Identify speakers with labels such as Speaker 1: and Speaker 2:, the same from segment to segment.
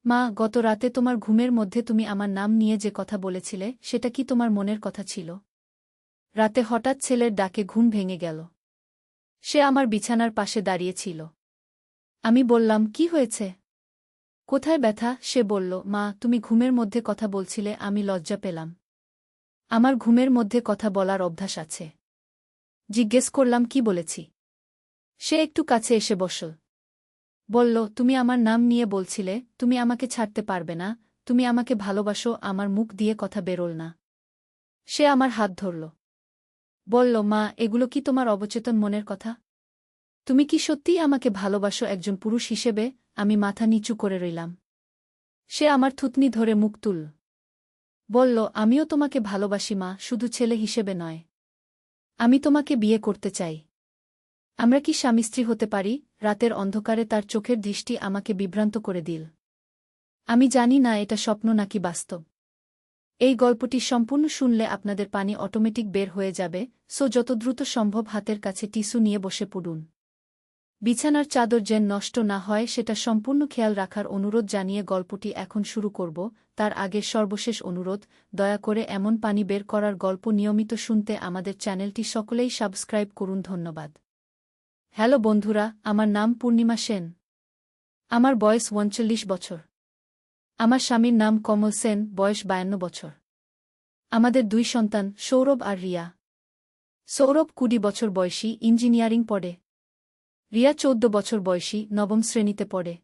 Speaker 1: মা, গত রাতে তোমার ঘুমের মধ্যে তুমি আমার নাম নিয়ে যে কথা বলেছিলে সেটা কি তোমার মনের কথা ছিল? রাতে হঠাৎ ছেলের ডাকে ঘুম ভেঙে গেল। সে আমার বিছানার পাশে দাঁড়িয়েছিল। আমি বললাম, কি হয়েছে? কোথায় ব্যথা? সে বলল, মা, তুমি ঘুমের মধ্যে কথা বলছিলে, আমি লজ্জা পেলাম। আমার ঘুমের মধ্যে কথা বলার অভ্যাস আছে। জিজ্ঞেস করলাম, কি বলেছি? সে একটু কাছে এসে বসল। বলল, তুমি আমার নাম নিয়ে বলছিলে, তুমি আমাকে ছাড়তে পারবে না, তুমি আমাকে ভালোবাসো। আমার মুখ দিয়ে কথা বেরোল না। সে আমার হাত ধরল। বলল, মা, এগুলো কি তোমার অবচেতন মনের কথা? তুমি কি সত্যিই আমাকে ভালোবাসো একজন পুরুষ হিসেবে? আমি মাথা নিচু করে রইলাম। সে আমার থুতনি ধরে মুখ তুলল। বলল, আমিও তোমাকে ভালোবাসি মা, শুধু ছেলে হিসেবে নয়। আমি তোমাকে বিয়ে করতে চাই। আমরা কি স্বামী স্ত্রী হতে পারি? রাতের অন্ধকারে তার চোখের দৃষ্টি আমাকে বিভ্রান্ত করে দিল। আমি জানি না এটা স্বপ্ন নাকি বাস্তব। এই গল্পটি সম্পূর্ণ শুনলে আপনাদের পানি অটোমেটিক বের হয়ে যাবে, সো যত দ্রুত সম্ভব হাতের কাছে টিস্যু নিয়ে বসে পড়ুন। বিছানার চাদর যেন নষ্ট না হয় সেটা সম্পূর্ণ খেয়াল রাখার অনুরোধ জানিয়ে গল্পটি এখন শুরু করব। তার আগে সর্বশেষ অনুরোধ, দয়া করে এমন পানি বের করার গল্প নিয়মিত শুনতে আমাদের চ্যানেলটি সকলেই সাবস্ক্রাইব করুন। ধন্যবাদ। হ্যালো বন্ধুরা, আমার নাম পূর্ণিমা সেন। আমার বয়স ৩৯ বছর। আমার স্বামীর নাম কমল সেন, বয়স ৫২ বছর। আমাদের ২ সন্তান, সৌরভ আর রিয়া। সৌরভ ২০ বছর বয়সী, ইঞ্জিনিয়ারিং পড়ে। রিয়া ১৪ বছর বয়সী, নবম শ্রেণীতে পড়ে।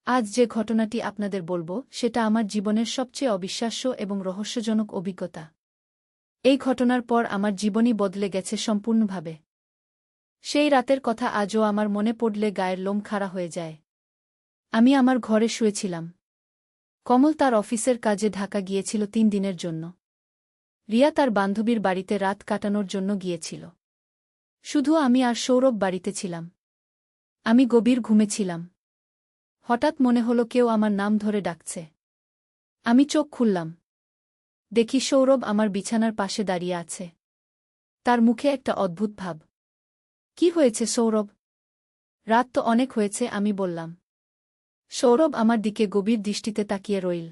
Speaker 1: আজ যে ঘটনাটি আপনাদের বলবো সেটা আমার জীবনের সবচেয়ে অবিশ্বাস্য এবং রহস্যজনক অভিজ্ঞতা। এই ঘটনার পর আমার জীবনই বদলে গেছে সম্পূর্ণভাবে। সেই রাতের কথা আজও আমার মনে পড়লে গায়ের লোম খাড়া হয়ে যায়। আমি আমার ঘরে শুয়েছিলাম। কমল তার অফিসের কাজে ঢাকা গিয়েছিল ৩ দিনের জন্য। রিয়া তার বান্ধবীর বাড়িতে রাত কাটানোর জন্য গিয়েছিল। শুধু আমি আর সৌরভ বাড়িতে ছিলাম। আমি গভীর ঘুমেছিলাম। হঠাৎ মনে হলো কেউ আমার নাম ধরে ডাকছে। আমি চোখ খুললাম। দেখি সৌরভ আমার বিছানার পাশে দাঁড়িয়ে আছে। তার মুখে একটা অদ্ভুত ভাব। কি হয়েছে সৌরভ? রাত তো অনেক হয়েছে, আমি বললাম। সৌরভ আমার দিকে গভীর দৃষ্টিতে তাকিয়ে রইল।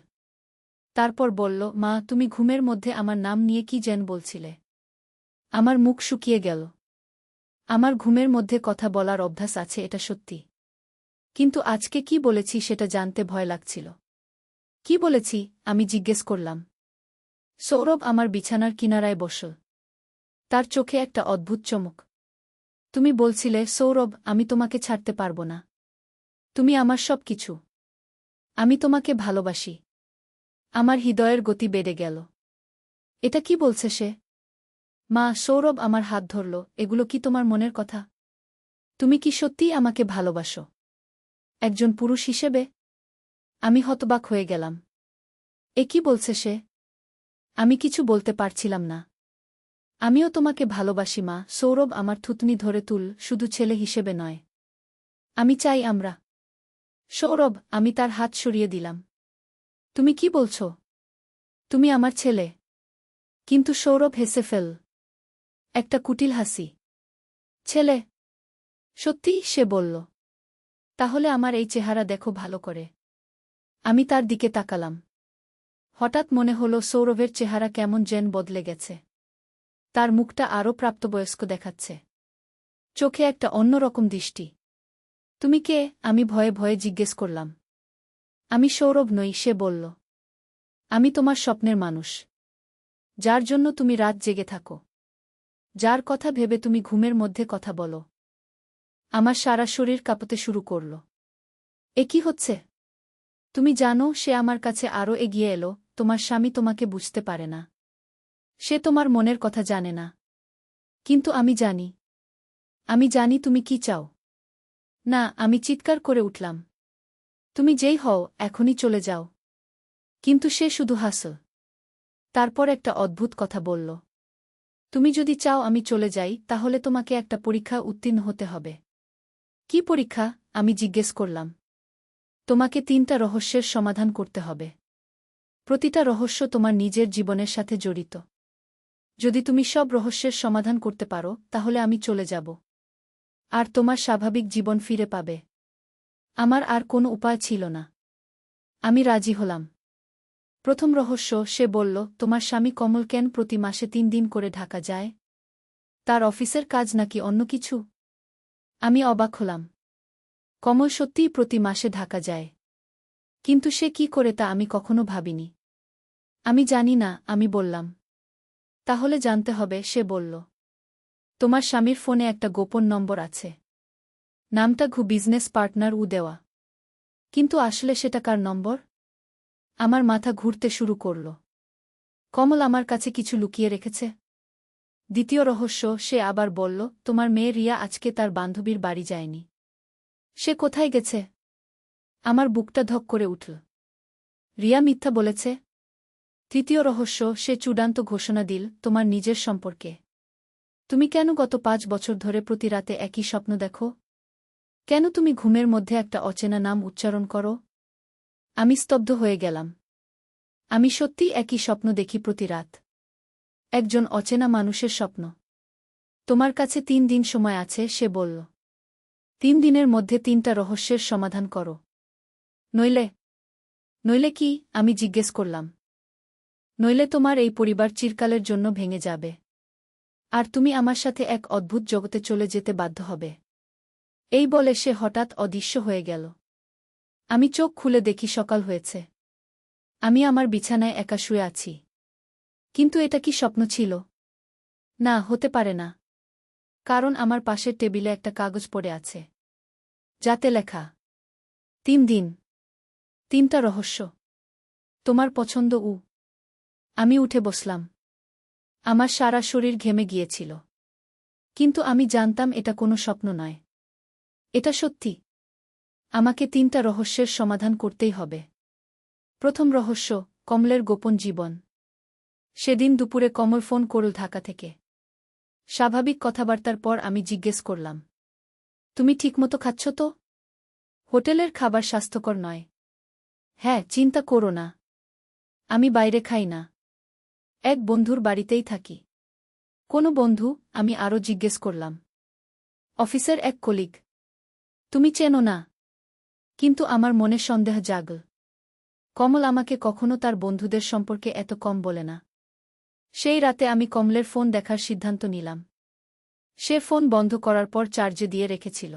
Speaker 1: তারপর বলল, মা, তুমি ঘুমের মধ্যে আমার নাম নিয়ে কি যেন বলছিলে। আমার মুখ শুকিয়ে গেল। আমার ঘুমের মধ্যে কথা বলার অভ্যাস আছে, এটা সত্যি। কিন্তু আজকে কি বলেছি সেটা জানতে ভয় লাগছিল। কি বলেছি? আমি জিজ্ঞেস করলাম। সৌরভ আমার বিছানার কিনারায় বসল। তার চোখে একটা অদ্ভুত চমক। তুমি বলছিলে, সৌরভ, আমি তোমাকে ছাড়তে পারব না। তুমি আমার সব কিছু। আমি তোমাকে ভালোবাসি। আমার হৃদয়ের গতি বেড়ে গেল। এটা কি বলছে সে? মা, সৌরভ আমার হাত ধরল, এগুলো কি তোমার মনের কথা? তুমি কি সত্যিই আমাকে ভালোবাসো একজন পুরুষ হিসেবে? আমি হতবাক হয়ে গেলাম। এ কি বলছে সে? আমি কিছু বলতে পারছিলাম না। আমিও তোমাকে ভালোবাসি মা। সৌরভ আমার থুতনি ধরে তুল, শুধু ছেলে হিসেবে নয়। আমি চাই আমরা। সৌরভ, আমি তার হাত সরিয়ে দিলাম। তুমি কি বলছ? তুমি আমার ছেলে। কিন্তু সৌরভ হেসে ফেল। একটা কুটিল হাসি। ছেলে? সত্যি? সে বলল। তাহলে আমার এই চেহারা দেখো ভালো করে। আমি তার দিকে তাকালাম। হঠাৎ মনে হলো সৌরভের চেহারা কেমন যেন বদলে গেছে। তার মুখটা আরও প্রাপ্তবয়স্ক দেখাচ্ছে। চোখে একটা অন্যরকম দৃষ্টি। তুমি কে? আমি ভয়ে ভয়ে জিজ্ঞেস করলাম। আমি সৌরভ নই, সে বলল। আমি তোমার স্বপ্নের মানুষ। যার জন্য তুমি রাত জেগে থাকো। যার কথা ভেবে তুমি ঘুমের মধ্যে কথা বলো। আমার সারা শরীর কাঁপতে শুরু করল। এ কি হচ্ছে? তুমি জানো, সে আমার কাছে আরও এগিয়ে এলো। তোমার স্বামী তোমাকে বুঝতে পারে না। সে তোমার মনের কথা জানে না। কিন্তু আমি জানি। আমি জানি তুমি কি চাও। না, আমি চিৎকার করে উঠলাম। তুমি যেই হও, এখনই চলে যাও। কিন্তু সে শুধু হাসল। তারপর একটা অদ্ভুত কথা বলল। তুমি যদি চাও আমি চলে যাই, তাহলে তোমাকে একটা পরীক্ষা উত্তীর্ণ হতে হবে। কি পরীক্ষা? আমি জিজ্ঞেস করলাম। তোমাকে ৩টা রহস্যের সমাধান করতে হবে। প্রতিটা রহস্য তোমার নিজের জীবনের সাথে জড়িত। যদি তুমি সব রহস্যের সমাধান করতে পারো, তাহলে আমি চলে যাব। আর তোমার স্বাভাবিক জীবন ফিরে পাবে। আমার আর কোনো উপায় ছিল না। আমি রাজি হলাম। প্রথম রহস্য, সে বলল, তোমার স্বামী কমল কেন প্রতি মাসে 3 দিন করে ঢাকা যায়? তার অফিসের কাজ নাকি অন্য কিছু? আমি অবাক হলাম। কমল সত্যিই প্রতি মাসে ঢাকা যায়। কিন্তু সে কি করে তা আমি কখনো ভাবিনি। আমি জানি না, আমি বললাম। তাহলে জানতে হবে, সে বলল। তোমার স্বামীর ফোনে একটা গোপন নম্বর আছে। নামটা বিজনেস পার্টনার দেওয়া। কিন্তু আসলে সেটা কার নম্বর? আমার মাথা ঘুরতে শুরু করল। কমল আমার কাছে কিছু লুকিয়ে রেখেছে। দ্বিতীয় রহস্য, সে আবার বলল, তোমার মেয়ে রিয়া আজকে তার বান্ধবীর বাড়ি যায়নি। সে কোথায় গেছে? আমার বুকটা ধক করে উঠল। রিয়া মিথ্যা বলেছে। তৃতীয় রহস্য, সে চূড়ান্ত ঘোষণা দিল, তোমার নিজের সম্পর্কে। তুমি কেন গত 5 বছর ধরে প্রতি রাতে একই স্বপ্ন দেখো? কেন তুমি ঘুমের মধ্যে একটা অচেনা নাম উচ্চারণ করো? আমি স্তব্ধ হয়ে গেলাম। আমি সত্যিই একই স্বপ্ন দেখি প্রতি রাত। একজন অচেনা মানুষের স্বপ্ন। তোমার কাছে 3 দিন সময় আছে, সে বলল। 3 দিনের মধ্যে 3টা রহস্যের সমাধান করো। নইলে? নইলে কি? আমি জিজ্ঞেস করলাম। নইলে তোমার এই পরিবার চিরকালের জন্য ভেঙে যাবে। আর তুমি আমার সাথে এক অদ্ভুত জগতে চলে যেতে বাধ্য হবে। এই বলে সে হঠাৎ অদৃশ্য হয়ে গেল। আমি চোখ খুলে দেখি সকাল হয়েছে। আমি আমার বিছানায় একা শুয়ে আছি। কিন্তু এটা কি স্বপ্ন ছিল? না, হতে পারে না। কারণ আমার পাশের টেবিলে একটা কাগজ পড়ে আছে। যাতে লেখা 3 দিন, 3টা রহস্য। তোমার পছন্দ। আমি উঠে বসলাম। আমার সারা শরীর ঘেমে গিয়েছিল। কিন্তু আমি জানতাম এটা কোনো স্বপ্ন নয়। এটা সত্যি। আমাকে 3টা রহস্যের সমাধান করতেই হবে। প্রথম রহস্য, কমলের গোপন জীবন। সেদিন দুপুরে কমল ফোন করল ঢাকা থেকে। স্বাভাবিক কথাবার্তার পর আমি জিজ্ঞেস করলাম, তুমি ঠিকমতো খাচ্ছ তো? হোটেলের খাবার স্বাস্থ্যকর নয়। হ্যাঁ, চিন্তা করো না। আমি বাইরে খাই না। এক বন্ধুর বাড়িতেই থাকি। কোনো বন্ধু? আমি আরও জিজ্ঞেস করলাম। অফিসের এক কলিগ। তুমি চেনো না? কিন্তু আমার মনে সন্দেহ জাগল। কমল আমাকে কখনো তার বন্ধুদের সম্পর্কে এত কম বলে না। সেই রাতে আমি কমলের ফোন দেখার সিদ্ধান্ত নিলাম। সে ফোন বন্ধ করার পর চার্জে দিয়ে রেখেছিল।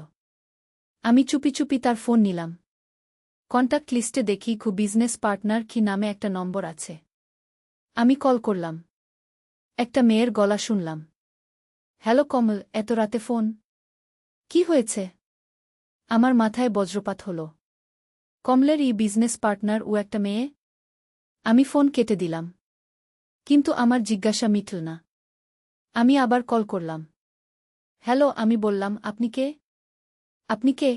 Speaker 1: আমি চুপি চুপি তার ফোন নিলাম। কন্ট্যাক্ট লিস্টে দেখি বিজনেস পার্টনার কি নামে একটা নম্বর আছে। আমি কল করলাম। একটা মেয়ের গলা শুনলাম। হ্যালো কমল, এত রাতে ফোন? কি হয়েছে? আমার মাথায় বজ্রপাত হল। কমলের বিজনেস পার্টনার একটা মেয়ে? আমি ফোন কেটে দিলাম। কিন্তু আমার জিজ্ঞাসা মিটল না। আমি আবার কল করলাম। হ্যালো, আমি বললাম, আপনি কে? আপনি কে?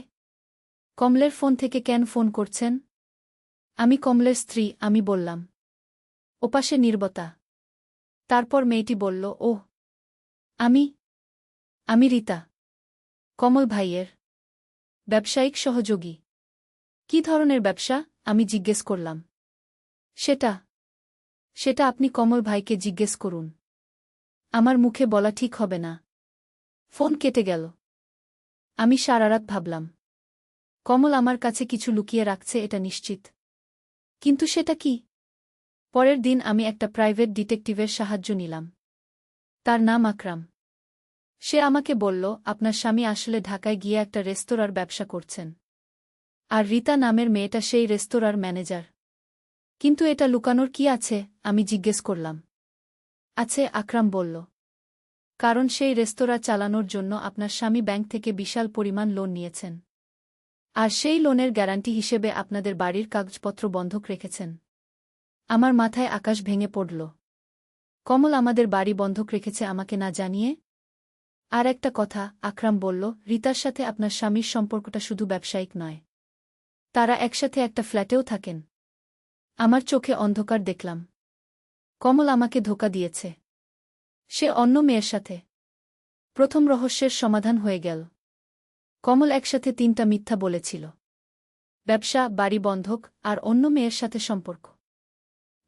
Speaker 1: কমলের ফোন থেকে কেন ফোন করছেন? আমি কমলের স্ত্রী, আমি বললাম। ওপাশে নীরবতা। তারপর মেয়েটি বলল, ওহ, আমি আমি রীতা। কমল ভাইয়ের ব্যবসায়িক সহযোগী। কি ধরনের ব্যবসা? আমি জিজ্ঞেস করলাম। সেটা সেটা আপনি কমল ভাইকে জিজ্ঞেস করুন। আমার মুখে বলা ঠিক হবে না। ফোন কেটে গেল। আমি সারারাত ভাবলাম। কমল আমার কাছে কিছু লুকিয়ে রাখছে, এটা নিশ্চিত। কিন্তু সেটা কি? পরের দিন আমি একটা প্রাইভেট ডিটেকটিভের সাহায্য নিলাম। তার নাম আকরাম। সে আমাকে বলল, আপনার স্বামী আসলে ঢাকায় গিয়ে একটা রেস্তোরাঁর ব্যবসা করছেন। আর রীতা নামের মেয়েটা সেই রেস্তোরাঁর ম্যানেজার। কিন্তু এটা লুকানোর কি আছে? আমি জিজ্ঞেস করলাম। আছে, আকরাম বলল। কারণ সেই রেস্তোরাঁ চালানোর জন্য আপনার স্বামী ব্যাংক থেকে বিশাল পরিমাণ লোন নিয়েছেন। আর সেই লোনের গ্যারান্টি হিসেবে আপনাদের বাড়ির কাগজপত্র বন্ধক রেখেছেন। আমার মাথায় আকাশ ভেঙে পড়ল। কমল আমাদের বাড়ি বন্ধক রেখেছে আমাকে না জানিয়ে? আর একটা কথা, আকরাম বলল, রীতার সাথে আপনার স্বামীর সম্পর্কটা শুধু ব্যবসায়িক নয়। তারা একসাথে একটা ফ্ল্যাটেও থাকেন। আমার চোখে অন্ধকার দেখলাম। কমল আমাকে ধোঁকা দিয়েছে। সে অন্য মেয়ের সাথে। প্রথম রহস্যের সমাধান হয়ে গেল। কমল একসাথে 3টা মিথ্যা বলেছিল। ব্যবসা, বাড়ি বন্ধক, আর অন্য মেয়ের সাথে সম্পর্ক।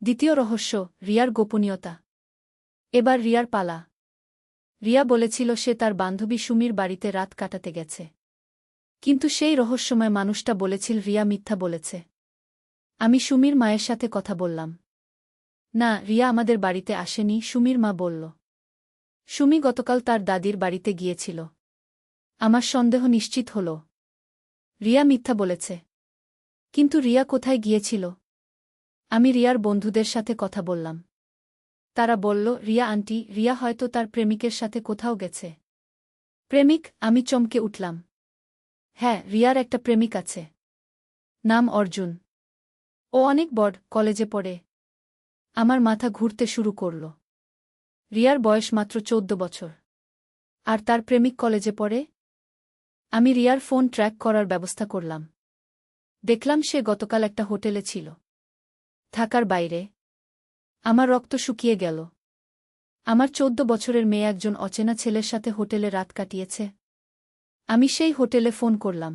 Speaker 1: দ্বিতীয় রহস্য, রিয়ার গোপনীয়তা। এবার রিয়ার পালা। রিয়া বলেছিল সে তার বান্ধবী সুমির বাড়িতে রাত কাটাতে গেছে। কিন্তু সেই রহস্যময় মানুষটা বলেছিল রিয়া মিথ্যা বলেছে। আমি সুমির মায়ের সাথে কথা বললাম। না, রিয়া আমাদের বাড়িতে আসেনি, সুমির মা বলল। সুমি গতকাল তার দাদির বাড়িতে গিয়েছিল। আমার সন্দেহ নিশ্চিত হল। রিয়া মিথ্যা বলেছে। কিন্তু রিয়া কোথায় গিয়েছিল? আমি রিয়ার বন্ধুদের সাথে কথা বললাম। তারা বলল, রিয়া আন্টি, রিয়া হয়তো তার প্রেমিকের সাথে কোথাও গেছে। প্রেমিক? আমি চমকে উঠলাম। হ্যাঁ, রিয়ার একটা প্রেমিক আছে। নাম অর্জুন। ও অনেক বড়, কলেজে পড়ে। আমার মাথা ঘুরতে শুরু করল। রিয়ার বয়স মাত্র 14 বছর। আর তার প্রেমিক কলেজে পড়ে? আমি রিয়ার ফোন ট্র্যাক করার ব্যবস্থা করলাম। দেখলাম সে গতকাল একটা হোটেলে ছিল। ঢাকার বাইরে। আমার রক্ত শুকিয়ে গেল। আমার 14 বছরের মেয়ে একজন অচেনা ছেলের সাথে হোটেলে রাত কাটিয়েছে। আমি সেই হোটেলে ফোন করলাম।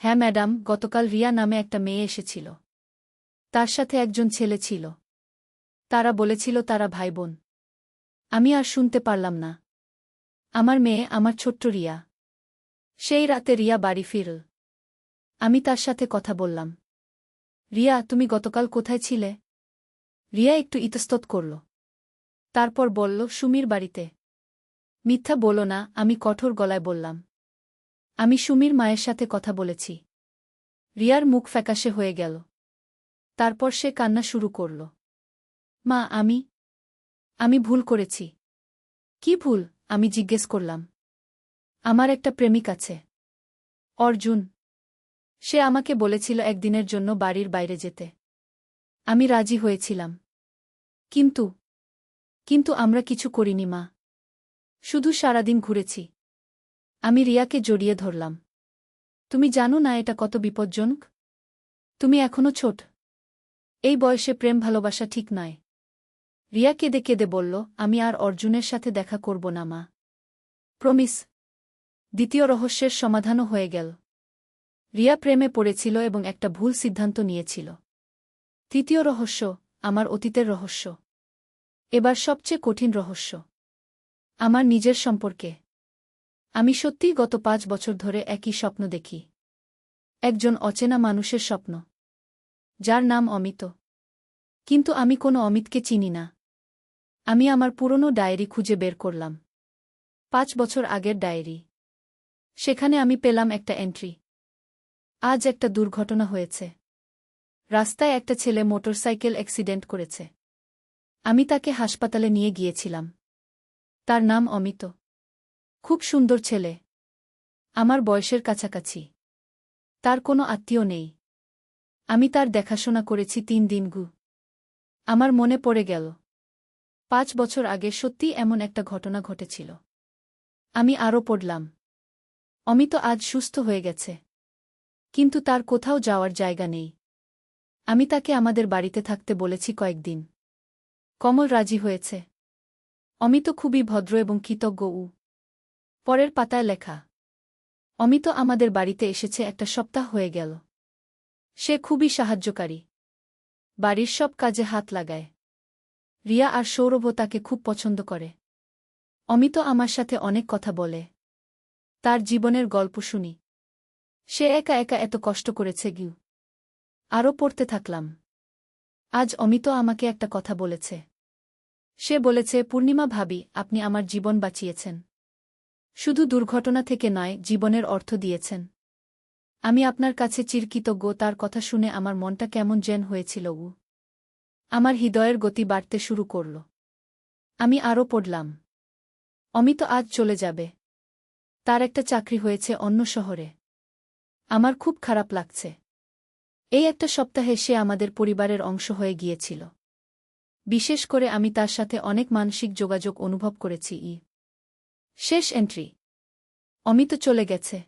Speaker 1: হ্যাঁ ম্যাডাম, গতকাল রিয়া নামে একটা মেয়ে এসেছিল। তার সাথে একজন ছেলে ছিল। তারা বলেছিল তারা ভাইবোন। আমি আর শুনতে পারলাম না। আমার মেয়ে, আমার ছোট্ট রিয়া। সেই রাতে রিয়া বাড়ি ফিরল। আমি তার সাথে কথা বললাম। রিয়া, তুমি গতকাল কোথায় ছিলে? রিয়া একটু ইতস্তত করল। তারপর বলল, সুমির বাড়িতে। মিথ্যা বলো না, আমি কঠোর গলায় বললাম। আমি সুমির মায়ের সাথে কথা বলেছি। রিয়ার মুখ ফ্যাকাশে হয়ে গেল। তারপর সে কান্না শুরু করল। মা, আমি ভুল করেছি। কি ভুল? আমি জিজ্ঞেস করলাম। আমার একটা প্রেমিক আছে, অর্জুন। সে আমাকে বলেছিল একদিনের জন্য বাড়ির বাইরে যেতে। আমি রাজি হয়েছিলাম। কিন্তু আমরা কিছু করিনি মা। শুধু সারাদিন ঘুরেছি। আমি রিয়াকে জড়িয়ে ধরলাম। তুমি জানো না এটা কত বিপজ্জনক? তুমি এখনো ছোট। এই বয়সে প্রেম ভালোবাসা ঠিক নয়। রিয়া কেঁদে কেঁদে বলল, আমি আর অর্জুনের সাথে দেখা করব না মা। প্রমিস। দ্বিতীয় রহস্যের সমাধানও হয়ে গেল। রিয়া প্রেমে পড়েছিল এবং একটা ভুল সিদ্ধান্ত নিয়েছিল। তৃতীয় রহস্য, আমার অতীতের রহস্য। এবার সবচেয়ে কঠিন রহস্য। আমার নিজের সম্পর্কে। আমি সত্যিই গত 5 বছর ধরে একই স্বপ্ন দেখি। একজন অচেনা মানুষের স্বপ্ন, যার নাম অমিত। কিন্তু আমি কোনো অমিতকে চিনি না। আমি আমার পুরনো ডায়েরি খুঁজে বের করলাম। 5 বছর আগের ডায়েরি। সেখানে আমি পেলাম একটা এন্ট্রি। আজ একটা দুর্ঘটনা হয়েছে। রাস্তায় একটা ছেলে মোটরসাইকেল অ্যাক্সিডেন্ট করেছে। আমি তাকে হাসপাতালে নিয়ে গিয়েছিলাম। তার নাম অমিত। খুব সুন্দর ছেলে। আমার বয়সের কাছাকাছি। তার কোনো আত্মীয় নেই। আমি তার দেখাশোনা করেছি 3 দিন। আমার মনে পড়ে গেল 5 বছর আগে সত্যিই এমন একটা ঘটনা ঘটেছিল। আমি আরও পড়লাম। অমিত আজ সুস্থ হয়ে গেছে। কিন্তু তার কোথাও যাওয়ার জায়গা নেই। আমি তাকে আমাদের বাড়িতে থাকতে বলেছি কয়েকদিন। কমল রাজি হয়েছে। অমিত খুবই ভদ্র এবং কৃতজ্ঞ। পরের পাতায় লেখা, অমিত আমাদের বাড়িতে এসেছে 1 সপ্তাহ হয়ে গেল। সে খুবই সাহায্যকারী। বাড়ির সব কাজে হাত লাগায়। রিয়া আর সৌরভ তাকে খুব পছন্দ করে। অমিত আমার সাথে অনেক কথা বলে। তার জীবনের গল্প শুনি। সে একা একা এত কষ্ট করেছে। আরও পড়তে থাকলাম। আজ অমিত আমাকে একটা কথা বলেছে। সে বলেছে, পূর্ণিমা ভাবি, আপনি আমার জীবন বাঁচিয়েছেন। শুধু দুর্ঘটনা থেকে নয়, জীবনের অর্থ দিয়েছেন। আমি আপনার কাছে চিরকৃতজ্ঞ। তার কথা শুনে আমার মনটা কেমন যেন হয়েছিল। আমার হৃদয়ের গতি বাড়তে শুরু করল। আমি আরও পড়লাম। অমিত আজ চলে যাবে। তার একটা চাকরি হয়েছে অন্য শহরে। আমার খুব খারাপ লাগছে। এই 1 সপ্তাহে সে আমাদের পরিবারের অংশ হয়ে গিয়েছিল। বিশেষ করে আমি তার সাথে অনেক মানসিক যোগাযোগ অনুভব করেছি। শেষ এন্ট্রি। অমিত চলে গেছে।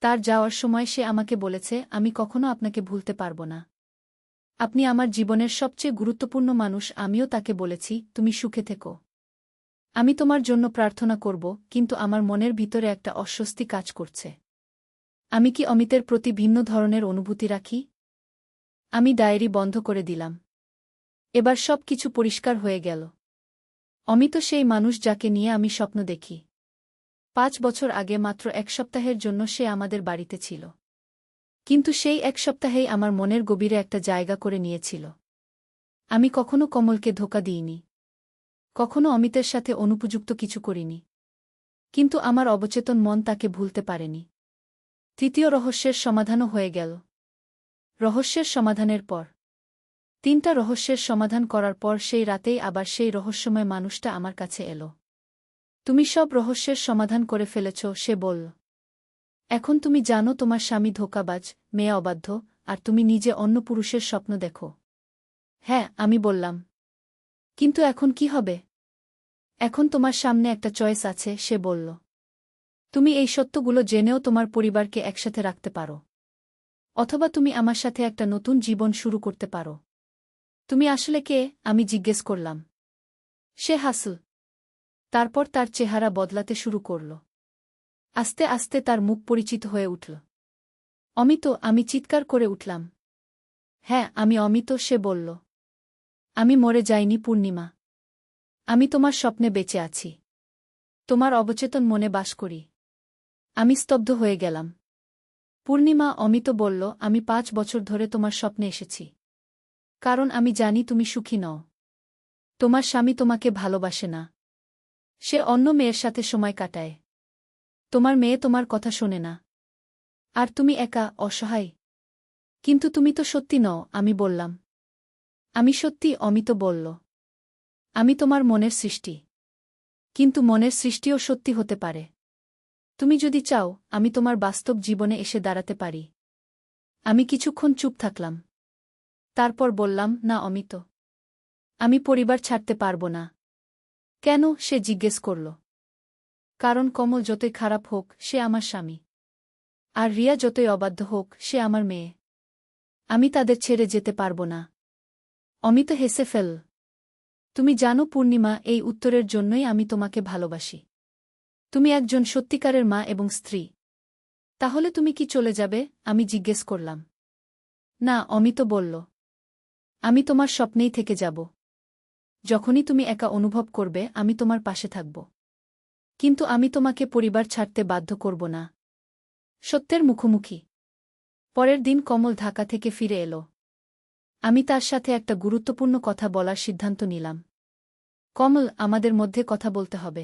Speaker 1: তার যাওয়ার সময় সে আমাকে বলেছে, আমি কখনো আপনাকে ভুলতে পারব না। আপনি আমার জীবনের সবচেয়ে গুরুত্বপূর্ণ মানুষ। আমিও তাকে বলেছি, তুমি সুখে থেকো। আমি তোমার জন্য প্রার্থনা করব। কিন্তু আমার মনের ভিতরে একটা অস্বস্তি কাজ করছে। আমি কি অমিতের প্রতি ভিন্ন ধরনের অনুভূতি রাখি? আমি ডায়েরি বন্ধ করে দিলাম। এবার সব কিছু পরিষ্কার হয়ে গেল। অমিত সেই মানুষ যাকে নিয়ে আমি স্বপ্ন দেখি। 5 বছর আগে মাত্র 1 সপ্তাহের জন্য সে আমাদের বাড়িতে ছিল। কিন্তু সেই এক সপ্তাহেই আমার মনের গভীরে একটা জায়গা করে নিয়েছিল। আমি কখনো কমলকে ধোঁকা দিইনি, কখনো অমিতের সাথে অনুপযুক্ত কিছু করিনি, কিন্তু আমার অবচেতন মন তাকে ভুলতে পারেনি। তৃতীয় রহস্যের সমাধানও হয়ে গেল। রহস্যের সমাধানের পর 3টা রহস্যের সমাধান করার পর সেই রাতেই আবার সেই রহস্যময় মানুষটা আমার কাছে এলো। তুমি সব রহস্যের সমাধান করে ফেলেছ, সে বলল। এখন তুমি জানো তোমার স্বামী ধোঁকাবাজ, মেয়ে অবাধ্য, আর তুমি নিজে অন্য পুরুষের স্বপ্ন দেখো। হ্যাঁ, আমি বললাম। কিন্তু এখন কি হবে? এখন তোমার সামনে একটা চয়েস আছে, সে বলল। তুমি এই সত্যগুলো জেনেও তোমার পরিবারকে একসাথে রাখতে পারো, অথবা তুমি আমার সাথে একটা নতুন জীবন শুরু করতে পারো। তুমি আসলে কে? আমি জিজ্ঞেস করলাম। সে হাসল। তারপর তার চেহারা বদলাতে শুরু করল। আস্তে আস্তে তার মুখ পরিচিত হয়ে উঠল। অমিত, আমি চিৎকার করে উঠলাম। হ্যাঁ, আমি অমিত, সে বলল। আমি মরে যাইনি পূর্ণিমা। আমি তোমার স্বপ্নে বেঁচে আছি, তোমার অবচেতন মনে বাস করি। আমি স্তব্ধ হয়ে গেলাম। পূর্ণিমা, অমিত বলল, আমি 5 বছর ধরে তোমার স্বপ্নে এসেছি, কারণ আমি জানি তুমি সুখী নও। তোমার স্বামী তোমাকে ভালোবাসে না, সে অন্য মেয়ের সাথে সময় কাটায়। তোমার মেয়ে তোমার কথা শোনে না, আর তুমি একা, অসহায়। কিন্তু তুমি তো সত্যি নও, আমি বললাম। আমি সত্যি, অমিত বলল। আমি তোমার মনের সৃষ্টি, কিন্তু মনের সৃষ্টিও সত্যি হতে পারে। তুমি যদি চাও, আমি তোমার বাস্তব জীবনে এসে দাঁড়াতে পারি। আমি কিছুক্ষণ চুপ থাকলাম। তারপর বললাম, না অমিত, আমি পরিবার ছাড়তে পারব না। কেন? সে জিজ্ঞেস করল। কারণ কমল যতই খারাপ হোক, সে আমার স্বামী। আর রিয়া যতই অবাধ্য হোক, সে আমার মেয়ে। আমি তাদের ছেড়ে যেতে পারব না। অমিত হেসে ফেল। তুমি জানো পূর্ণিমা, এই উত্তরের জন্যই আমি তোমাকে ভালোবাসি। তুমি একজন সত্যিকারের মা এবং স্ত্রী। তাহলে তুমি কি চলে যাবে? আমি জিজ্ঞেস করলাম। না, অমিত বলল। আমি তোমার স্বপ্নেই থেকে যাব। যখনই তুমি একা অনুভব করবে, আমি তোমার পাশে থাকব। কিন্তু আমি তোমাকে পরিবার ছাড়তে বাধ্য করব না। সত্যের মুখোমুখি। পরের দিন কমল ঢাকা থেকে ফিরে এলো। আমি তার সাথে একটা গুরুত্বপূর্ণ কথা বলার সিদ্ধান্ত নিলাম। কমল, আমাদের মধ্যে কথা বলতে হবে।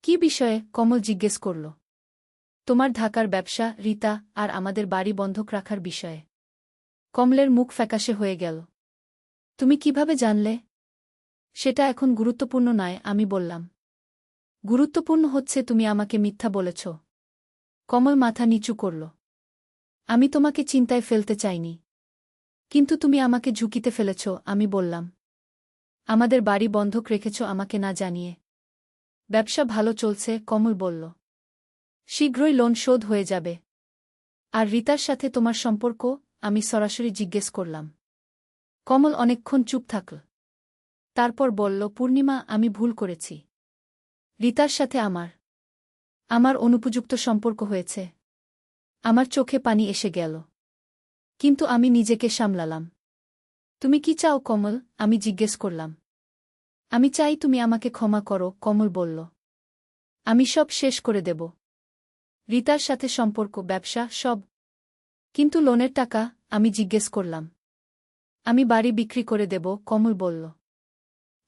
Speaker 1: কি বিষয়ে? কমল জিজ্ঞেস করল। তোমার ঢাকার ব্যবসা, রীতা, আর আমাদের বাড়ি বন্ধক রাখার বিষয়ে। কমলের মুখ ফ্যাকাশে হয়ে গেল। তুমি কিভাবে জানলে? সেটা এখন গুরুত্বপূর্ণ নয়, আমি বললাম। গুরুত্বপূর্ণ হচ্ছে তুমি আমাকে মিথ্যা বলেছ। কমল মাথা নিচু করল। আমি তোমাকে চিন্তায় ফেলতে চাইনি, কিন্তু তুমি আমাকে ঝুঁকিতে ফেলেছ, আমি বললাম। আমাদের বাড়ি বন্ধক রেখেছ আমাকে না জানিয়ে। ব্যবসা ভালো চলছে, কমল বলল। শীঘ্রই লোন শোধ হয়ে যাবে। আর রীতার সাথে তোমার সম্পর্ক? আমি সরাসরি জিজ্ঞেস করলাম। কমল অনেকক্ষণ চুপ থাকল। তারপর বলল, পূর্ণিমা, আমি ভুল করেছি। রীতার সাথে আমার অনুপযুক্ত সম্পর্ক হয়েছে। আমার চোখে পানি এসে গেল, কিন্তু আমি নিজেকে সামলালাম। তুমি কি চাও কমল? আমি জিজ্ঞেস করলাম। আমি চাই তুমি আমাকে ক্ষমা করো, কমল বলল। আমি সব শেষ করে দেব। রীতার সাথে সম্পর্ক, ব্যবসা, সব। কিন্তু লোনের টাকা? আমি জিজ্ঞেস করলাম। আমি বাড়ি বিক্রি করে দেব, কমল বলল।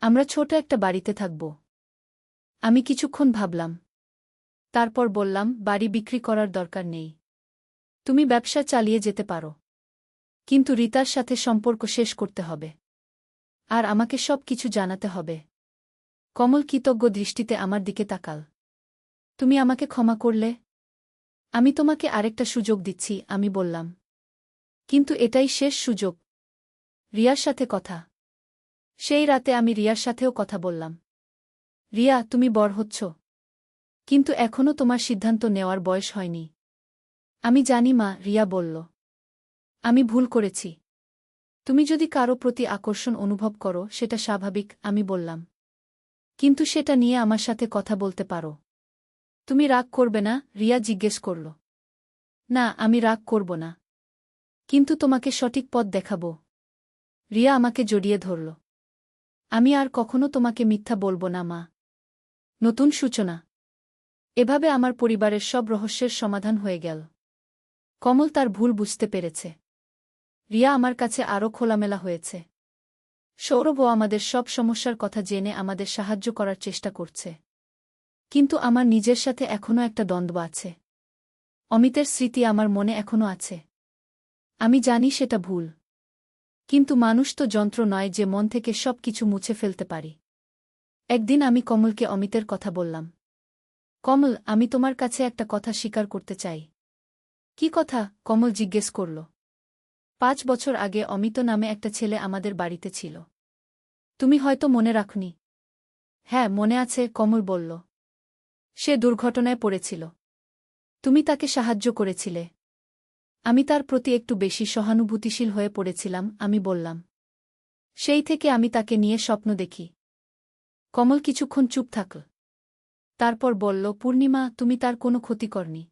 Speaker 1: আমরা ছোট একটা বাড়িতে থাকব। আমি কিছুক্ষণ ভাবলাম। তারপর বললাম, বাড়ি বিক্রি করার দরকার নেই। তুমি ব্যবসা চালিয়ে যেতে পারো, কিন্তু রীতার সাথে সম্পর্ক শেষ করতে হবে। আর আমাকে সব কিছু জানাতে হবে। কমল কৃতজ্ঞ দৃষ্টিতে আমার দিকে তাকাল। তুমি আমাকে ক্ষমা করলে? আমি তোমাকে আরেকটা সুযোগ দিচ্ছি, আমি বললাম। কিন্তু এটাই শেষ সুযোগ। রিয়ার সাথে কথা। সেই রাতে আমি রিয়ার সাথেও কথা বললাম। রিয়া, তুমি বড় হচ্ছ, কিন্তু এখনও তোমার সিদ্ধান্ত নেওয়ার বয়স হয়নি। আমি জানি মা, রিয়া বলল। আমি ভুল করেছি। তুমি যদি কারো প্রতি আকর্ষণ অনুভব করো, সেটা স্বাভাবিক, আমি বললাম। কিন্তু সেটা নিয়ে আমার সাথে কথা বলতে পারো। তুমি রাগ করবে না? রিয়া জিজ্ঞেস করল। না, আমি রাগ করব না। কিন্তু তোমাকে সঠিক পথ দেখাব। রিয়া আমাকে জড়িয়ে ধরল। আমি আর কখনো তোমাকে মিথ্যা বলবো না মা। নতুন সূচনা। এভাবে আমার পরিবারের সব রহস্যের সমাধান হয়ে গেল। কমল তার ভুল বুঝতে পেরেছে। রিয়া আমার কাছে আরও খোলামেলা হয়েছে। সৌরভও আমাদের সব সমস্যার কথা জেনে আমাদের সাহায্য করার চেষ্টা করছে। কিন্তু আমার নিজের সাথে এখনও একটা দ্বন্দ্ব আছে। অমিতের স্মৃতি আমার মনে এখনও আছে। আমি জানি সেটা ভুল। কিন্তু মানুষ তো যন্ত্র নয় যে মন থেকে সব কিছু মুছে ফেলতে পারি। একদিন আমি কমলকে অমিতের কথা বললাম। কমল, আমি তোমার কাছে একটা কথা স্বীকার করতে চাই। কি কথা? কমল জিজ্ঞেস করল। 5 বছর আগে অমিত নামে একটা ছেলে আমাদের বাড়িতে ছিল। তুমি হয়তো মনে রাখনি। হ্যাঁ, মনে আছে, কমল বলল। সে দুর্ঘটনায় পড়েছিল। তুমি তাকে সাহায্য করেছিলে। আমি তার প্রতি একটু বেশি সহানুভূতিশীল হয়ে পড়েছিলাম, আমি বললাম। সেই থেকে আমি তাকে নিয়ে স্বপ্ন দেখি। কমল কিছুক্ষণ চুপ থাকল। তারপর বলল, পূর্ণিমা, তুমি তার কোনো ক্ষতি করনি।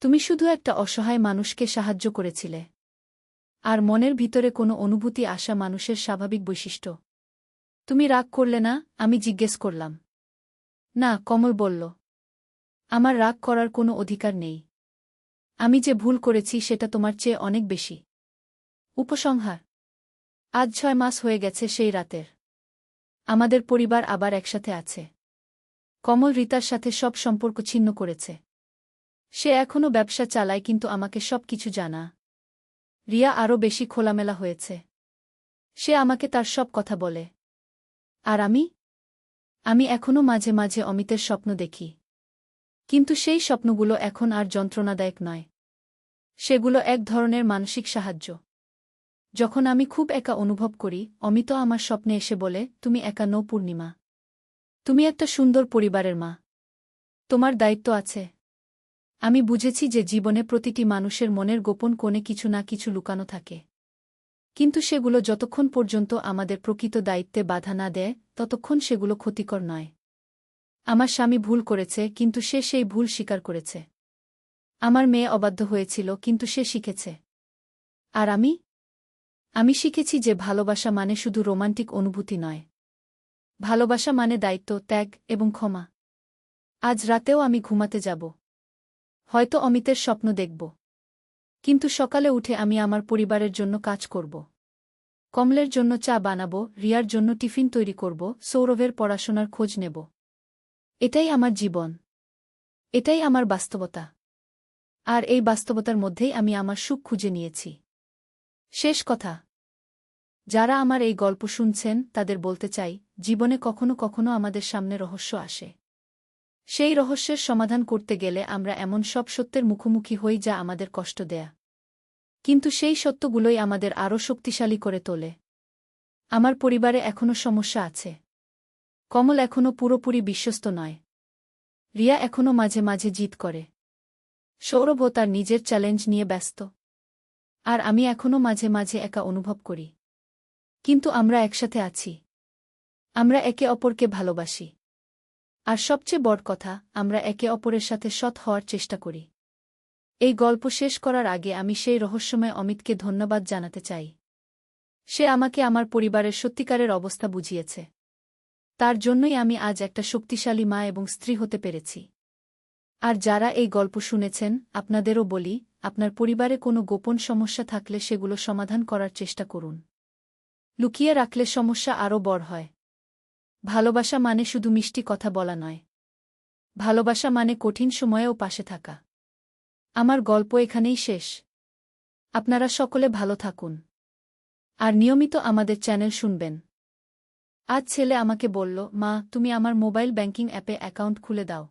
Speaker 1: তুমি শুধু একটা অসহায় মানুষকে সাহায্য করেছিলে। আর মনের ভিতরে কোনো অনুভূতি আসা মানুষের স্বাভাবিক বৈশিষ্ট্য। তুমি রাগ করলে না? আমি জিজ্ঞেস করলাম। না, কমল বলল। আমার রাগ করার কোনো অধিকার নেই। আমি যে ভুল করেছি সেটা তোমার চেয়ে অনেক বেশি। উপসংহার। আজ 6 মাস হয়ে গেছে সেই রাতের। আমাদের পরিবার আবার একসাথে আছে। কমল রিতার সাথে সব সম্পর্ক ছিন্ন করেছে। সে এখনও ব্যবসা চালায়, কিন্তু আমাকে সব কিছু জানা। রিয়া আরও বেশি খোলামেলা হয়েছে। সে আমাকে তার সব কথা বলে। আর আমি এখনও মাঝে মাঝে অমিতের স্বপ্ন দেখি। কিন্তু সেই স্বপ্নগুলো এখন আর যন্ত্রণাদায়ক নয়। সেগুলো এক ধরনের মানসিক সাহায্য। যখন আমি খুব একা অনুভব করি, অমিত আমার স্বপ্নে এসে বলে, তুমি একা নও পূর্ণিমা। তুমি একটা সুন্দর পরিবারের মা। তোমার দায়িত্ব আছে। আমি বুঝেছি যে জীবনে প্রতিটি মানুষের মনের গোপন কোণে কিছু না কিছু লুকানো থাকে। কিন্তু সেগুলো যতক্ষণ পর্যন্ত আমাদের প্রকৃত দায়িত্বে বাধা না দেয়, ততক্ষণ সেগুলো ক্ষতিকর নয়। আমার স্বামী ভুল করেছে, কিন্তু সে সেই ভুল স্বীকার করেছে। আমার মেয়ে অবাধ্য হয়েছিল, কিন্তু সে শিখেছে। আর আমি শিখেছি যে ভালোবাসা মানে শুধু রোমান্টিক অনুভূতি নয়। ভালোবাসা মানে দায়িত্ব, ত্যাগ এবং ক্ষমা। আজ রাতেও আমি ঘুমাতে যাব। হয়তো অমিতের স্বপ্ন দেখব। কিন্তু সকালে উঠে আমি আমার পরিবারের জন্য কাজ করব। কমলের জন্য চা বানাব, রিয়ার জন্য টিফিন তৈরি করব, সৌরভের পড়াশোনার খোঁজ নেব। এটাই আমার জীবন। এটাই আমার বাস্তবতা। আর এই বাস্তবতার মধ্যেই আমি আমার সুখ খুঁজে নিয়েছি। শেষ কথা। যারা আমার এই গল্প শুনছেন তাদের বলতে চাই, জীবনে কখনো কখনো আমাদের সামনে রহস্য আসে। সেই রহস্যের সমাধান করতে গেলে আমরা এমন সব সত্যের মুখোমুখি হই যা আমাদের কষ্ট দেয়া। কিন্তু সেই সত্যগুলোই আমাদের আরও শক্তিশালী করে তোলে। আমার পরিবারে এখনও সমস্যা আছে। কমল এখনও পুরোপুরি বিশ্বস্ত নয়। রিয়া এখনও মাঝে মাঝে জিদ করে। সৌরভও তার নিজের চ্যালেঞ্জ নিয়ে ব্যস্ত। আর আমি এখনও মাঝে মাঝে একা অনুভব করি। কিন্তু আমরা একসাথে আছি। আমরা একে অপরকে ভালোবাসি। আর সবচেয়ে বড় কথা, আমরা একে অপরের সাথে সৎ হওয়ার চেষ্টা করি। এই গল্প শেষ করার আগে আমি সেই রহস্যময় অমিতকে ধন্যবাদ জানাতে চাই। সে আমাকে আমার পরিবারের সত্যিকারের অবস্থা বুঝিয়েছে। তার জন্যই আমি আজ একটা শক্তিশালী মা এবং স্ত্রী হতে পেরেছি। আর যারা এই গল্প শুনেছেন, আপনাদেরও বলি, আপনার পরিবারে কোনো গোপন সমস্যা থাকলে সেগুলো সমাধান করার চেষ্টা করুন। লুকিয়ে রাখলে সমস্যা আরও বড় হয়। ভালোবাসা মানে শুধু মিষ্টি কথা বলা নয়। ভালোবাসা মানে কঠিন সময়েও পাশে থাকা। আমার গল্প এখানেই শেষ। আপনারা সকলে ভালো থাকুন। আর নিয়মিত আমাদের চ্যানেল শুনবেন। আজ ছেলে আমাকে বলল, মা, তুমি আমার মোবাইল ব্যাংকিং অ্যাপে অ্যাকাউন্ট খুলে দাও।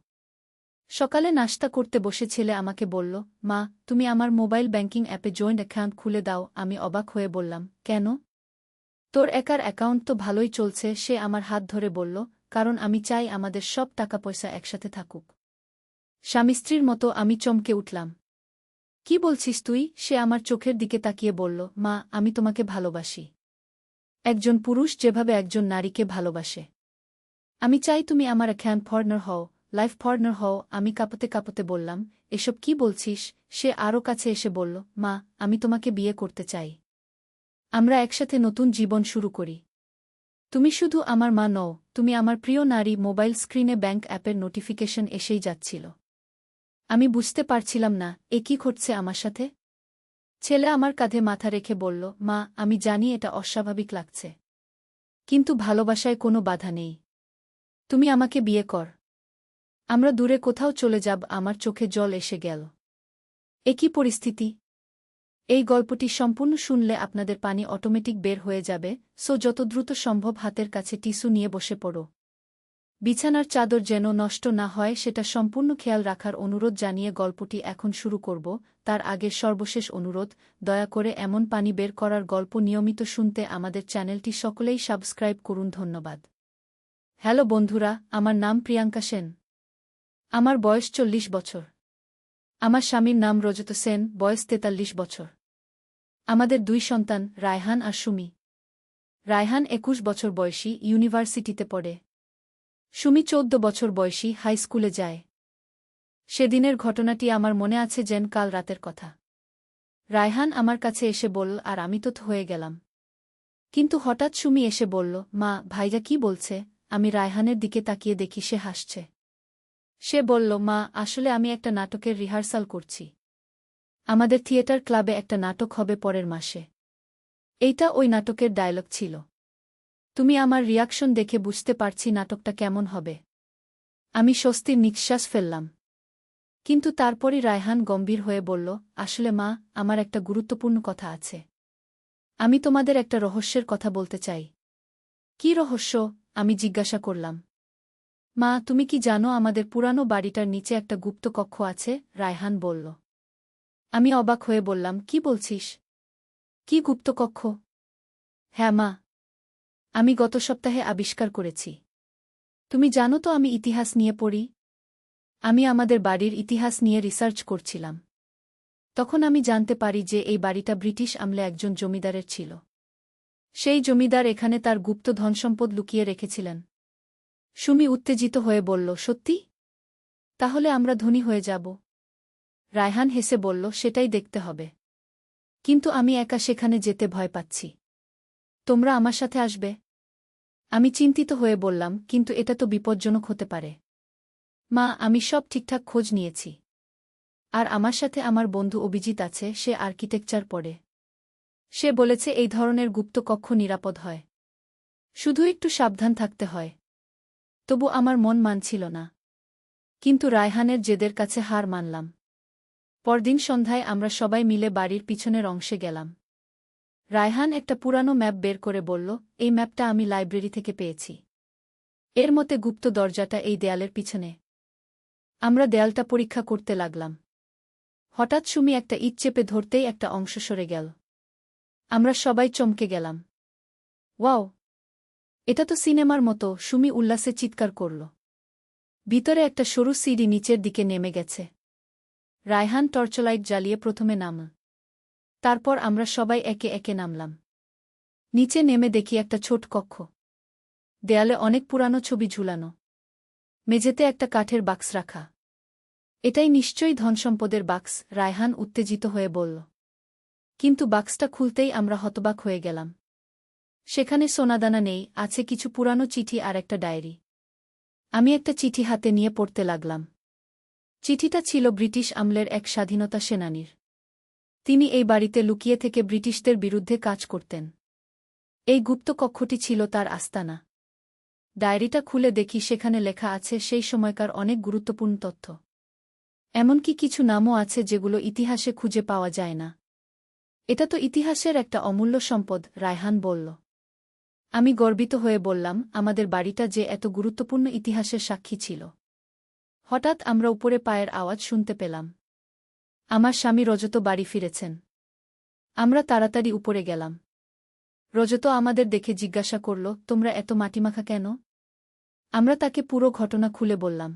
Speaker 1: সকালে নাশতা করতে বসে ছেলে আমাকে বলল, মা, তুমি আমার মোবাইল ব্যাংকিং অ্যাপে জয়েন্ট অ্যাকাউন্ট খুলে দাও। আমি অবাক হয়ে বললাম, কেন? তোর একার অ্যাকাউন্ট তো ভালোই চলছে। সে আমার হাত ধরে বলল, কারণ আমি চাই আমাদের সব টাকা পয়সা একসাথে থাকুক। স্বামী স্ত্রীর মতো। আমি চমকে উঠলাম। কি বলছিস তুই? সে আমার চোখের দিকে তাকিয়ে বলল, মা, আমি তোমাকে ভালোবাসি। একজন পুরুষ যেভাবে একজন নারীকে ভালোবাসে। আমি চাই তুমি আমার অ্যাকাউন্ট পার্টনার হও, লাইফ পার্টনার হও। আমি কাঁপতে কাঁপতে বললাম, এসব কি বলছিস? সে আরও কাছে এসে বলল, মা, আমি তোমাকে বিয়ে করতে চাই। আমরা একসাথে নতুন জীবন শুরু করি। তুমি শুধু আমার মা নও, তুমি আমার প্রিয় নারী। মোবাইল স্ক্রিনে ব্যাংক অ্যাপের নোটিফিকেশন এসেই যাচ্ছিল। আমি বুঝতে পারছিলাম না এ কি ঘটছে আমার সাথে। ছেলে আমার কাঁধে মাথা রেখে বলল, মা, আমি জানি এটা অস্বাভাবিক লাগছে, কিন্তু ভালোবাসায় কোনো বাধা নেই। তুমি আমাকে বিয়ে কর। আমরা দূরে কোথাও চলে যাব। আমার চোখে জল এসে গেল। এ কি পরিস্থিতি! এই গল্পটি সম্পূর্ণ শুনলে আপনাদের পানি অটোমেটিক বের হয়ে যাবে, সো যত দ্রুত সম্ভব হাতের কাছে টিস্যু নিয়ে বসে পড়ো। বিছানার চাদর যেন নষ্ট না হয় সেটা সম্পূর্ণ খেয়াল রাখার অনুরোধ জানিয়ে গল্পটি এখন শুরু করব। তার আগের সর্বশেষ অনুরোধ, দয়া করে এমন পানি বের করার গল্প নিয়মিত শুনতে আমাদের চ্যানেলটি সকলেই সাবস্ক্রাইব করুন। ধন্যবাদ। হ্যালো বন্ধুরা, আমার নাম প্রিয়াঙ্কা সেন। আমার বয়স 40 বছর। আমার স্বামীর নাম রজত সেন, বয়স 43 বছর। আমাদের 2 সন্তান, রায়হান আর সুমি। রায়হান 21 বছর বয়সী, ইউনিভার্সিটিতে পড়ে। সুমি 14 বছর বয়সী, হাই স্কুলে যায়। সেদিনের ঘটনাটি আমার মনে আছে যেন কাল রাতের কথা। রায়হান আমার কাছে এসে বলল, আর আমি তো হয়ে গেলাম। কিন্তু হঠাৎ সুমি এসে বলল, মা, ভাইয়া কি বলছে? আমি রায়হানের দিকে তাকিয়ে দেখি সে হাসছে। সে বলল, মা, আসলে আমি একটা নাটকের রিহার্সাল করছি। আমাদের থিয়েটার ক্লাবে একটা নাটক হবে পরের মাসে। এইটা ওই নাটকের ডায়লগ ছিল। তুমি আমার রিয়াকশন দেখে বুঝতে পারছি নাটকটা কেমন হবে। আমি স্বস্তির নিঃশ্বাস ফেললাম। কিন্তু তারপরই রায়হান গম্ভীর হয়ে বলল, আসলে মা, আমার একটা গুরুত্বপূর্ণ কথা আছে। আমি তোমাদের একটা রহস্যের কথা বলতে চাই। কি রহস্য? আমি জিজ্ঞাসা করলাম। মা, তুমি কি জানো আমাদের পুরানো বাড়িটার নিচে একটা গুপ্ত কক্ষ আছে? রায়হান বলল। আমি অবাক হয়ে বললাম, কি বলছিস? কি গুপ্ত কক্ষ? হ্যাঁ মা, আমি গত সপ্তাহে আবিষ্কার করেছি। তুমি জানো তো আমি ইতিহাস নিয়ে পড়ি। আমি আমাদের বাড়ির ইতিহাস নিয়ে রিসার্চ করছিলাম। তখন আমি জানতে পারি যে এই বাড়িটা ব্রিটিশ আমলে একজন জমিদারের ছিল। সেই জমিদার এখানে তার গুপ্ত ধনসম্পদ লুকিয়ে রেখেছিলেন। সুমি উত্তেজিত হয়ে বলল, সত্যি? তাহলে আমরা ধনী হয়ে যাব। রায়হান হেসে বলল, সেটাই দেখতে হবে। কিন্তু আমি একা সেখানে যেতে ভয় পাচ্ছি। তোমরা আমার সাথে আসবে? আমি চিন্তিত হয়ে বললাম, কিন্তু এটা তো বিপজ্জনক হতে পারে। মা, আমি সব ঠিকঠাক খোঁজ নিয়েছি। আর আমার সাথে আমার বন্ধু অভিজিৎ আছে, সে আর্কিটেকচার পড়ে। সে বলেছে এই ধরনের গুপ্ত কক্ষ নিরাপদ হয়। শুধু একটু সাবধান থাকতে হয়। তবু আমার মন মানছিল না। কিন্তু রায়হানের জেদের কাছে হার মানলাম। পরদিন সন্ধ্যায় আমরা সবাই মিলে বাড়ির পিছনের অংশে গেলাম। রায়হান একটা পুরানো ম্যাপ বের করে বলল, এই ম্যাপটা আমি লাইব্রেরি থেকে পেয়েছি। এর মতে গুপ্ত দরজাটা এই দেয়ালের পিছনে। আমরা দেয়ালটা পরীক্ষা করতে লাগলাম। হঠাৎ সুমি একটা ইট চেপে ধরতেই একটা অংশ সরে গেল। আমরা সবাই চমকে গেলাম। ওয়াও! এটা তো সিনেমার মতো! সুমি উল্লাসে চিৎকার করল। ভিতরে একটা সরু সিঁড়ি নিচের দিকে নেমে গেছে। রায়হান টর্চলাইট জ্বালিয়ে প্রথমে নামল। তারপর আমরা সবাই একে একে নামলাম। নিচে নেমে দেখি একটা ছোট কক্ষ। দেয়ালে অনেক পুরানো ছবি ঝুলানো। মেঝেতে একটা কাঠের বাক্স রাখা। এটাই নিশ্চয়ই ধনসম্পদের বাক্স, রায়হান উত্তেজিত হয়ে বলল। কিন্তু বাক্সটা খুলতেই আমরা হতবাক হয়ে গেলাম। সেখানে সোনাদানা নেই, আছে কিছু পুরানো চিঠি আর একটা ডায়েরি। আমি একটা চিঠি হাতে নিয়ে পড়তে লাগলাম। চিঠিটা ছিল ব্রিটিশ আমলের এক স্বাধীনতা সেনানীর। তিনি এই বাড়িতে লুকিয়ে থেকে ব্রিটিশদের বিরুদ্ধে কাজ করতেন। এই গুপ্ত কক্ষটি ছিল তার আস্তানা। ডায়েরিটা খুলে দেখি সেখানে লেখা আছে সেই সময়কার অনেক গুরুত্বপূর্ণ তথ্য। এমনকি কিছু নামও আছে যেগুলো ইতিহাসে খুঁজে পাওয়া যায় না। এটা তো ইতিহাসের একটা অমূল্য সম্পদ, রায়হান বলল। আমি গর্বিত হয়ে বললাম, আমাদের বাড়িটা যে এত গুরুত্বপূর্ণ ইতিহাসের সাক্ষী ছিল। হঠাৎ আমরা উপরে পায়ের আওয়াজ শুনতে পেলাম। আমার স্বামী রজত বাড়ি ফিরেছেন। আমরা তাড়াতাড়ি উপরে গেলাম। রজত আমাদের দেখে জিজ্ঞাসা করল, তোমরা এত মাটিমাখা কেন? আমরা তাকে পুরো ঘটনা খুলে বললাম।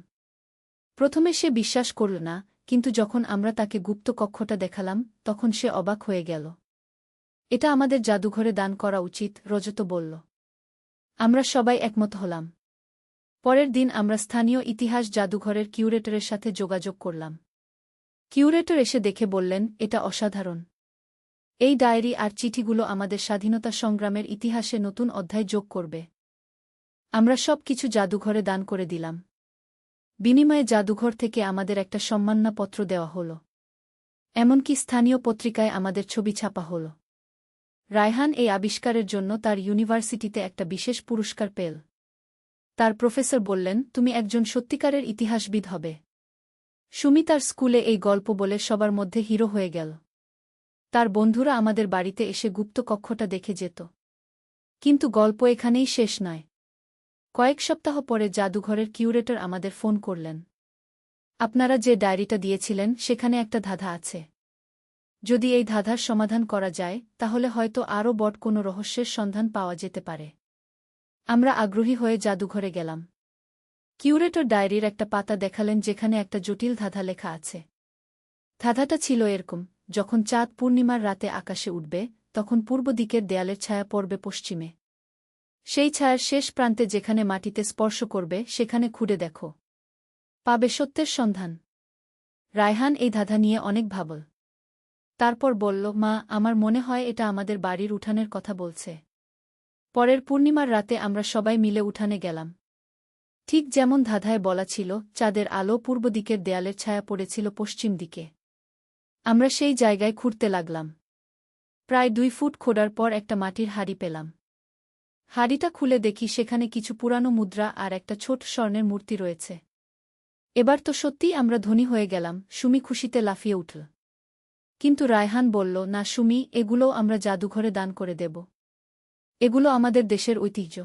Speaker 1: প্রথমে সে বিশ্বাস করল না, কিন্তু যখন আমরা তাকে গুপ্ত কক্ষটা দেখালাম, তখন সে অবাক হয়ে গেল। এটা আমাদের জাদুঘরে দান করা উচিত, রজত বলল। আমরা সবাই একমত হলাম। পরের দিন আমরা স্থানীয় ইতিহাস জাদুঘরের কিউরেটরের সাথে যোগাযোগ করলাম। কিউরেটর এসে দেখে বললেন, এটা অসাধারণ। এই ডায়েরি আর চিঠিগুলো আমাদের স্বাধীনতা সংগ্রামের ইতিহাসে নতুন অধ্যায় যোগ করবে। আমরা সব কিছু জাদুঘরে দান করে দিলাম। বিনিময়ে জাদুঘর থেকে আমাদের একটা সম্মাননাপত্র দেওয়া হল। এমনকি স্থানীয় পত্রিকায় আমাদের ছবি ছাপা হল। রায়হান এই আবিষ্কারের জন্য তার ইউনিভার্সিটিতে একটা বিশেষ পুরস্কার পেল। তার প্রফেসর বললেন, তুমি একজন সত্যিকারের ইতিহাসবিদ হবে। সুমি তার স্কুলে এই গল্প বলে সবার মধ্যে হিরো হয়ে গেল। তার বন্ধুরা আমাদের বাড়িতে এসে গুপ্ত কক্ষটা দেখে যেত। কিন্তু গল্প এখানেই শেষ নয়। কয়েক সপ্তাহ পরে জাদুঘরের কিউরেটর আমাদের ফোন করলেন। আপনারা যে ডায়েরিটা দিয়েছিলেন সেখানে একটা ধাঁধা আছে। যদি এই ধাঁধার সমাধান করা যায় তাহলে হয়তো আরও বড় কোনো রহস্যের সন্ধান পাওয়া যেতে পারে। আমরা আগ্রহী হয়ে জাদুঘরে গেলাম। কিউরেটর ডায়েরির একটা পাতা দেখালেন যেখানে একটা জটিল ধাঁধা লেখা আছে। ধাঁধাটা ছিল এরকম, যখন চাঁদ পূর্ণিমার রাতে আকাশে উঠবে তখন পূর্ব দিকের দেয়ালের ছায়া পড়বে পশ্চিমে। সেই ছায়ার শেষ প্রান্তে যেখানে মাটিতে স্পর্শ করবে সেখানে খুঁড়ে দেখো, পাবে সত্যের সন্ধান। রায়হান এই ধাঁধা নিয়ে অনেক ভাবল। তারপর বলল, মা, আমার মনে হয় এটা আমাদের বাড়ির উঠানের কথা বলছে। পরের পূর্ণিমার রাতে আমরা সবাই মিলে উঠানে গেলাম। ঠিক যেমন ধাঁধায় বলা ছিল, চাঁদের আলো পূর্ব দিকের দেয়ালের ছায়া পড়েছিল পশ্চিম দিকে। আমরা সেই জায়গায় খুঁড়তে লাগলাম। প্রায় 2 ফুট খোঁড়ার পর একটা মাটির হাঁড়ি পেলাম। হাঁড়িটা খুলে দেখি সেখানে কিছু পুরানো মুদ্রা আর একটা ছোট স্বর্ণের মূর্তি রয়েছে। এবার তো সত্যিই আমরা ধনী হয়ে গেলাম, সুমি খুশিতে লাফিয়ে উঠল। কিন্তু রায়হান বলল, না সুমি, এগুলোও আমরা জাদুঘরে দান করে দেব। এগুলো আমাদের দেশের ঐতিহ্য।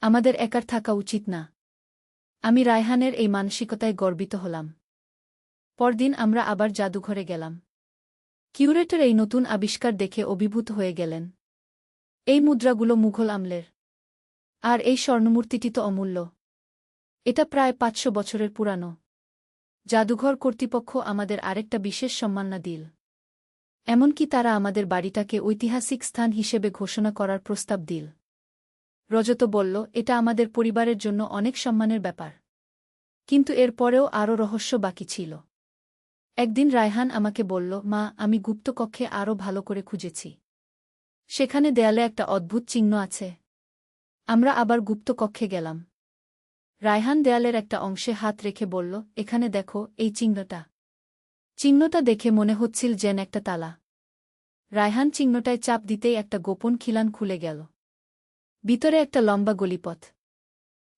Speaker 1: আমাদের একার থাকা উচিত না। আমি রায়হানের এই মানসিকতায় গর্বিত হলাম। পরদিন আমরা আবার জাদুঘরে গেলাম। কিউরেটর এই নতুন আবিষ্কার দেখে অভিভূত হয়ে গেলেন। এই মুদ্রাগুলো মুঘল আমলের। আর এই স্বর্ণমূর্তিটি তো অমূল্য। এটা প্রায় 500 বছরের পুরানো। জাদুঘর কর্তৃপক্ষ আমাদের আরেকটা বিশেষ সম্মাননা দিল। এমনকি তারা আমাদের বাড়িটাকে ঐতিহাসিক স্থান হিসেবে ঘোষণা করার প্রস্তাব দিল। রজত বলল, এটা আমাদের পরিবারের জন্য অনেক সম্মানের ব্যাপার। কিন্তু এর পরেও আরও রহস্য বাকি ছিল। একদিন রায়হান আমাকে বলল, মা, আমি গুপ্তকক্ষে আরও ভালো করে খুঁজেছি। সেখানে দেয়ালে একটা অদ্ভুত চিহ্ন আছে। আমরা আবার গুপ্তকক্ষে গেলাম। রায়হান দেয়ালের একটা অংশে হাত রেখে বলল, এখানে দেখো, এই চিহ্নটা। চিহ্নটা দেখে মনে হচ্ছিল যেন একটা তালা। রায়হান চিহ্নটায় চাপ দিতেই একটা গোপন খিলান খুলে গেল। ভিতরে একটা লম্বা গলিপথ।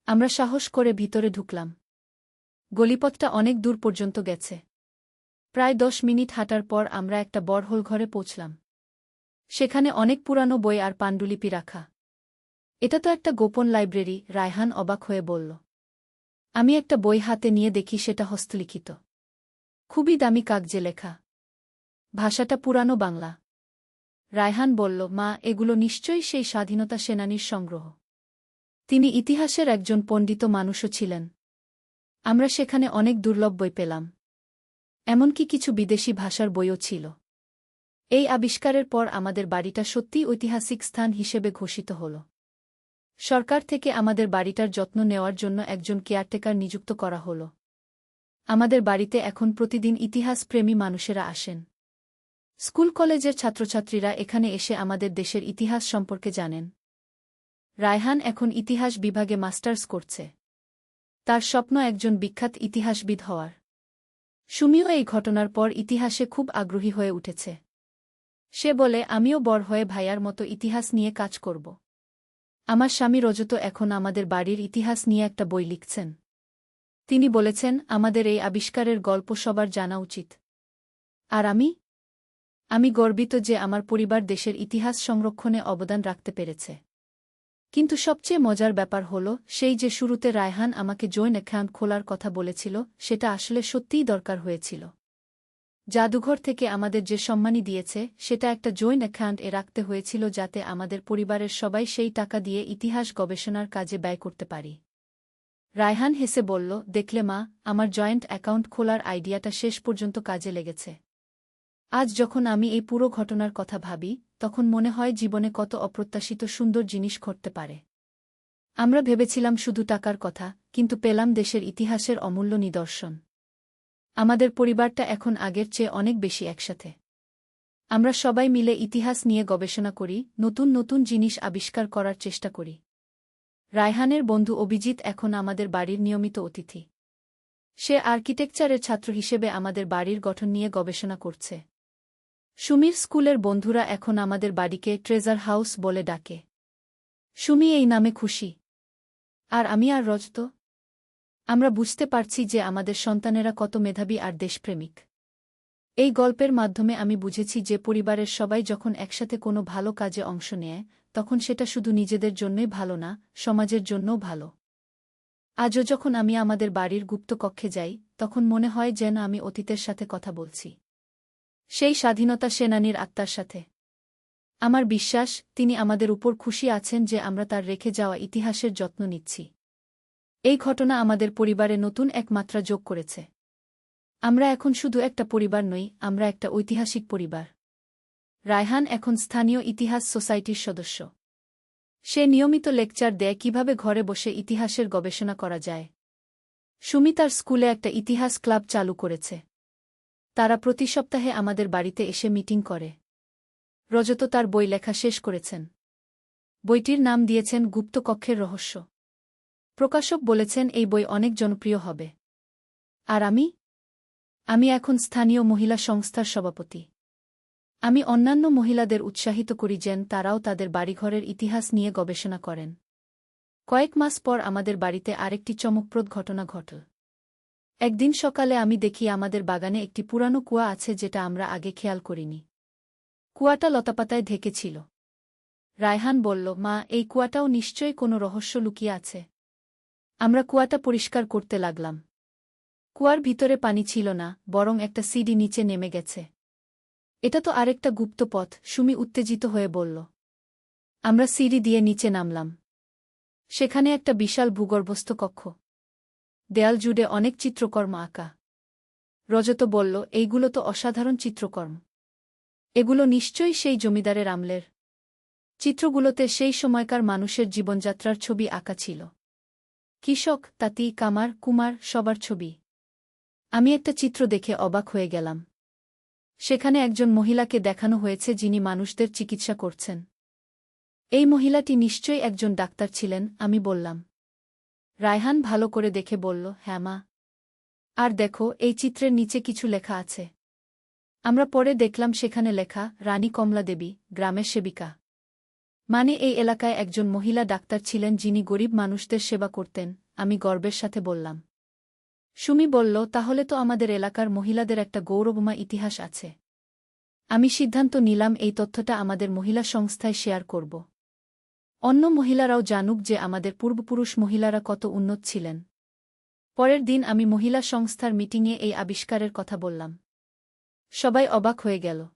Speaker 1: আমরা সাহস করে ভিতরে ঢুকলাম। গলিপথটা অনেক দূর পর্যন্ত গেছে। প্রায় 10 মিনিট হাঁটার পর আমরা একটা বড় ঘরে পৌঁছলাম। সেখানে অনেক পুরানো বই আর পাণ্ডুলিপি রাখা। এটা তো একটা গোপন লাইব্রেরি, রায়হান অবাক হয়ে বলল। আমি একটা বই হাতে নিয়ে দেখি সেটা হস্তলিখিত। খুবই দামি কাগজে লেখা। ভাষাটা পুরানো বাংলা। রায়হান বলল, মা, এগুলো নিশ্চয়ই সেই স্বাধীনতা সেনানীর সংগ্রহ। তিনি ইতিহাসের একজন পণ্ডিত মানুষও ছিলেন। আমরা সেখানে অনেক দুর্লভ বই পেলাম। এমনকি কিছু বিদেশি ভাষার বইও ছিল। এই আবিষ্কারের পর আমাদের বাড়িটা সত্যিই ঐতিহাসিক স্থান হিসেবে ঘোষিত হল। সরকার থেকে আমাদের বাড়িটার যত্ন নেওয়ার জন্য একজন কেয়ারটেকার নিযুক্ত করা হল। আমাদের বাড়িতে এখন প্রতিদিন ইতিহাসপ্রেমী মানুষেরা আসেন। স্কুল কলেজের ছাত্রছাত্রীরা এখানে এসে আমাদের দেশের ইতিহাস সম্পর্কে জানেন। রায়হান এখন ইতিহাস বিভাগে মাস্টার্স করছে। তার স্বপ্ন একজন বিখ্যাত ইতিহাসবিদ হওয়ার। সুমিও এই ঘটনার পর ইতিহাসে খুব আগ্রহী হয়ে উঠেছে। সে বলে, আমিও বড় হয়ে ভাইয়ার মতো ইতিহাস নিয়ে কাজ করব। আমার স্বামী রজত এখন আমাদের বাড়ির ইতিহাস নিয়ে একটা বই লিখছেন। তিনি বলেছেন, আমাদের এই আবিষ্কারের গল্প সবার জানা উচিত। আর আমি গর্বিত যে আমার পরিবার দেশের ইতিহাস সংরক্ষণে অবদান রাখতে পেরেছে। কিন্তু সবচেয়ে মজার ব্যাপার হল, সেই যে শুরুতে রায়হান আমাকে জয়েন্ট অ্যাকাউন্ট খোলার কথা বলেছিল, সেটা আসলে সত্যিই দরকার হয়েছিল। জাদুঘর থেকে আমাদের যে সম্মানী দিয়েছে সেটা একটা জয়েন্ট অ্যাকাউন্ট রাখতে হয়েছিল, যাতে আমাদের পরিবারের সবাই সেই টাকা দিয়ে ইতিহাস গবেষণার কাজে ব্যয় করতে পারি। রায়হান হেসে বলল, দেখলে মা, আমার জয়েন্ট অ্যাকাউন্ট খোলার আইডিয়াটা শেষ পর্যন্ত কাজে লেগেছে। আজ যখন আমি এই পুরো ঘটনার কথা ভাবি, তখন মনে হয় জীবনে কত অপ্রত্যাশিত সুন্দর জিনিস ঘটতে পারে। আমরা ভেবেছিলাম শুধু টাকার কথা, কিন্তু পেলাম দেশের ইতিহাসের অমূল্য নিদর্শন। আমাদের পরিবারটা এখন আগের চেয়ে অনেক বেশি একসাথে। আমরা সবাই মিলে ইতিহাস নিয়ে গবেষণা করি, নতুন নতুন জিনিস আবিষ্কার করার চেষ্টা করি। রায়হানের বন্ধু অভিজিৎ এখন আমাদের বাড়ির নিয়মিত অতিথি। সে আর্কিটেকচারের ছাত্র হিসেবে আমাদের বাড়ির গঠন নিয়ে গবেষণা করছে। সুমির স্কুলের বন্ধুরা এখন আমাদের বাড়িকে ট্রেজার হাউস বলে ডাকে। সুমি এই নামে খুশি। আর আমি আর রজত, আমরা বুঝতে পারছি যে আমাদের সন্তানেরা কত মেধাবী আর দেশপ্রেমিক। এই গল্পের মাধ্যমে আমি বুঝেছি যে পরিবারের সবাই যখন একসাথে কোনো ভালো কাজে অংশ নেয়, তখন সেটা শুধু নিজেদের জন্যই ভালো না, সমাজের জন্যও ভালো। আজও যখন আমি আমাদের বাড়ির গুপ্ত কক্ষে যাই, তখন মনে হয় যেন আমি অতীতের সাথে কথা বলছি, সেই স্বাধীনতা সেনানীর আত্মার সাথে। আমার বিশ্বাস তিনি আমাদের উপর খুশি আছেন যে আমরা তার রেখে যাওয়া ইতিহাসের যত্ন নিচ্ছি। এই ঘটনা আমাদের পরিবারে নতুন এক মাত্রা যোগ করেছে। আমরা এখন শুধু একটা পরিবার নই, আমরা একটা ঐতিহাসিক পরিবার। রায়হান এখন স্থানীয় ইতিহাস সোসাইটির সদস্য। সে নিয়মিত লেকচার দেয় কিভাবে ঘরে বসে ইতিহাসের গবেষণা করা যায়। সুমি তার স্কুলে একটা ইতিহাস ক্লাব চালু করেছে। তারা প্রতি সপ্তাহে আমাদের বাড়িতে এসে মিটিং করে। রজত তার বই লেখা শেষ করেছেন। বইটির নাম দিয়েছেন গুপ্ত কক্ষের রহস্য। প্রকাশক বলেছেন এই বই অনেক জনপ্রিয় হবে। আর আমি এখন স্থানীয় মহিলা সংস্থার সভাপতি। আমি অন্যান্য মহিলাদের উৎসাহিত করি যেন তারাও তাদের বাড়িঘরের ইতিহাস নিয়ে গবেষণা করেন। কয়েক মাস পর আমাদের বাড়িতে আরেকটি চমকপ্রদ ঘটনা ঘটল। একদিন সকালে আমি দেখি আমাদের বাগানে একটি পুরানো কুয়া আছে যেটা আমরা আগে খেয়াল করিনি। কুয়াটা লতাপাতায় ঢেকে ছিল। রায়হান বলল, মা, এই কুয়াটাও নিশ্চয়ই কোনো রহস্য লুকিয়ে আছে। আমরা কুয়াটা পরিষ্কার করতে লাগলাম। কুয়ার ভিতরে পানি ছিল না, বরং একটা সিঁড়ি নিচে নেমে গেছে। এটা তো আরেকটা গুপ্ত পথ, সুমি উত্তেজিত হয়ে বলল। আমরা সিঁড়ি দিয়ে নিচে নামলাম। সেখানে একটা বিশাল ভূগর্ভস্থ কক্ষ। দেয়াল জুড়ে অনেক চিত্রকর্ম আঁকা। রজত বলল, এইগুলো তো অসাধারণ চিত্রকর্ম। এগুলো নিশ্চয়ই সেই জমিদারের আমলের। চিত্রগুলোতে সেই সময়কার মানুষের জীবনযাত্রার ছবি আঁকা ছিল। কৃষক, তাঁতি, কামার, কুমার, সবার ছবি। আমি একটা চিত্র দেখে অবাক হয়ে গেলাম। সেখানে একজন মহিলাকে দেখানো হয়েছে যিনি মানুষদের চিকিৎসা করছেন। এই মহিলাটি নিশ্চয়ই একজন ডাক্তার ছিলেন, আমি বললাম। রায়হান ভালো করে দেখে বলল, হ্যাঁ মা। আর দেখো, এই চিত্রের নিচে কিছু লেখা আছে। আমরা পরে দেখলাম সেখানে লেখা, রানী কমলা দেবী, গ্রামের সেবিকা। মানে এই এলাকায় একজন মহিলা ডাক্তার ছিলেন যিনি গরিব মানুষদের সেবা করতেন। আমি গর্বের সাথে বললাম। সুমি বলল, তাহলে তো আমাদের এলাকার মহিলাদের একটা গৌরবময় ইতিহাস আছে। আমি সিদ্ধান্ত নিলাম এই তথ্যটা আমাদের মহিলা সংস্থায় শেয়ার করব। অন্য মহিলারাও জানুক যে আমাদের পূর্বপুরুষ মহিলারা কত উন্নত ছিলেন। পরের দিন আমি মহিলা সংস্থার মিটিংয়ে এই আবিষ্কারের কথা বললাম। সবাই অবাক হয়ে গেল।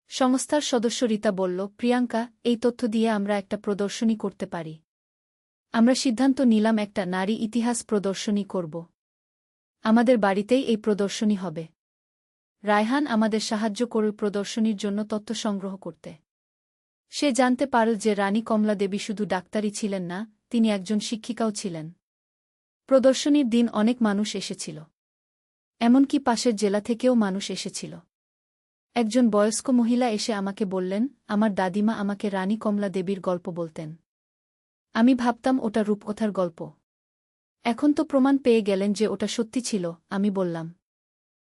Speaker 1: সংস্থার সদস্য রীতা বলল, প্রিয়াঙ্কা, এই তথ্য দিয়ে আমরা একটা প্রদর্শনী করতে পারি। আমরা সিদ্ধান্ত নিলাম একটা নারী ইতিহাস প্রদর্শনী করব। আমাদের বাড়িতেই এই প্রদর্শনী হবে। রায়হান আমাদের সাহায্য করল প্রদর্শনীর জন্য তথ্য সংগ্রহ করতে। সে জানতে পারল যে রানী কমলা দেবী শুধু ডাক্তারই ছিলেন না, তিনি একজন শিক্ষিকাও ছিলেন। প্রদর্শনীর দিন অনেক মানুষ এসেছিল। এমনকি পাশের জেলা থেকেও মানুষ এসেছিল। একজন বয়স্ক মহিলা এসে আমাকে বললেন, আমার দাদিমা আমাকে রানী কমলা দেবীর গল্প বলতেন। আমি ভাবতাম ওটা রূপকথার গল্প। এখন তো প্রমাণ পেয়ে গেলেন যে ওটা সত্যি ছিল, আমি বললাম।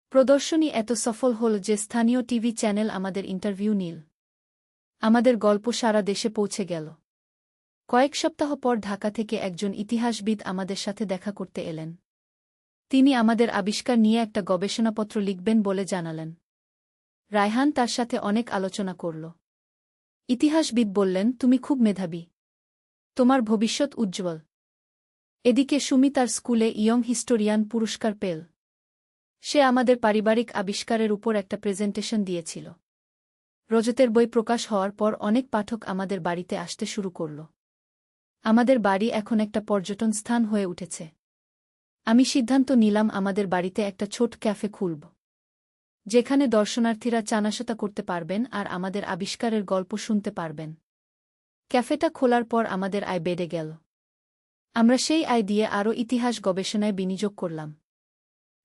Speaker 1: প্রদর্শনী এত সফল হল যে স্থানীয় টিভি চ্যানেল আমাদের ইন্টারভিউ নিল। আমাদের গল্প সারা দেশে পৌঁছে গেল। কয়েক সপ্তাহ পর ঢাকা থেকে একজন ইতিহাসবিদ আমাদের সাথে দেখা করতে এলেন। তিনি আমাদের আবিষ্কার নিয়ে একটা গবেষণাপত্র লিখবেন বলে জানালেন। রায়হান তার সাথে অনেক আলোচনা করল। ইতিহাসবিদ বললেন, তুমি খুব মেধাবী। তোমার ভবিষ্যৎ উজ্জ্বল। এদিকে সুমি তার স্কুলে ইয়ং হিস্টোরিয়ান পুরস্কার পেল। সে আমাদের পারিবারিক আবিষ্কারের উপর একটা প্রেজেন্টেশন দিয়েছিল। রজতের বই প্রকাশ হওয়ার পর অনেক পাঠক আমাদের বাড়িতে আসতে শুরু করল। আমাদের বাড়ি এখন একটা পর্যটন স্থান হয়ে উঠেছে। আমি সিদ্ধান্ত নিলাম আমাদের বাড়িতে একটা ছোট ক্যাফে খুলব, যেখানে দর্শনার্থীরা চা-নাশতা করতে পারবেন আর আমাদের আবিষ্কারের গল্প শুনতে পারবেন। ক্যাফেটা খোলার পর আমাদের আয় বেড়ে গেল। আমরা সেই আয় দিয়ে আরও ইতিহাস গবেষণায় বিনিয়োগ করলাম।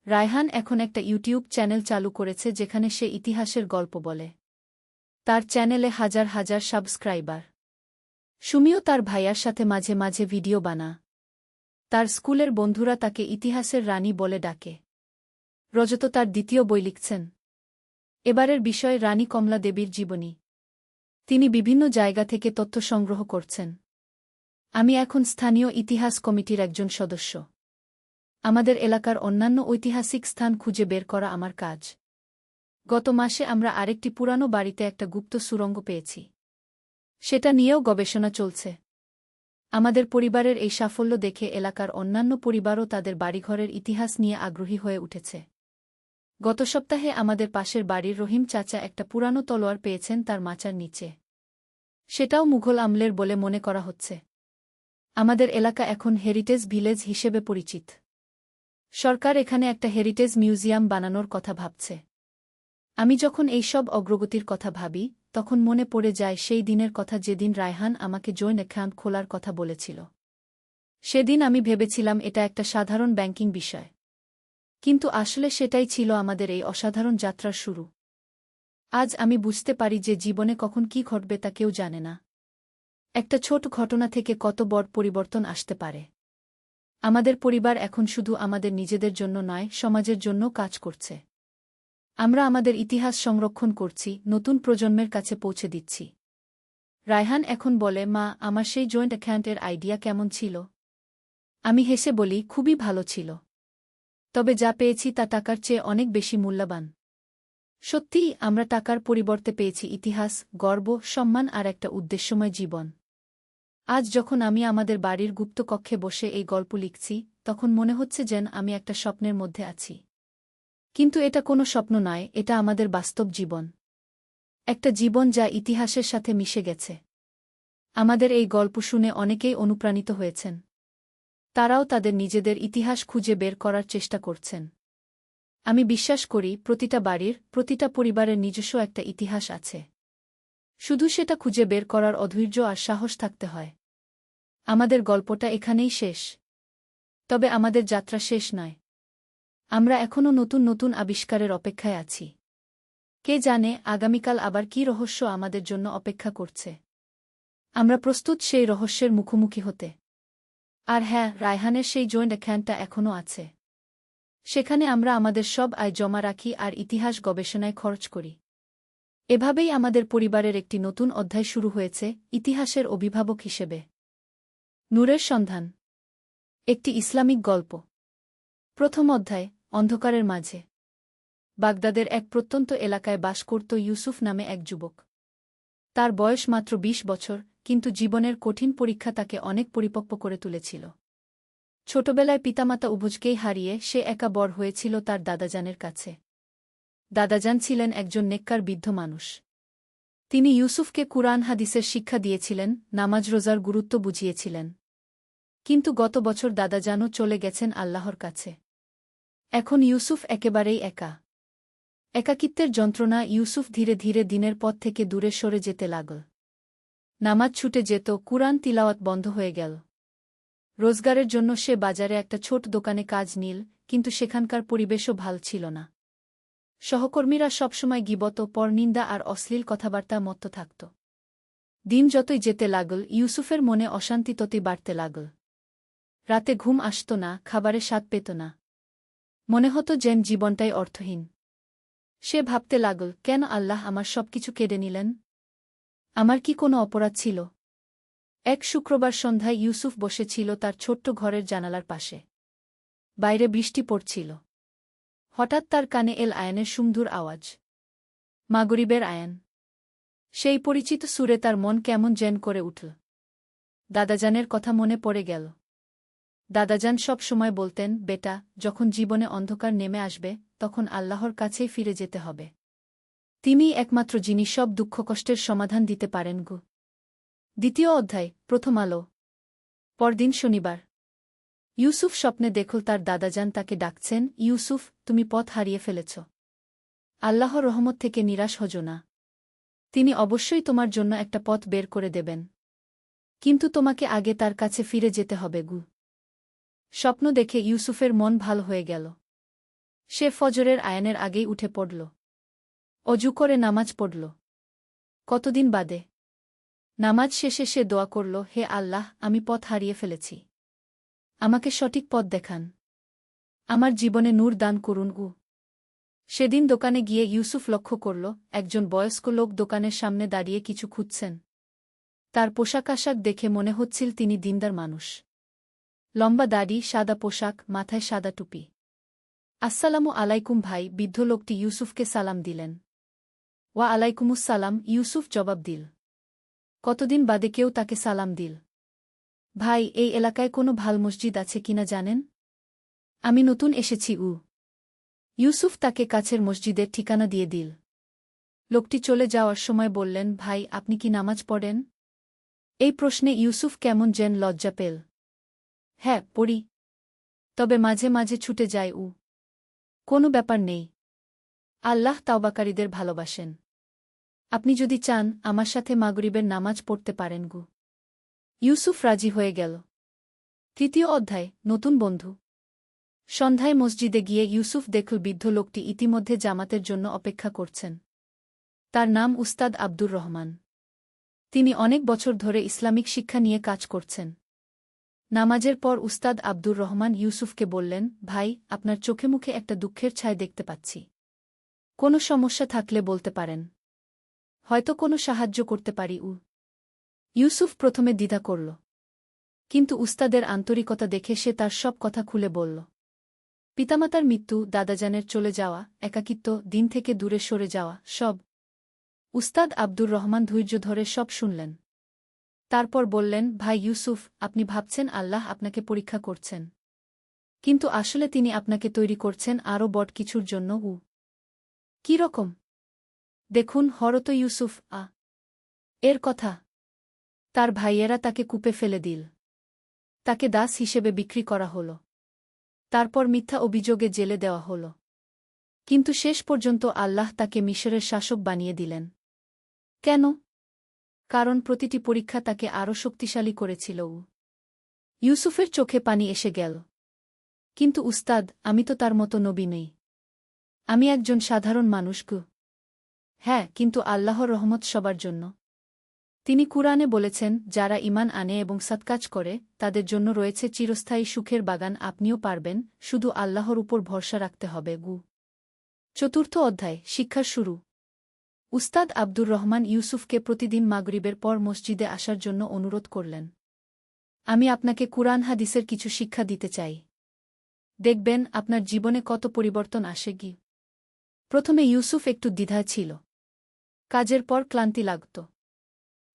Speaker 1: রায়হান এখন একটা ইউটিউব চ্যানেল চালু করেছে যেখানে সে ইতিহাসের গল্প বলে। তার চ্যানেলে হাজার হাজার সাবস্ক্রাইবার। সুমিও তার ভাইয়ার সাথে মাঝে মাঝে ভিডিও বানা। তার স্কুলের বন্ধুরা তাকে ইতিহাসের রানী বলে ডাকে। রজত তার দ্বিতীয় বই লিখছেন। এবারের বিষয় রানী কমলা দেবীর জীবনী। তিনি বিভিন্ন জায়গা থেকে তথ্য সংগ্রহ করছেন। আমি এখন স্থানীয় ইতিহাস কমিটির একজন সদস্য। আমাদের এলাকার অন্যান্য ঐতিহাসিক স্থান খুঁজে বের করা আমার কাজ। গত মাসে আমরা আরেকটি পুরানো বাড়িতে একটা গুপ্ত সুড়ঙ্গ পেয়েছি। সেটা নিয়েও গবেষণা চলছে। আমাদের পরিবারের এই সাফল্য দেখে এলাকার অন্যান্য পরিবারও তাদের বাড়িঘরের ইতিহাস নিয়ে আগ্রহী হয়ে উঠেছে। গত সপ্তাহে আমাদের পাশের বাড়ির রহিম চাচা একটা পুরানো তলোয়ার পেয়েছেন তার মাচার নিচে। সেটাও মুঘল আমলের বলে মনে করা হচ্ছে। আমাদের এলাকা এখন হেরিটেজ ভিলেজ হিসেবে পরিচিত। সরকার এখানে একটা হেরিটেজ মিউজিয়াম বানানোর কথা ভাবছে। আমি যখন এই সব অগ্রগতির কথা ভাবি, তখন মনে পড়ে যায় সেই দিনের কথা যেদিন রায়হান আমাকে জয়েন্ট অ্যাকাউন্ট খোলার কথা বলেছিল। সেদিন আমি ভেবেছিলাম এটা একটা সাধারণ ব্যাংকিং বিষয়। কিন্তু আসলে সেটাই ছিল আমাদের এই অসাধারণ যাত্রার শুরু। আজ আমি বুঝতে পারি যে জীবনে কখন কি ঘটবে তা কেউ জানে না। একটা ছোট ঘটনা থেকে কত বড় পরিবর্তন আসতে পারে। আমাদের পরিবার এখন শুধু আমাদের নিজেদের জন্য নয়, সমাজের জন্য কাজ করছে। আমরা আমাদের ইতিহাস সংরক্ষণ করছি, নতুন প্রজন্মের কাছে পৌঁছে দিচ্ছি। রায়হান এখন বলে, মা, আমার সেই জয়েন্ট অ্যাকাউন্টের আইডিয়া কেমন ছিল? আমি হেসে বলি, খুবই ভালো ছিল। তবে যা পেয়েছি তা টাকার চেয়ে অনেক বেশি মূল্যবান। সত্যিই, আমরা টাকার পরিবর্তে পেয়েছি ইতিহাস, গর্ব, সম্মান আর একটা উদ্দেশ্যময় জীবন। আজ যখন আমি আমাদের বাড়ির গুপ্ত কক্ষে বসে এই গল্প লিখছি, তখন মনে হচ্ছে যেন আমি একটা স্বপ্নের মধ্যে আছি। কিন্তু এটা কোনো স্বপ্ন নয়, এটা আমাদের বাস্তব জীবন। একটা জীবন যা ইতিহাসের সাথে মিশে গেছে। আমাদের এই গল্প শুনে অনেকেই অনুপ্রাণিত হয়েছেন। তারাও তাদের নিজেদের ইতিহাস খুঁজে বের করার চেষ্টা করছেন। আমি বিশ্বাস করি প্রতিটা বাড়ির, প্রতিটা পরিবারের নিজস্ব একটা ইতিহাস আছে। শুধু সেটা খুঁজে বের করার অধৈর্য আর সাহস থাকতে হয়। আমাদের গল্পটা এখানেই শেষ। তবে আমাদের যাত্রা শেষ নয়। আমরা এখনও নতুন নতুন আবিষ্কারের অপেক্ষায় আছি। কে জানে আগামীকাল আবার কী রহস্য আমাদের জন্য অপেক্ষা করছে। আমরা প্রস্তুত সেই রহস্যের মুখোমুখি হতে। আর হ্যাঁ, রায়হানের সেই জয়েন্ট অ্যাকাউন্টটা এখনও আছে। সেখানে আমরা আমাদের সব আয় জমা রাখি আর ইতিহাস গবেষণায় খরচ করি। এভাবেই আমাদের পরিবারের একটি নতুন অধ্যায় শুরু হয়েছে, ইতিহাসের অভিভাবক হিসেবে। নূরের সন্ধান। একটি ইসলামিক গল্প। প্রথম অধ্যায়, অন্ধকারের মাঝে। বাগদাদের এক প্রত্যন্ত এলাকায় বাস করত ইউসুফ নামে এক যুবক। তার বয়স মাত্র ২০ বছর, কিন্তু জীবনের কঠিন পরীক্ষা তাকে অনেক পরিপক্ব করে তুলেছিল। ছোটবেলায় পিতামাতা উভয়কেই হারিয়ে সে একা বড় হয়েছিল তার দাদাজানের কাছে। দাদাজান ছিলেন একজন নেককার বৃদ্ধ মানুষ। তিনি ইউসুফকে কুরআন হাদিসের শিক্ষা দিয়েছিলেন, নামাজ রোজার গুরুত্ব বুঝিয়েছিলেন। কিন্তু গত বছর দাদাজানও চলে গেছেন আল্লাহর কাছে। এখন ইউসুফ একেবারেই একা। একাকিত্বের যন্ত্রণা ইউসুফ ধীরে ধীরে দিনের পথ থেকে দূরে সরে যেতে লাগল। নামাজ ছুটে যেত, কুরআন তিলাওয়াত বন্ধ হয়ে গেল। রোজগারের জন্য সে বাজারে একটা ছোট দোকানে কাজ নিল, কিন্তু সেখানকার পরিবেশও ভাল ছিল না। সহকর্মীরা সবসময় গীবত, পরনিন্দা আর অশ্লীল কথাবার্তা মত্ত থাকত। দিন যতই যেতে লাগল, ইউসুফের মনে অশান্তি ততই বাড়তে লাগল। রাতে ঘুম আসত না, খাবারে স্বাদ পেত না। মনে হতো যেন জীবনটাই অর্থহীন। সে ভাবতে লাগল, কেন আল্লাহ আমার সবকিছু কেড়ে নিলেন? আমার কি কোনো অপরাধ ছিল? এক শুক্রবার সন্ধ্যায় ইউসুফ বসেছিল তার ছোট্ট ঘরের জানালার পাশে। বাইরে বৃষ্টি পড়ছিল। হঠাৎ তার কানে এল আয়ানের সুমধুর আওয়াজ। মাগরিবের আয়ান। সেই পরিচিত সুরে তার মন কেমন যেন করে উঠল। দাদাজানের কথা মনে পড়ে গেল। দাদাজান সব সময় বলতেন, বেটা, যখন জীবনে অন্ধকার নেমে আসবে, তখন আল্লাহর কাছেই ফিরে যেতে হবে। তিনিই একমাত্র যিনি সব দুঃখকষ্টের সমাধান দিতে পারেন গো। দ্বিতীয় অধ্যায়, প্রথম আলো। পরদিন শনিবার। ইউসুফ স্বপ্নে দেখল তার দাদাজান তাকে ডাকছেন, ইউসুফ, তুমি পথ হারিয়ে ফেলেছ। আল্লাহর রহমত থেকে নিরাশ হজো না। তিনি অবশ্যই তোমার জন্য একটা পথ বের করে দেবেন। কিন্তু তোমাকে আগে তার কাছে ফিরে যেতে হবে গু। স্বপ্ন দেখে ইউসুফের মন ভাল হয়ে গেল। সে ফজরের আয়ানের আগেই উঠে পড়ল। অজু করে নামাজ পড়ল। কতদিন বাদে নামাজ শেষে সে দোয়া করল, হে আল্লাহ, আমি পথ হারিয়ে ফেলেছি। আমাকে সঠিক পথ দেখান। আমার জীবনে নূর দান করুন। সেদিন দোকানে গিয়ে ইউসুফ লক্ষ্য করল, একজন বয়স্ক লোক দোকানের সামনে দাঁড়িয়ে কিছু খুঁজছেন। তার পোশাক আশাক দেখে মনে হচ্ছিল তিনি দিনদার মানুষ। লম্বা দাড়ি, সাদা পোশাক, মাথায় সাদা টুপি। আসসালামু আলাইকুম ভাই, বৃদ্ধ লোকটি ইউসুফকে সালাম দিলেন। ওয়া আলাইকুমুসসালাম, ইউসুফ জবাব দিল। কতদিন বাদে কেউ তাকে সালাম দিল। ভাই, এই এলাকায় কোনো ভাল মসজিদ আছে কিনা জানেন? আমি নতুন এসেছি। ইউসুফ তাকে কাছের মসজিদের ঠিকানা দিয়ে দিল। লোকটি চলে যাওয়ার সময় বললেন, ভাই, আপনি কি নামাজ পড়েন? এই প্রশ্নে ইউসুফ কেমন যেন লজ্জা পেল। হ্যাঁ, পড়ি। তবে মাঝে মাঝে ছুটে যায়। কোনো ব্যাপার নেই। আল্লাহ তাওবাকারীদের ভালোবাসেন। আপনি যদি চান, আমার সাথে মাগরিবের নামাজ পড়তে পারেন। ইউসুফ রাজি হয়ে গেল। তৃতীয় অধ্যায়, নতুন বন্ধু। সন্ধ্যায় মসজিদে গিয়ে ইউসুফ দেখল বৃদ্ধ লোকটি ইতিমধ্যে জামাতের জন্য অপেক্ষা করছেন। তার নাম উস্তাদ আব্দুর রহমান। তিনি অনেক বছর ধরে ইসলামিক শিক্ষা নিয়ে কাজ করছেন। নামাজের পর উস্তাদ আব্দুর রহমান ইউসুফকে বললেন, ভাই, আপনার চোখে মুখে একটা দুঃখের ছায়া দেখতে পাচ্ছি। কোনো সমস্যা থাকলে বলতে পারেন। হয়তো কোনো সাহায্য করতে পারি। ইউসুফ প্রথমে দ্বিধা করল, কিন্তু উস্তাদের আন্তরিকতা দেখে সে তার সব কথা খুলে বলল। পিতামাতার মৃত্যু, দাদাজানের চলে যাওয়া, একাকিত্ব, দিন থেকে দূরে সরে যাওয়া, সব। উস্তাদ আব্দুর রহমান ধৈর্য ধরে সব শুনলেন। তারপর বললেন, ভাই ইউসুফ, আপনি ভাবছেন আল্লাহ আপনাকে পরীক্ষা করছেন, কিন্তু আসলে তিনি আপনাকে তৈরি করছেন আরও বড় কিছুর জন্য। কি রকম? দেখুন, হরত ইউসুফ এর কথা। তার ভাইয়েরা তাকে কূপে ফেলে দিল। তাকে দাস হিসেবে বিক্রি করা হল। তারপর মিথ্যা অভিযোগে জেলে দেওয়া হল। কিন্তু শেষ পর্যন্ত আল্লাহ তাকে মিশরের শাসক বানিয়ে দিলেন। কেন? কারণ প্রতিটি পরীক্ষা তাকে আরও শক্তিশালী করেছিল। ইউসুফের চোখে পানি এসে গেল। কিন্তু উস্তাদ, আমি তো তার মতো নবী নই। আমি একজন সাধারণ মানুষ। হ্যাঁ, কিন্তু আল্লাহর রহমত সবার জন্য। তিনি কুরআনে বলেছেন, যারা ঈমান আনে এবং সৎকাজ করে, তাদের জন্য রয়েছে চিরস্থায়ী সুখের বাগান। আপনিও পারবেন, শুধু আল্লাহর উপর ভরসা রাখতে হবে। চতুর্থ অধ্যায়, শিক্ষার শুরু। উস্তাদ আব্দুর রহমান ইউসুফকে প্রতিদিন মাগরিবের পর মসজিদে আসার জন্য অনুরোধ করলেন। আমি আপনাকে কুরআন হাদিসের কিছু শিক্ষা দিতে চাই। দেখবেন আপনার জীবনে কত পরিবর্তন আসে। প্রথমে ইউসুফ একটু দ্বিধায় ছিল। কাজের পর ক্লান্তি লাগত।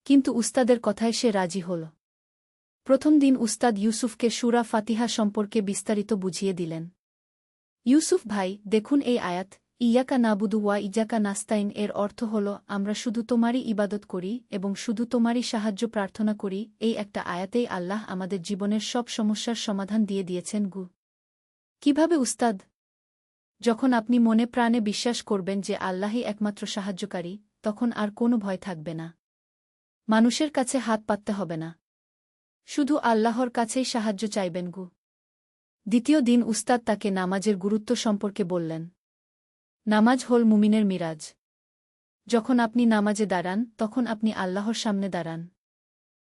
Speaker 1: কিন্তু উস্তাদের কথায় সে রাজি হল। প্রথম দিন উস্তাদ ইউসুফকে সূরা ফাতিহা সম্পর্কে বিস্তারিত বুঝিয়ে দিলেন। ইউসুফ ভাই, দেখুন এই আয়াত, ইয়াকা নাবুদু ওয়া ইজাকা নাস্তাইন, এর অর্থ হল, আমরা শুধু তোমারই ইবাদত করি এবং শুধু তোমারই সাহায্য প্রার্থনা করি। এই একটা আয়াতেই আল্লাহ আমাদের জীবনের সব সমস্যার সমাধান দিয়ে দিয়েছেন। কিভাবে উস্তাদ? যখন আপনি মনে প্রাণে বিশ্বাস করবেন যে আল্লাহই একমাত্র সাহায্যকারী, তখন আর কোনো ভয় থাকবে না। মানুষের কাছে হাত পাততে হবে না। শুধু আল্লাহর কাছেই সাহায্য চাইবেন। দ্বিতীয় দিন উস্তাদ তাকে নামাজের গুরুত্ব সম্পর্কে বললেন। নামাজ হল মুমিনের মিরাজ। যখন আপনি নামাজে দাঁড়ান, তখন আপনি আল্লাহর সামনে দাঁড়ান।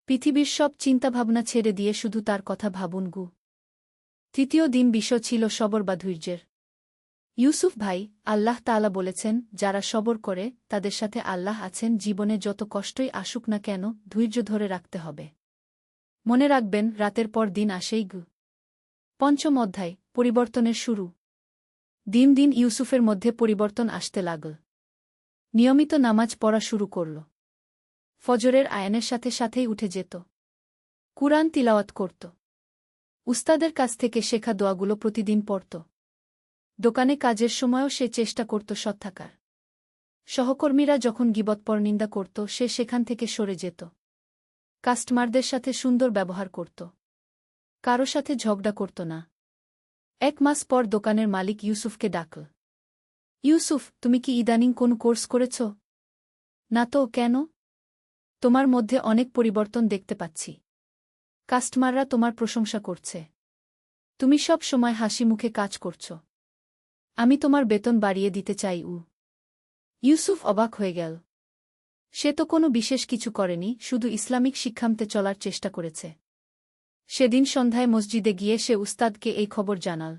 Speaker 1: পৃথিবীর সব চিন্তাভাবনা ছেড়ে দিয়ে শুধু তার কথা ভাবুন। তৃতীয় দিন বিষয় ছিল সবর বা ধৈর্যের। ইউসুফ ভাই, আল্লাহ তাআলা বলেছেন, যারা সবর করে, তাদের সাথে আল্লাহ আছেন। জীবনে যত কষ্টই আসুক না কেন, ধৈর্য ধরে রাখতে হবে। মনে রাখবেন, রাতের পর দিন আসেই। পঞ্চম অধ্যায়, পরিবর্তনের শুরু। দিন দিন ইউসুফের মধ্যে পরিবর্তন আসতে লাগল। নিয়মিত নামাজ পড়া শুরু করল। ফজরের আয়ানের সাথে সাথেই উঠে যেত। কুরআন তিলাওয়াত করত। উস্তাদের কাছ থেকে শেখা দোয়াগুলো প্রতিদিন পড়ত। দোকানে কাজের সময়ও সে চেষ্টা করত সৎ থাকার। সহকর্মীরা যখন গীবত পরনিন্দা করত, সে সেখান থেকে সরে যেত। কাস্টমারদের সাথে সুন্দর ব্যবহার করত। কারো সাথে ঝগড়া করত না। 1 মাস পর দোকানের মালিক ইউসুফকে ডাকল। ইউসুফ, তুমি কি ইদানিং কোন কোর্স করেছ? না তো, কেন? তোমার মধ্যে অনেক পরিবর্তন দেখতে পাচ্ছি। কাস্টমাররা তোমার প্রশংসা করছে। তুমি সব সময় হাসি মুখে কাজ করছ। আমি তোমার বেতন বাড়িয়ে দিতে চাই। ইউসুফ অবাক হয়ে গেল। সে তো কোনো বিশেষ কিছু করেনি, শুধু ইসলামিক শিক্ষামতে চলার চেষ্টা করেছে। সেদিন সন্ধ্যায় মসজিদে গিয়ে সে উস্তাদকে এই খবর জানাল।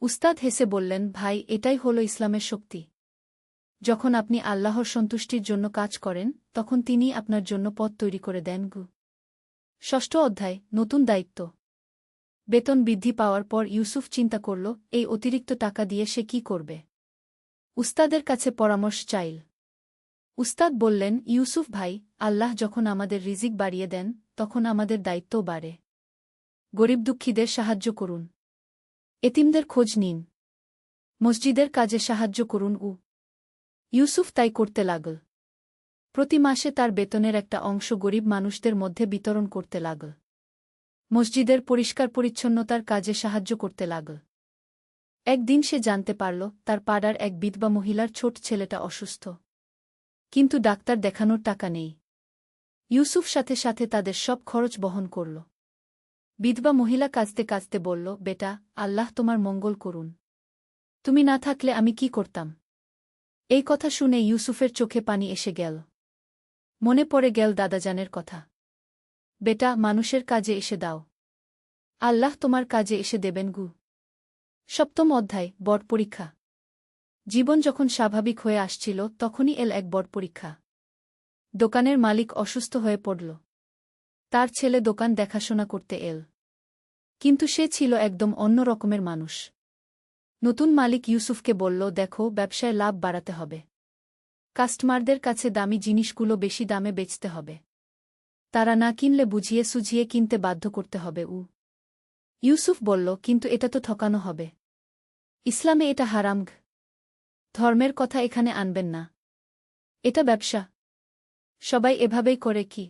Speaker 1: উস্তাদ হেসে বললেন, ভাই, এটাই হল ইসলামের শক্তি। যখন আপনি আল্লাহর সন্তুষ্টির জন্য কাজ করেন, তখন তিনি আপনার জন্য পথ তৈরি করে দেন। ষষ্ঠ অধ্যায়, নতুন দায়িত্ব। বেতন বৃদ্ধি পাওয়ার পর ইউসুফ চিন্তা করল, এই অতিরিক্ত টাকা দিয়ে সে কি করবে। উস্তাদের কাছে পরামর্শ চাইল। উস্তাদ বললেন, ইউসুফ ভাই, আল্লাহ যখন আমাদের রিজিক বাড়িয়ে দেন, তখন আমাদের দায়িত্বও বাড়ে। গরিব দুঃখীদের সাহায্য করুন। এতিমদের খোঁজ নিন। মসজিদের কাজে সাহায্য করুন। ইউসুফ তাই করতে লাগল। প্রতি মাসে তার বেতনের একটা অংশ গরিব মানুষদের মধ্যে বিতরণ করতে লাগল। মসজিদের পরিষ্কার পরিচ্ছন্নতার কাজে সাহায্য করতে লাগল। একদিন সে জানতে পারল, তার পাড়ার এক বিধবা মহিলার ছোট ছেলেটা অসুস্থ। কিন্তু ডাক্তার দেখানোর টাকা নেই। ইউসুফ সাথে সাথে তাদের সব খরচ বহন করল। বিধবা মহিলা কাঁদতে কাঁদতে বলল, বেটা, আল্লাহ তোমার মঙ্গল করুন। তুমি না থাকলে আমি কি করতাম। এই কথা শুনে ইউসুফের চোখে পানি এসে গেল। মনে পড়ে গেল দাদাজানের কথা। বেটা, মানুষের কাজে এসে দাও, আল্লাহ তোমার কাজে এসে দেবেন। সপ্তম অধ্যায়, বড় পরীক্ষা। জীবন যখন স্বাভাবিক হয়ে আসছিল, তখনই এল এক বড় পরীক্ষা। দোকানের মালিক অসুস্থ হয়ে পড়ল। তার ছেলে দোকান দেখাশোনা করতে এল। কিন্তু সে ছিল একদম অন্য রকমের মানুষ। নতুন মালিক ইউসুফকে বলল, দেখো, ব্যবসায় লাভ বাড়াতে হবে। কাস্টমারদের কাছে দামি জিনিসগুলো বেশি দামে বেচতে হবে। তারা না কিনলে বুঝিয়ে সুঝিয়ে কিনতে বাধ্য করতে হবে। ইউসুফ বলল, কিন্তু এটা তো ঠকানো হবে। ইসলামে এটা হারাম। ধর্মের কথা এখানে আনবেন না। এটা ব্যবসা। সবাই এভাবেই করে কি।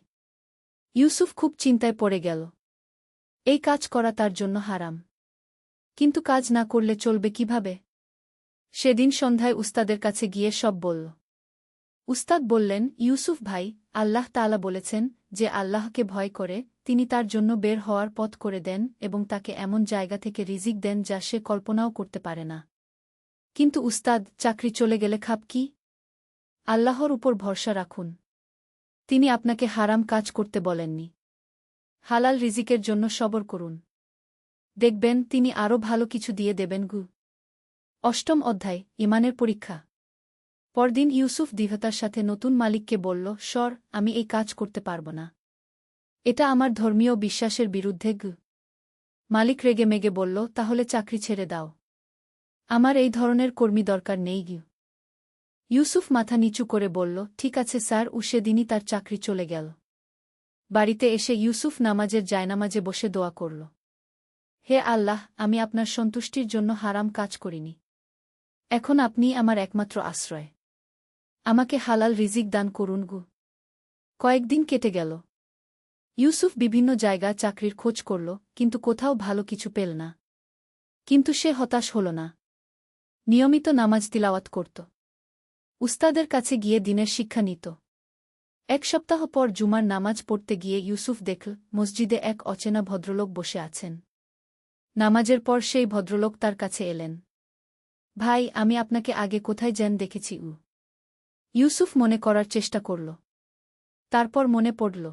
Speaker 1: ইউসুফ খুব চিন্তায় পড়ে গেল। এই কাজ করা তার জন্য হারাম। কিন্তু কাজ না করলে চলবে কিভাবে। সেদিন সন্ধ্যায় উস্তাদের কাছে গিয়ে সব বলল। উস্তাদ বললেন, ইউসুফ ভাই, আল্লাহ তাআলা বলেছেন, যে আল্লাহকে ভয় করে, তিনি তার জন্য বের হওয়ার পথ করে দেন এবং তাকে এমন জায়গা থেকে রিজিক দেন যা সে কল্পনাও করতে পারে না। কিন্তু উস্তাদ, চাকরি চলে গেলে খাব কি। আল্লাহর উপর ভরসা রাখুন। তিনি আপনাকে হারাম কাজ করতে বলেননি। হালাল রিজিকের জন্য সবর করুন। দেখবেন তিনি আরও ভালো কিছু দিয়ে দেবেন। অষ্টম অধ্যায়, ঈমানের পরীক্ষা। পরদিন ইউসুফ দৃঢ়তার সাথে নতুন মালিককে বলল, সর, আমি এই কাজ করতে পারব না। এটা আমার ধর্মীয় বিশ্বাসের বিরুদ্ধে। মালিক রেগে মেগে বলল, তাহলে চাকরি ছেড়ে দাও। আমার এই ধরনের কর্মী দরকার নেই। ইউসুফ মাথা নিচু করে বলল, ঠিক আছে স্যার। সেদিনই তার চাকরি চলে গেল। বাড়িতে এসে ইউসুফ নামাজের জায়নামাজে বসে দোয়া করল। হে আল্লাহ, আমি আপনার সন্তুষ্টির জন্য হারাম কাজ করিনি। এখন আপনি আমার একমাত্র আশ্রয়। আমাকে হালাল রিজিক দান করুন। কয়েকদিন কেটে গেল। ইউসুফ বিভিন্ন জায়গা চাকরির খোঁজ করল, কিন্তু কোথাও ভালো কিছু পেল না। কিন্তু সে হতাশ হল না। নিয়মিত নামাজ তিলাওয়াত করত। উস্তাদের কাছে গিয়ে দিনের শিক্ষা নিত। এক সপ্তাহ পর জুমার নামাজ পড়তে গিয়ে ইউসুফ দেখল, মসজিদে এক অচেনা ভদ্রলোক বসে আছেন। নামাজের পর সেই ভদ্রলোক তার কাছে এলেন। ভাই, আমি আপনাকে আগে কোথায় যেন দেখেছি। ইউসুফ মনে করার চেষ্টা করল। তারপর মনে পড়ল,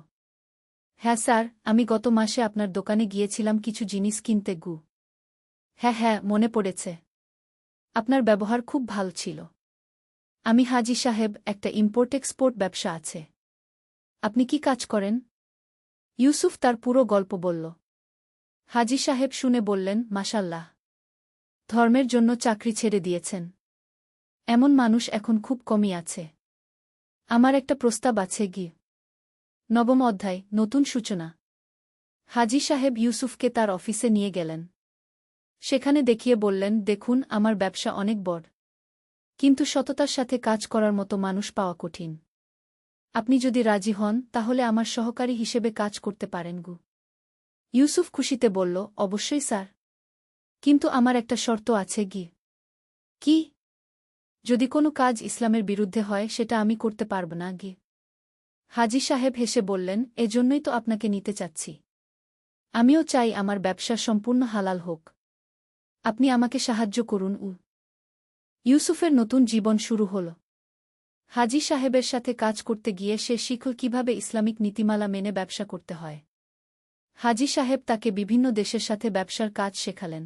Speaker 1: হ্যাঁ স্যার, আমি গত মাসে আপনার দোকানে গিয়েছিলাম কিছু জিনিস কিনতে। হ্যাঁ হ্যাঁ, মনে পড়েছে। আপনার ব্যবহার খুব ভালো ছিল। আমি হাজি সাহেব, একটা ইম্পোর্ট এক্সপোর্ট ব্যবসা আছে। আপনি কি কাজ করেন। ইউসুফ তার পুরো গল্প বলল। হাজি সাহেব শুনে বললেন, মাশাল্লাহ, ধর্মের জন্য চাকরি ছেড়ে দিয়েছেন। এমন মানুষ এখন খুব কমই আছে। আমার একটা প্রস্তাব আছে। নবম অধ্যায়, নতুন সূচনা। হাজি সাহেব ইউসুফকে তার অফিসে নিয়ে গেলেন। সেখানে দেখিয়ে বললেন, দেখুন, আমার ব্যবসা অনেক বড়, কিন্তু সততার সাথে কাজ করার মতো মানুষ পাওয়া কঠিন। আপনি যদি রাজি হন, তাহলে আমার সহকারী হিসেবে কাজ করতে পারেন। ইউসুফ খুশিতে বলল, অবশ্যই স্যার, কিন্তু আমার একটা শর্ত আছে। কি। যদি কোনো কাজ ইসলামের বিরুদ্ধে হয়, সেটা আমি করতে পারব না। হাজি সাহেব হেসে বললেন, এজন্যই তো আপনাকে নিতে চাচ্ছি। আমিও চাই আমার ব্যবসা সম্পূর্ণ হালাল হোক। আপনি আমাকে সাহায্য করুন। ইউসুফের নতুন জীবন শুরু হল। হাজি সাহেবের সাথে কাজ করতে গিয়ে সে শিখল কিভাবে ইসলামিক নীতিমালা মেনে ব্যবসা করতে হয়। হাজী সাহেব তাকে বিভিন্ন দেশের সাথে ব্যবসার কাজ শেখালেন।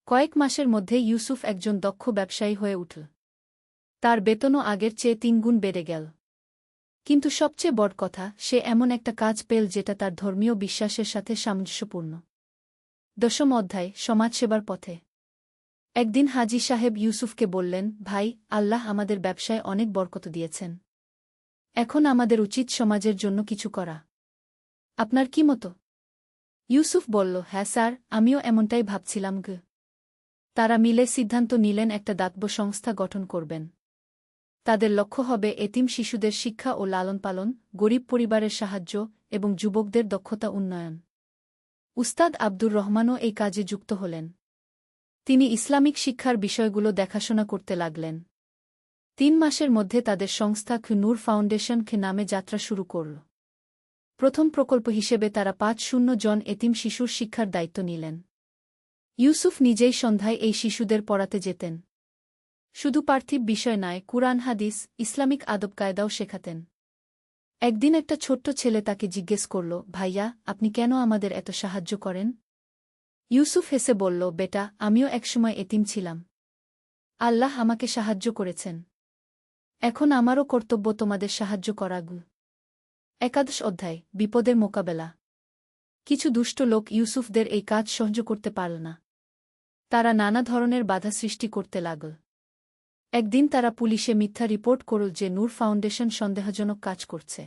Speaker 1: কয়েক মাসের মধ্যে ইউসুফ একজন দক্ষ ব্যবসায়ী হয়ে উঠল। তার বেতনও আগের চেয়ে 3 গুণ বেড়ে গেল। কিন্তু সবচেয়ে বড় কথা, সে এমন একটা কাজ পেল যেটা তার ধর্মীয় বিশ্বাসের সাথে সামঞ্জস্যপূর্ণ। 10ম অধ্যায়, সমাজসেবার পথে। একদিন হাজী সাহেব ইউসুফকে বললেন, ভাই, আল্লাহ আমাদের ব্যবসায় অনেক বরকত দিয়েছেন। এখন আমাদের উচিত সমাজের জন্য কিছু করা। আপনার কি মতো? ইউসুফ বলল, হ্যাঁ স্যার, আমিও এমনটাই ভাবছিলাম। তারা মিলে সিদ্ধান্ত নিলেন একটা দাতব্য সংস্থা গঠন করবেন। তাদের লক্ষ্য হবে এতিম শিশুদের শিক্ষা ও লালনপালন, গরিব পরিবারের সাহায্য এবং যুবকদের দক্ষতা উন্নয়ন। উস্তাদ আব্দুর রহমানও এই কাজে যুক্ত হলেন। তিনি ইসলামিক শিক্ষার বিষয়গুলো দেখাশোনা করতে লাগলেন। 3 মাসের মধ্যে তাদের সংস্থা নূর ফাউন্ডেশন নামে যাত্রা শুরু করল। প্রথম প্রকল্প হিসেবে তারা 500 জন এতিম শিশুর শিক্ষার দায়িত্ব নিলেন। ইউসুফ নিজেই সন্ধ্যায় এই শিশুদের পড়াতে যেতেন। শুধু পার্থিব বিষয় নয়, কুরআন হাদিস, ইসলামিক আদব কায়দাও শেখাতেন। একদিন একটা ছোট্ট ছেলে তাকে জিজ্ঞেস করল, ভাইয়া, আপনি কেন আমাদের এত সাহায্য করেন? ইউসুফ হেসে বলল, বেটা, আমিও একসময় এতিম ছিলাম। আল্লাহ আমাকে সাহায্য করেছেন। এখন আমারও কর্তব্য তোমাদের সাহায্য করা। 11 অধ্যায়, বিপদের মোকাবেলা। কিছু দুষ্ট লোক ইউসুফদের এই কাজ সহ্য করতে পারল না। তারা নানা ধরনের বাধা সৃষ্টি করতে লাগল। একদিন তারা পুলিশে মিথ্যা রিপোর্ট করল যে নূর ফাউন্ডেশন সন্দেহজনক কাজ করছে।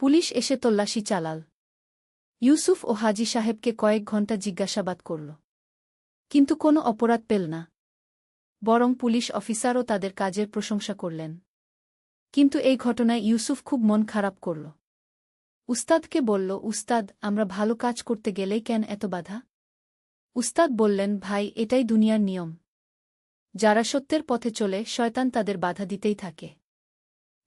Speaker 1: পুলিশ এসে তল্লাশি চালাল। ইউসুফ ও হাজী সাহেবকে কয়েক ঘণ্টা জিজ্ঞাসাবাদ করল, কিন্তু কোনো অপরাধ পেল না। বরং পুলিশ অফিসারও তাদের কাজের প্রশংসা করলেন। কিন্তু এই ঘটনায় ইউসুফ খুব মন খারাপ করল। উস্তাদকে বলল, উস্তাদ, আমরা ভালো কাজ করতে গেলেই কেন এত বাধা? উস্তাদ বললেন, ভাই, এটাই দুনিয়ার নিয়ম। যারা সত্যের পথে চলে, শয়তান তাদের বাধা দিতেই থাকে।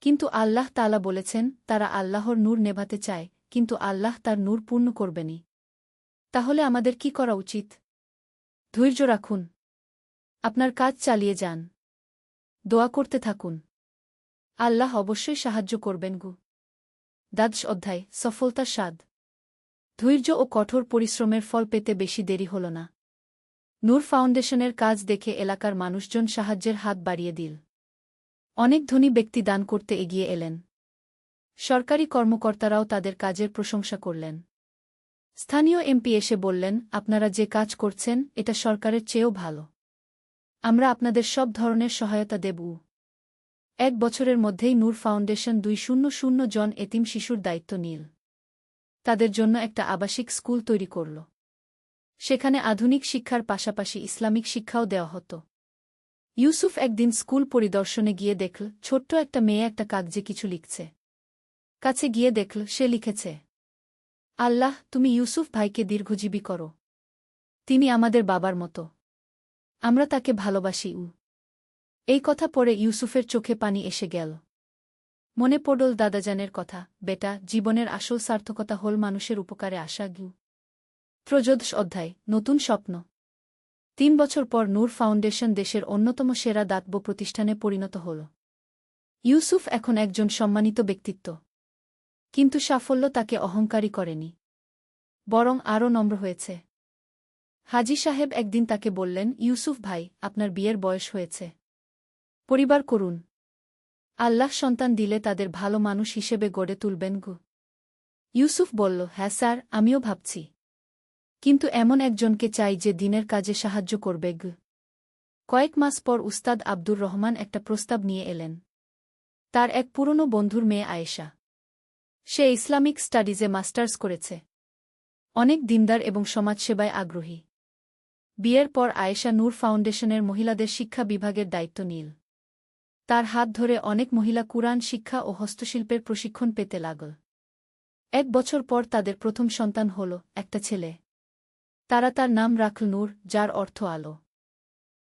Speaker 1: কিন্তু আল্লাহ তাআলা বলেছেন, তারা আল্লাহর নূর নেভাতে চায়, কিন্তু আল্লাহ তার নূর পূর্ণ করবেনই। তাহলে আমাদের কি করা উচিত? ধৈর্য রাখুন। আপনার কাজ চালিয়ে যান। দোয়া করতে থাকুন। আল্লাহ অবশ্যই সাহায্য করবেন। 12 অধ্যায়, সফলতার স্বাদ। ধৈর্য ও কঠোর পরিশ্রমের ফল পেতে বেশি দেরি হল না। নূর ফাউন্ডেশনের কাজ দেখে এলাকার মানুষজন সাহায্যের হাত বাড়িয়ে দিল। অনেক ধনী ব্যক্তি দান করতে এগিয়ে এলেন। সরকারি কর্মকর্তারাও তাদের কাজের প্রশংসা করলেন। স্থানীয় এমপি এসে বললেন, আপনারা যে কাজ করছেন, এটা সরকারের চেয়েও ভালো। আমরা আপনাদের সব ধরনের সহায়তা দেব। 1 বছরের মধ্যেই নূর ফাউন্ডেশন 200 জন এতিম শিশুর দায়িত্ব নিল। তাদের জন্য একটা আবাসিক স্কুল তৈরি করল। সেখানে আধুনিক শিক্ষার পাশাপাশি ইসলামিক শিক্ষাও দেওয়া হতো। ইউসুফ একদিন স্কুল পরিদর্শনে গিয়ে দেখল, ছোট্ট একটা মেয়ে একটা কাগজে কিছু লিখছে। কাছে গিয়ে দেখল, সে লিখেছে, আল্লাহ, তুমি ইউসুফ ভাইকে দীর্ঘজীবী করো। তিনি আমাদের বাবার মতো। আমরা তাকে ভালোবাসি। এই কথা পড়ে ইউসুফের চোখে পানি এসে গেল। মনে পড়ল দাদাজানের কথা, বেটা, জীবনের আসল সার্থকতা হল মানুষের উপকারে আসা। 13 অধ্যায়, নতুন স্বপ্ন। 3 বছর পর নূর ফাউন্ডেশন দেশের অন্যতম সেরা দাতব্য প্রতিষ্ঠানে পরিণত হল। ইউসুফ এখন একজন সম্মানিত ব্যক্তিত্ব। কিন্তু সাফল্য তাকে অহংকারী করেনি, বরং আরও নম্র হয়েছে। হাজী সাহেব একদিন তাকে বললেন, ইউসুফ ভাই, আপনার বিয়ের বয়স হয়েছে। পরিবার করুন। আল্লাহ সন্তান দিলে তাদের ভালো মানুষ হিসেবে গড়ে তুলবেন। ইউসুফ বলল, হ্যাঁ স্যার, আমিও ভাবছি। কিন্তু এমন একজনকে চাই যে দিনের কাজে সাহায্য করবে। কয়েক মাস পর উস্তাদ আব্দুর রহমান একটা প্রস্তাব নিয়ে এলেন। তার এক পুরনো বন্ধুর মেয়ে আয়েশা। সে ইসলামিক স্টাডিজে মাস্টার্স করেছে। অনেক দিনদার এবং সমাজসেবায় আগ্রহী। বিয়ের পর আয়েশা নূর ফাউন্ডেশনের মহিলাদের শিক্ষা বিভাগের দায়িত্ব নিল। তার হাত ধরে অনেক মহিলা কুরআন শিক্ষা ও হস্তশিল্পের প্রশিক্ষণ পেতে লাগল। 1 বছর পর তাদের প্রথম সন্তান হল, একটা ছেলে। তারা তার নাম রাখল নূর, যার অর্থ আলো।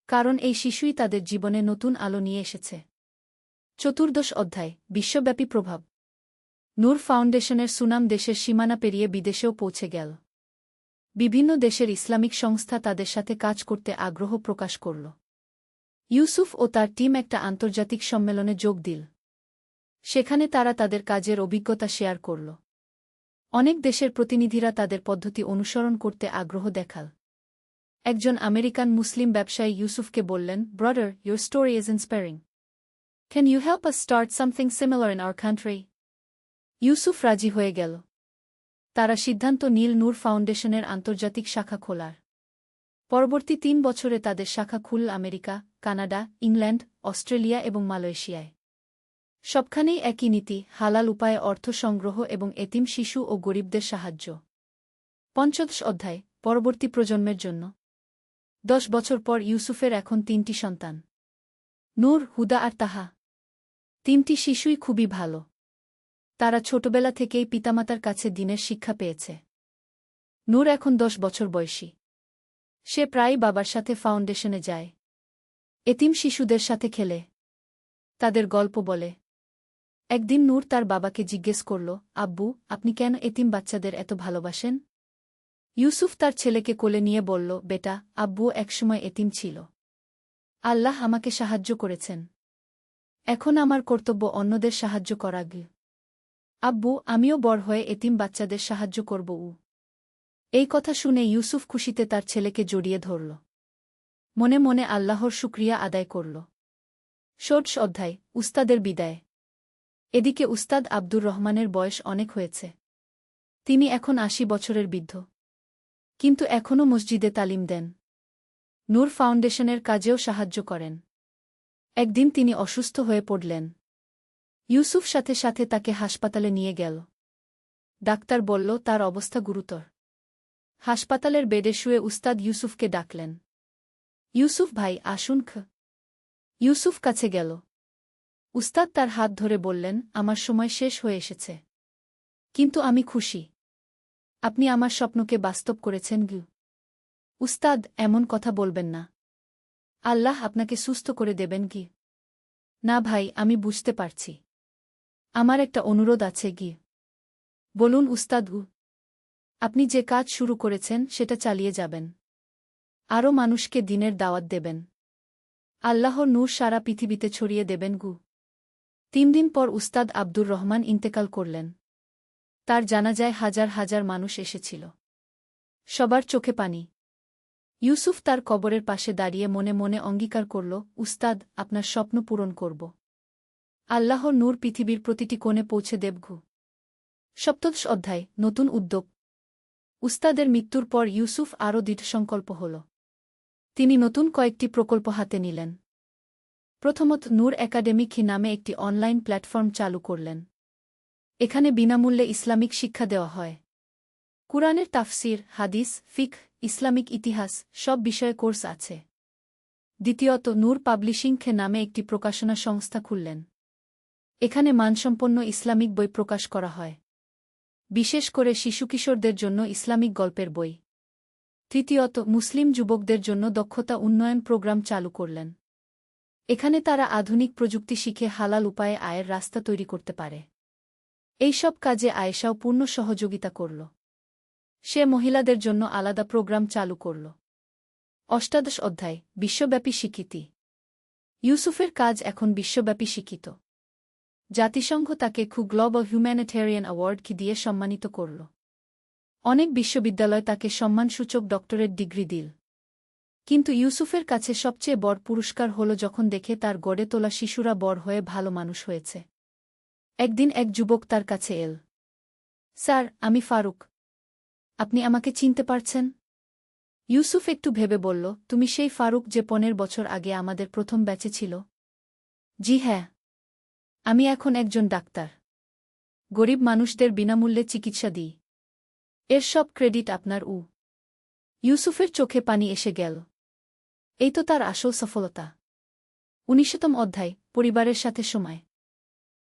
Speaker 1: কারণ এই শিশুই তাদের জীবনে নতুন আলো নিয়ে এসেছে। 14 অধ্যায়, বিশ্বব্যাপী প্রভাব। নূর ফাউন্ডেশনের সুনাম দেশের সীমানা পেরিয়ে বিদেশেও পৌঁছে গেল। বিভিন্ন দেশের ইসলামিক সংস্থা তাদের সাথে কাজ করতে আগ্রহ প্রকাশ করল। ইউসুফ ও তার টিম একটা আন্তর্জাতিক সম্মেলনে যোগ দিল। সেখানে তারা তাদের কাজের অভিজ্ঞতা শেয়ার করল। অনেক দেশের প্রতিনিধিরা তাদের পদ্ধতি অনুসরণ করতে আগ্রহ দেখাল। একজন আমেরিকান মুসলিম ব্যবসায়ী ইউসুফকে বললেন, brother, your story is inspiring. Can you help us start something similar in our country? Yusuf রাজি হয়ে গেল। তারা সিদ্ধান্ত নিল নূর ফাউন্ডেশনের আন্তর্জাতিক শাখা খোলার। পরবর্তী ৩ বছরে তাদের শাখা খুলল আমেরিকা, কানাডা, ইংল্যান্ড, অস্ট্রেলিয়া এবং মালয়েশিয়ায়। সবখানেই একই নীতি, হালাল উপায়ে অর্থ সংগ্রহ এবং এতিম শিশু ও গরিবদের সাহায্য। ৫ম অধ্যায়, পরবর্তী প্রজন্মের জন্য। ১০ বছর পর ইউসুফের এখন ৩টি সন্তান, নূর, হুদা আর তাহা। ৩টি শিশুই খুবই ভালো। তারা ছোটবেলা থেকেই পিতামাতার কাছে দ্বীনের শিক্ষা পেয়েছে। নূর এখন ১০ বছর বয়সী। সে প্রায়ই বাবার সাথে ফাউন্ডেশনে যায়। এতিম শিশুদের সাথে খেলে, তাদের গল্প বলে। একদিন নূর তার বাবাকে জিজ্ঞেস করল, আব্বু, আপনি কেন এতিম বাচ্চাদের এত ভালোবাসেন? ইউসুফ তার ছেলেকে কোলে নিয়ে বলল, বেটা, আব্বু একসময় এতিম ছিল। আল্লাহ আমাকে সাহায্য করেছেন। এখন আমার কর্তব্য অন্যদের সাহায্য করা। আব্বু, আমিও বড় হয়ে এতিম বাচ্চাদের সাহায্য করব। এই কথা শুনে ইউসুফ খুশিতে তার ছেলেকে জড়িয়ে ধরল। মনে মনে আল্লাহর শুকরিয়া আদায় করল। ১৬ অধ্যায়, উস্তাদের বিদায়। এদিকে উস্তাদ আব্দুর রহমানের বয়স অনেক হয়েছে। তিনি এখন ৮০ বছরের বৃদ্ধ। কিন্তু এখনও মসজিদে তালিম দেন। নূর ফাউন্ডেশনের কাজেও সাহায্য করেন। একদিন তিনি অসুস্থ হয়ে পড়লেন। ইউসুফ সাথে সাথে তাকে হাসপাতালে নিয়ে গেল। ডাক্তার বলল, তার অবস্থা গুরুতর। হাসপাতালের বেডে শুয়ে উস্তাদ ইউসুফকে ডাকলেন। ইউসুফ ভাই, আসুন। ইউসুফ কাছে গেল। উস্তাদ তার হাত ধরে বললেন, আমার সময় শেষ হয়ে এসেছে। কিন্তু আমি খুশি। আপনি আমার স্বপ্নকে বাস্তব করেছেন। উস্তাদ, এমন কথা বলবেন না। আল্লাহ আপনাকে সুস্থ করে দেবেন। না ভাই, আমি বুঝতে পারছি। আমার একটা অনুরোধ আছে। বলুন উস্তাদ। আপনি যে কাজ শুরু করেছেন সেটা চালিয়ে যাবেন। আরও মানুষকে দ্বীনের দাওয়াত দেবেন। আল্লাহর নূর সারা পৃথিবীতে ছড়িয়ে দেবেন। ৩ দিন পর উস্তাদ আব্দুর রহমান ইন্তেকাল করলেন। তার জানাজায় হাজার হাজার মানুষ এসেছিল। সবার চোখে পানি। ইউসুফ তার কবরের পাশে দাঁড়িয়ে মনে মনে অঙ্গীকার করল, উস্তাদ, আপনার স্বপ্ন পূরণ করব। আল্লাহর নূর পৃথিবীর প্রতিটি কোণে পৌঁছে দেব। ৭ম অধ্যায়, নতুন উদ্যোগ। উস্তাদের মৃত্যুর পর ইউসুফ আরও দৃঢ়সংকল্প হল। তিনি নতুন কয়েকটি প্রকল্প হাতে নিলেন। প্রথমত, নূর একাডেমিক নামে একটি অনলাইন প্ল্যাটফর্ম চালু করলেন। এখানে বিনামূল্যে ইসলামিক শিক্ষা দেওয়া হয়। কুরআনের তাফসির, হাদিস, ফিকহ, ইসলামিক ইতিহাস সব বিষয়ে কোর্স আছে। দ্বিতীয়ত, নূর পাবলিশিং নামে একটি প্রকাশনা সংস্থা খুললেন। এখানে মানসম্পন্ন ইসলামিক বই প্রকাশ করা হয়, বিশেষ করে শিশু-কিশোরদের জন্য ইসলামিক গল্পের বই। তৃতীয়ত, মুসলিম যুবকদের জন্য দক্ষতা উন্নয়ন প্রোগ্রাম চালু করলেন। এখানে তারা আধুনিক প্রযুক্তি শিখে হালাল উপায়ে আয়ের রাস্তা তৈরি করতে পারে। এইসব কাজে আয়েশাও পূর্ণ সহযোগিতা করল। সে মহিলাদের জন্য আলাদা প্রোগ্রাম চালু করল। অষ্টাদশ অধ্যায়, বিশ্বব্যাপী স্বীকৃতি। ইউসুফের কাজ এখন বিশ্বব্যাপী স্বীকৃত। জাতিসংঘ তাকে গ্লোবাল হিউম্যানিটেরিয়ান অ্যাওয়ার্ড দিয়ে সম্মানিত করল। অনেক বিশ্ববিদ্যালয় তাকে সম্মানসূচক ডক্টরেট ডিগ্রি দিল। কিন্তু ইউসুফের কাছে সবচেয়ে বড় পুরস্কার হল যখন দেখে তার গড়ে তোলা শিশুরা বড় হয়ে ভালো মানুষ হয়েছে। একদিন এক যুবক তার কাছে এল। স্যার, আমি ফারুক। আপনি আমাকে চিনতে পারছেন? ইউসুফ একটু ভেবে বলল, তুমি সেই ফারুক যে ১৫ বছর আগে আমাদের প্রথম ব্যাচে ছিল? জি হ্যাঁ। আমি এখন একজন ডাক্তার। গরিব মানুষদের বিনামূল্যে চিকিৎসা দিই। এর সব ক্রেডিট আপনার। ইউসুফের চোখে পানি এসে গেল। এই তো তার আসল সফলতা। ১৯তম অধ্যায়, পরিবারের সাথে সময়।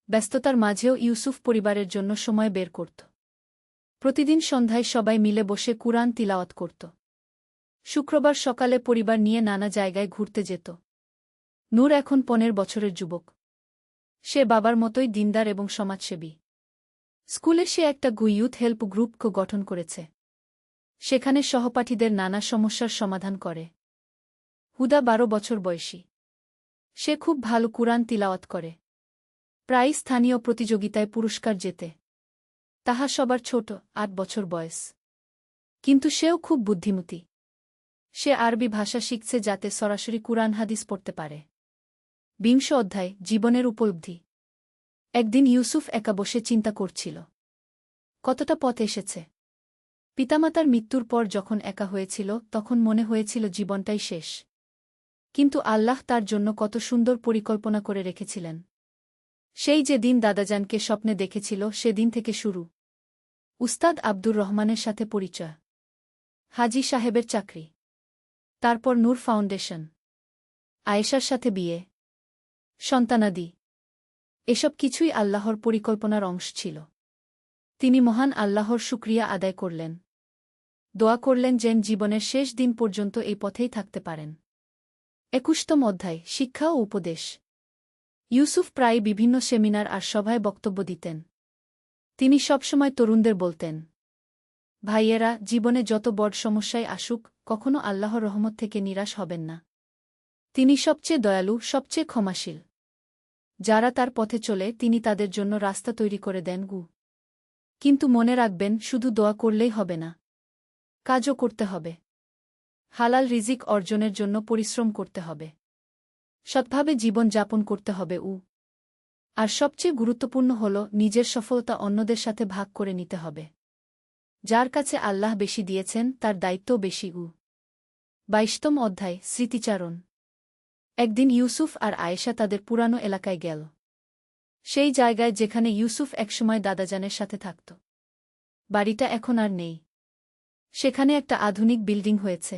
Speaker 1: ব্যস্ততার মাঝেও ইউসুফ পরিবারের জন্য সময় বের করত। প্রতিদিন সন্ধ্যায় সবাই মিলে বসে কুরআন তিলাওয়াত করত। শুক্রবার সকালে পরিবার নিয়ে নানা জায়গায় ঘুরতে যেত। নূর এখন ১৫ বছরের যুবক। সে বাবার মতোই দিনদার এবং সমাজসেবী। স্কুলে সে একটা ইউথ হেল্প গ্রুপ গঠন করেছে। সেখানে সহপাঠীদের নানা সমস্যার সমাধান করে। হুদা ১২ বছর বয়সী। সে খুব ভালো কুরআন তিলাওয়াত করে। প্রায়ই স্থানীয় প্রতিযোগিতায় পুরস্কার জেতে। তাহা সবার ছোট, ৮ বছর বয়স। কিন্তু সেও খুব বুদ্ধিমতী। সে আরবি ভাষা শিখছে যাতে সরাসরি কুরআন হাদিস পড়তে পারে। ২০ অধ্যায়, জীবনের উপলব্ধি। একদিন ইউসুফ একা বসে চিন্তা করছিল। কতটা পথ এসেছে। পিতামাতার মৃত্যুর পর যখন একা হয়েছিল তখন মনে হয়েছিল জীবনটাই শেষ। কিন্তু আল্লাহ তার জন্য কত সুন্দর পরিকল্পনা করে রেখেছিলেন। সেই যে দিন দাদাজানকে স্বপ্নে দেখেছিল সেদিন থেকে শুরু। উস্তাদ আব্দুর রহমানের সাথে পরিচয়। হাজী সাহেবের চাকরি। তারপর নূর ফাউন্ডেশন। আয়েশার সাথে বিয়ে। সন্তানাদি। এসব কিছুই আল্লাহর পরিকল্পনার অংশ ছিল। তিনি মহান আল্লাহর শুকরিয়া আদায় করলেন। দোয়া করলেন যেন জীবনের শেষ দিন পর্যন্ত এই পথেই থাকতে পারেন। ২১তম অধ্যায়, শিক্ষা ও উপদেশ। ইউসুফ প্রায় বিভিন্ন সেমিনার আর সভায় বক্তব্য দিতেন। তিনি সবসময় তরুণদের বলতেন, ভাইয়েরা, জীবনে যত বড় সমস্যায় আসুক, কখনো আল্লাহর রহমত থেকে নিরাশ হবেন না। তিনি সবচেয়ে দয়ালু, সবচেয়ে ক্ষমাশীল। যারা তার পথে চলে তিনি তাদের জন্য রাস্তা তৈরি করে দেন গু। কিন্তু মনে রাখবেন, শুধু দোয়া করলেই হবে না। কাজও করতে হবে। হালাল রিজিক অর্জনের জন্য পরিশ্রম করতে হবে। সৎভাবে জীবন যাপন করতে হবে। আর সবচেয়ে গুরুত্বপূর্ণ হল নিজের সফলতা অন্যদের সাথে ভাগ করে নিতে হবে। যার কাছে আল্লাহ বেশি দিয়েছেন তার দায়িত্বও বেশি। ২২তম অধ্যায়, স্মৃতিচারণ। একদিন ইউসুফ আর আয়েশা তাদের পুরানো এলাকায় গেল। সেই জায়গায় যেখানে ইউসুফ একসময় দাদাজানের সাথে থাকত। বাড়িটা এখন আর নেই। সেখানে একটা আধুনিক বিল্ডিং হয়েছে।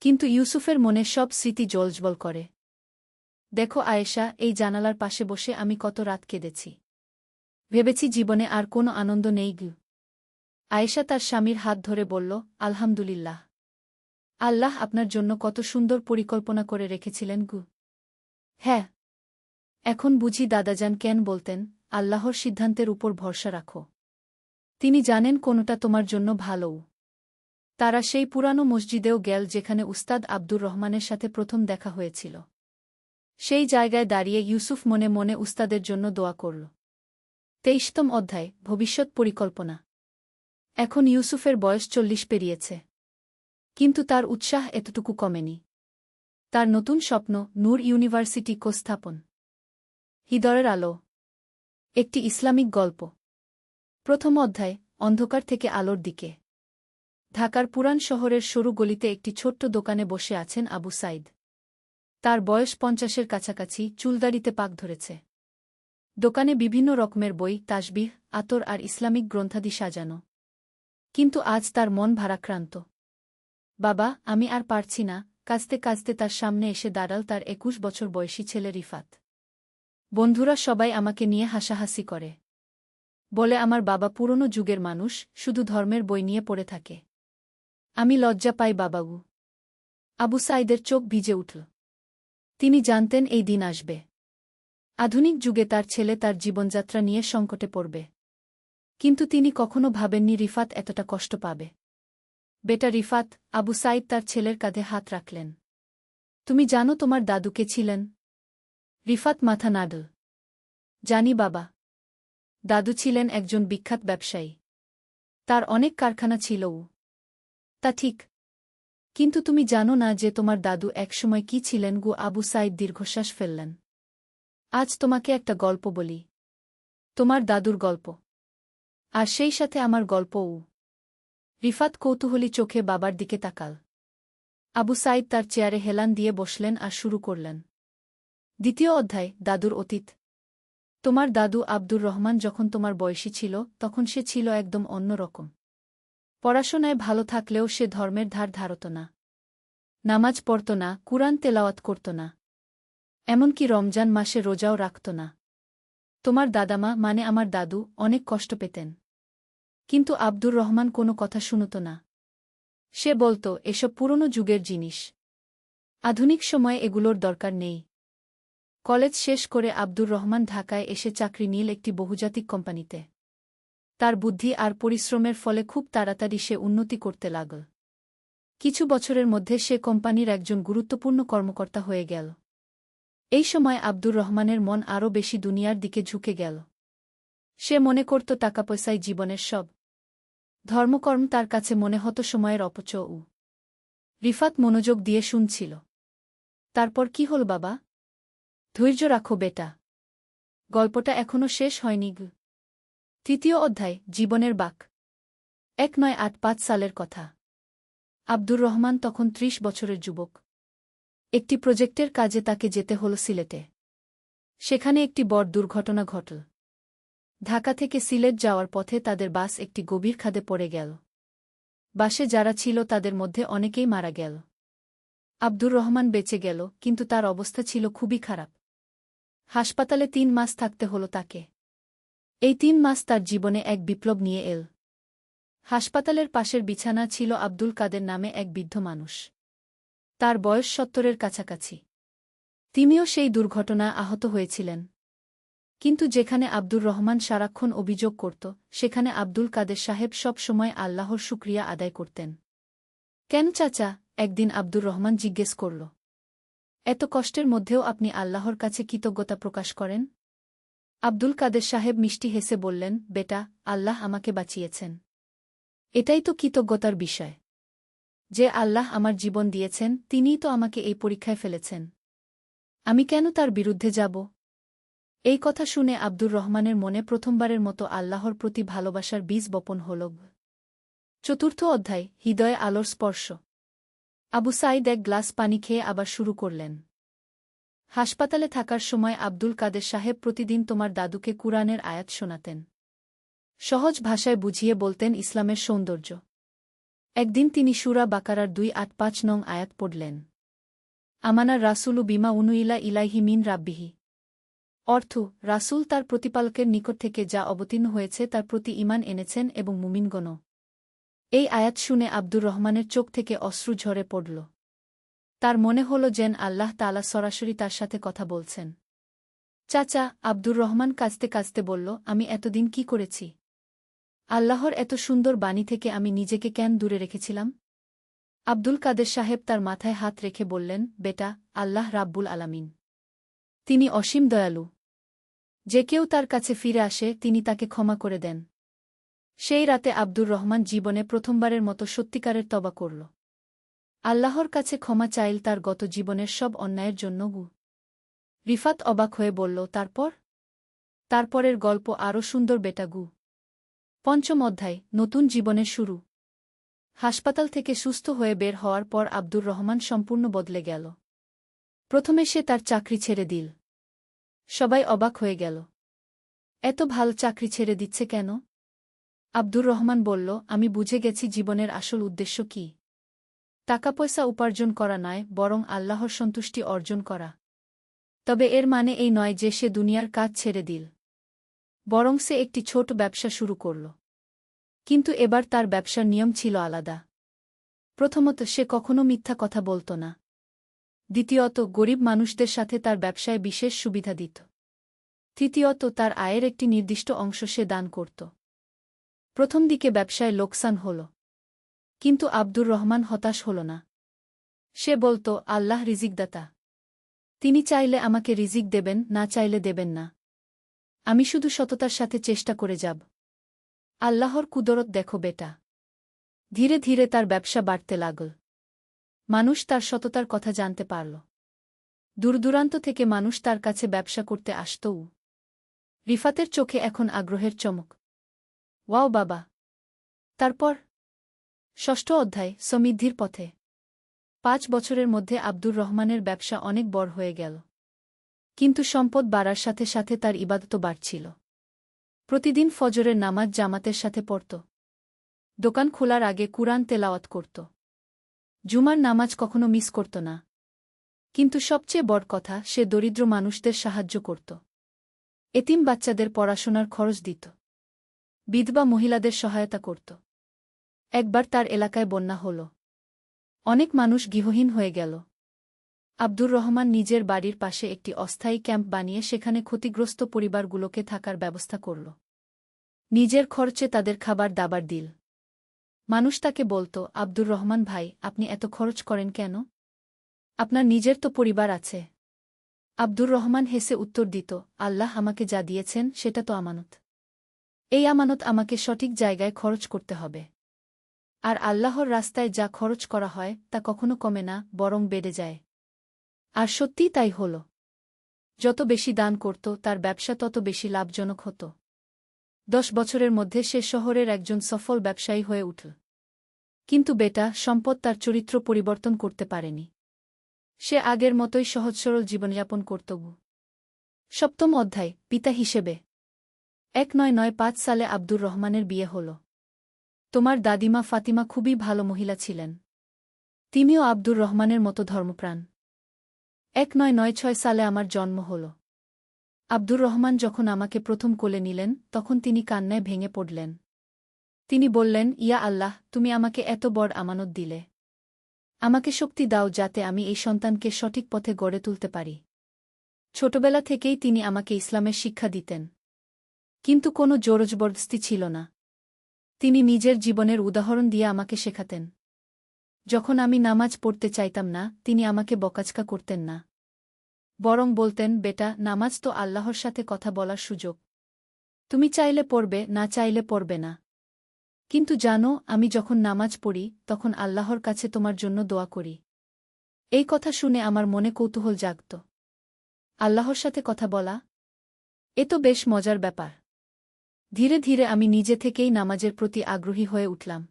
Speaker 1: কিন্তু ইউসুফের মনে সব স্মৃতি জ্বলজ্বল করে। দেখো আয়েশা, এই জানালার পাশে বসে আমি কত রাত কেঁদেছি। ভেবেছি জীবনে আর কোনো আনন্দ নেই গু। আয়েশা তার স্বামীর হাত ধরে বলল, আলহামদুলিল্লাহ। আল্লাহ আপনার জন্য কত সুন্দর পরিকল্পনা করে রেখেছিলেন গু। হ্যাঁ। এখন বুঝি দাদাজান কেন বলতেন, আল্লাহর সিদ্ধান্তের উপর ভরসা রাখো। তিনি জানেন কোনটা তোমার জন্য ভালো। তারা সেই পুরানো মসজিদেও গেল যেখানে উস্তাদ আব্দুর রহমানের সাথে প্রথম দেখা হয়েছিল। সেই জায়গায় দাঁড়িয়ে ইউসুফ মনে মনে উস্তাদের জন্য দোয়া করল। ২৩তম অধ্যায়, ভবিষ্যৎ পরিকল্পনা। এখন ইউসুফের বয়স ৪০ পেরিয়েছে। কিন্তু তার উৎসাহ এতটুকু কমেনি। তার নতুন স্বপ্ন, নূর ইউনিভার্সিটি স্থাপন। হৃদয়ের আলো। একটি ইসলামিক গল্প। প্রথম অধ্যায়, অন্ধকার থেকে আলোর দিকে। ঢাকার পুরান শহরের সরু গলিতে একটি ছোট্ট দোকানে বসে আছেন আবু সাইদ। তার বয়স ৫০-এর কাছাকাছি, চুলদাড়িতে পাক ধরেছে। দোকানে বিভিন্ন রকমের বই, তাসবিহ, আতর আর ইসলামিক গ্রন্থাদি সাজানো। কিন্তু আজ তার মন ভারাক্রান্ত। বাবা, আমি আর পারছি না। কাঁদতে কাঁদতে তার সামনে এসে দাঁড়াল তার ২১ বছর বয়সী ছেলে রিফাত। বন্ধুরা সবাই আমাকে নিয়ে হাসাহাসি করে। বলে আমার বাবা পুরনো যুগের মানুষ, শুধু ধর্মের বই নিয়ে পড়ে থাকে। আমি লজ্জা পাই বাবাগু। আবু সাইদের চোখ ভিজে উঠল। তিনি জানতেন এই দিন আসবে। আধুনিক যুগে তার ছেলে তার জীবনযাত্রা নিয়ে সংকটে পড়বে। কিন্তু তিনি কখনো ভাবেননি রিফাত এতটা কষ্ট পাবে। বেটা রিফাত, আবু সাইদ তার ছেলের কাঁধে হাত রাখলেন। তুমি জানো তোমার দাদু কে ছিলেন? রিফাত মাথা নাড়ল। জানি বাবা। দাদু ছিলেন একজন বিখ্যাত ব্যবসায়ী। তার অনেক কারখানা ছিল। তা ঠিক। কিন্তু তুমি জানো না যে তোমার দাদু একসময় কি ছিলেন গু। আবু সাইদ দীর্ঘশ্বাস ফেললেন। আজ তোমাকে একটা গল্প বলি। তোমার দাদুর গল্প। আর সেই সাথে আমার গল্পও। রিফাত কৌতূহলী চোখে বাবার দিকে তাকাল। আবু সাইদ তার চেয়ারে হেলান দিয়ে বসলেন আর শুরু করলেন। দ্বিতীয় অধ্যায়, দাদুর অতীত। তোমার দাদু আব্দুর রহমান যখন তোমার বয়সী ছিল তখন সে ছিল একদম অন্য রকম। পড়াশোনায় ভালো থাকলেও সে ধর্মের ধার ধারত না। নামাজ পড়ত না, কুরআন তেলাওয়াত করত না। এমনকি রমজান মাসে রোজাও রাখত না। তোমার দাদামা, মানে আমার দাদু, অনেক কষ্ট পেতেন। কিন্তু আব্দুর রহমান কোনো কথা শুনত না। সে বলত, এসব পুরনো যুগের জিনিস। আধুনিক সময়ে এগুলোর দরকার নেই। কলেজ শেষ করে আব্দুর রহমান ঢাকায় এসে চাকরি নিল একটি বহুজাতিক কোম্পানিতে। তার বুদ্ধি আর পরিশ্রমের ফলে খুব তাড়াতাড়ি সে উন্নতি করতে লাগল। কিছু বছরের মধ্যে সে কোম্পানির একজন গুরুত্বপূর্ণ কর্মকর্তা হয়ে গেল। এই সময় আব্দুর রহমানের মন আরও বেশি দুনিয়ার দিকে ঝুঁকে গেল। সে মনে করত টাকা পয়সাই জীবনের সব। ধর্মকর্ম তার কাছে মনে হতো সময়ের অপচয়। রিফাত মনোযোগ দিয়ে শুনছিল। তারপর কি হল বাবা? ধৈর্য রাখো বেটা, গল্পটা এখনো শেষ হয়নি। তৃতীয় অধ্যায়, জীবনের বাঁক। 1985 সালের কথা। আব্দুর রহমান তখন 30 বছরের যুবক। একটি প্রজেক্টের কাজে তাকে যেতে হল সিলেটে। সেখানে একটি বড় দুর্ঘটনা ঘটল। ঢাকা থেকে সিলেট যাওয়ার পথে তাদের বাস একটি গভীর খাদে পড়ে গেল। বাসে যারা ছিল তাদের মধ্যে অনেকেই মারা গেল। আব্দুর রহমান বেঁচে গেল, কিন্তু তার অবস্থা ছিল খুবই খারাপ। হাসপাতালে 3 মাস থাকতে হল তাকে। এই 3 মাস তার জীবনে এক বিপ্লব নিয়ে এল। হাসপাতালের পাশের বিছানা ছিল আব্দুল কাদের নামে এক বৃদ্ধ মানুষ। তার বয়স 70-এর কাছাকাছি। তিনিও সেই দুর্ঘটনা আহত হয়েছিলেন। কিন্তু যেখানে আব্দুর রহমান সারাক্ষণ অভিযোগ করত, সেখানে আব্দুল কাদের সাহেব সব সময় আল্লাহর শুকরিয়া আদায় করতেন। কেন চাচা? একদিন আব্দুর রহমান জিজ্ঞেস করল। এত কষ্টের মধ্যেও আপনি আল্লাহর কাছে কৃতজ্ঞতা প্রকাশ করেন? আব্দুল কাদের সাহেব মিষ্টি হেসে বললেন, বেটা, আল্লাহ আমাকে বাঁচিয়েছেন। এটাই তো কৃতজ্ঞতার বিষয়। যে আল্লাহ আমার জীবন দিয়েছেন, তিনিই তো আমাকে এই পরীক্ষায় ফেলেছেন। আমি কেন তার বিরুদ্ধে যাব? এই কথা শুনে আব্দুর রহমানের মনে প্রথমবারের মতো আল্লাহর প্রতি ভালোবাসার বীজ বপন হল। চতুর্থ অধ্যায়, হৃদয়ে আলোর স্পর্শ। আবু সাঈদ এক গ্লাস পানি খেয়ে আবার শুরু করলেন। হাসপাতালে থাকার সময় আব্দুল কাদের সাহেব প্রতিদিন তোমার দাদুকে কুরআনের আয়াত শোনাতেন। সহজ ভাষায় বুঝিয়ে বলতেন ইসলামের সৌন্দর্য। একদিন তিনি সূরা বাকারার 285 নং আয়াত পড়লেন। আমানার রাসূলু বিমা উনুইলা ইলাইহি মিন রাব্বিহি। অর্থ, রাসূল তার প্রতিপালকের নিকট থেকে যা অবতীর্ণ হয়েছে তার প্রতি ঈমান এনেছেন এবং মুমিনগণও। এই আয়াত শুনে আব্দুর রহমানের চোখ থেকে অশ্রু ঝরে পড়ল। তার মনে হল যেন আল্লাহ তাআলা সরাসরি তার সাথে কথা বলছেন। চাচা, আব্দুর রহমান কাঁদতে কাঁদতে বলল, আমি এতদিন কি করেছি? আল্লাহর এত সুন্দর বাণী থেকে আমি নিজেকে কেন দূরে রেখেছিলাম? আব্দুল কাদের সাহেব তার মাথায় হাত রেখে বললেন, বেটা, আল্লাহ রাব্বুল আলামিন। তিনি অসীম দয়ালু। যে কেউ তার কাছে ফিরে আসে তিনি তাকে ক্ষমা করে দেন। সেই রাতে আব্দুর রহমান জীবনে প্রথমবারের মতো সত্যিকারের তওবা করল। আল্লাহর কাছে ক্ষমা চাইল তার গত জীবনের সব অন্যায়ের জন্য। রিফাত অবাক হয়ে বলল, তারপর? তারপরের গল্প আরও সুন্দর বেটাগু। পঞ্চম অধ্যায়, নতুন জীবনের শুরু। হাসপাতাল থেকে সুস্থ হয়ে বের হওয়ার পর আব্দুর রহমান সম্পূর্ণ বদলে গেল। প্রথমে সে তার চাকরি ছেড়ে দিল। সবাই অবাক হয়ে গেল। এত ভাল চাকরি ছেড়ে দিচ্ছে কেন? আব্দুর রহমান বলল, আমি বুঝে গেছি জীবনের আসল উদ্দেশ্য কি। টাকা পয়সা উপার্জন করা নয়, বরং আল্লাহর সন্তুষ্টি অর্জন করা। তবে এর মানে এই নয় যে সে দুনিয়ার কাজ ছেড়ে দিল। বরং সে একটি ছোট ব্যবসা শুরু করল। কিন্তু এবার তার ব্যবসার নিয়ম ছিল আলাদা। প্রথমত, সে কখনো মিথ্যা কথা বলত না। দ্বিতীয়ত, গরিব মানুষদের সাথে তার ব্যবসায় বিশেষ সুবিধা দিত। তৃতীয়ত, তার আয়ের একটি নির্দিষ্ট অংশ সে দান করত। প্রথম দিকে ব্যবসায় লোকসান হল। কিন্তু আব্দুর রহমান হতাশ হল না। সে বলত, আল্লাহ রিজিকদাতা। তিনি চাইলে আমাকে রিজিক দেবেন, না চাইলে দেবেন না। আমি শুধু সততার সাথে চেষ্টা করে যাব। আল্লাহর কুদরত দেখো বেটা। ধীরে ধীরে তার ব্যবসা বাড়তে লাগল। মানুষ তার সততার কথা জানতে পারল। দূরদূরান্ত থেকে মানুষ তার কাছে ব্যবসা করতে আসতও। রিফাতের চোখে এখন আগ্রহের চমক। ওয়াও বাবা! তারপর? ষষ্ঠ অধ্যায়, সমৃদ্ধির পথে। 5 বছরের মধ্যে আব্দুর রহমানের ব্যবসা অনেক বড় হয়ে গেল। কিন্তু সম্পদ বাড়ার সাথে সাথে তার ইবাদতও বাড়ছিল। প্রতিদিন ফজরের নামাজ জামাতের সাথে পড়ত। দোকান খোলার আগে কুরআন তেলাওয়াত করত। জুমার নামাজ কখনো মিস করত না। কিন্তু সবচেয়ে বড় কথা, সে দরিদ্র মানুষদের সাহায্য করত। এতিম বাচ্চাদের পড়াশোনার খরচ দিত। বিধবা মহিলাদের সহায়তা করত। একবার তার এলাকায় বন্যা হল। অনেক মানুষ গৃহহীন হয়ে গেল। আব্দুর রহমান নিজের বাড়ির পাশে একটি অস্থায়ী ক্যাম্প বানিয়ে সেখানে ক্ষতিগ্রস্ত পরিবারগুলোকে থাকার ব্যবস্থা করল। নিজের খরচে তাদের খাবার দাবার দিল। মানুষ তাকে বলত, আব্দুর রহমান ভাই, আপনি এত খরচ করেন কেন? আপনার নিজের তো পরিবার আছে। আব্দুর রহমান হেসে উত্তর দিত, আল্লাহ আমাকে যা দিয়েছেন সেটা তো আমানত। এই আমানত আমাকে সঠিক জায়গায় খরচ করতে হবে। আর আল্লাহর রাস্তায় যা খরচ করা হয় তা কখনো কমে না, বরং বেড়ে যায়। আর সত্যিই তাই হল। যত বেশি দান করত তার ব্যবসা তত বেশি লাভজনক হতো। 10 বছরের মধ্যে সে শহরের একজন সফল ব্যবসায়ী হয়ে উঠল। কিন্তু বেটা, সম্পদ তার চরিত্র পরিবর্তন করতে পারেনি। সে আগের মতোই সহজ সরল জীবনযাপন করত। 7ম অধ্যায়, পিতা হিসেবে। 1995 সালে আব্দুর রহমানের বিয়ে হল। তোমার দাদিমা ফাতিমা খুবই ভালো মহিলা ছিলেন। তিনিও আব্দুর রহমানের মতো ধর্মপ্রাণ। 1996 সালে আমার জন্ম হল। আব্দুর রহমান যখন আমাকে প্রথম কোলে নিলেন তখন তিনি কান্নায় ভেঙে পড়লেন। তিনি বললেন, ইয়া আল্লাহ, তুমি আমাকে এত বড় আমানত দিলে। আমাকে শক্তি দাও যাতে আমি এই সন্তানকে সঠিক পথে গড়ে তুলতে পারি। ছোটবেলা থেকেই তিনি আমাকে ইসলামের শিক্ষা দিতেন। কিন্তু কোনো জোরজবরদস্তি ছিল না। তিনি নিজের জীবনের উদাহরণ দিয়ে আমাকে শেখাতেন। যখন আমি নামাজ পড়তে চাইতাম না, তিনি আমাকে বকাঝকা করতেন না। বরং বলতেন, বেটা, নামাজ তো আল্লাহর সাথে কথা বলার সুযোগ। তুমি চাইলে পড়বে, না চাইলে পড়বে না। কিন্তু জানো, আমি যখন নামাজ পড়ি তখন আল্লাহর কাছে তোমার জন্য দোয়া করি। এই কথা শুনে আমার মনে কৌতূহল জাগত। আল্লাহর সাথে কথা বলা, এ তো বেশ মজার ব্যাপার। ধীরে ধীরে আমি নিজে থেকেই নামাজের প্রতি আগ্রহী হয়ে উঠলাম।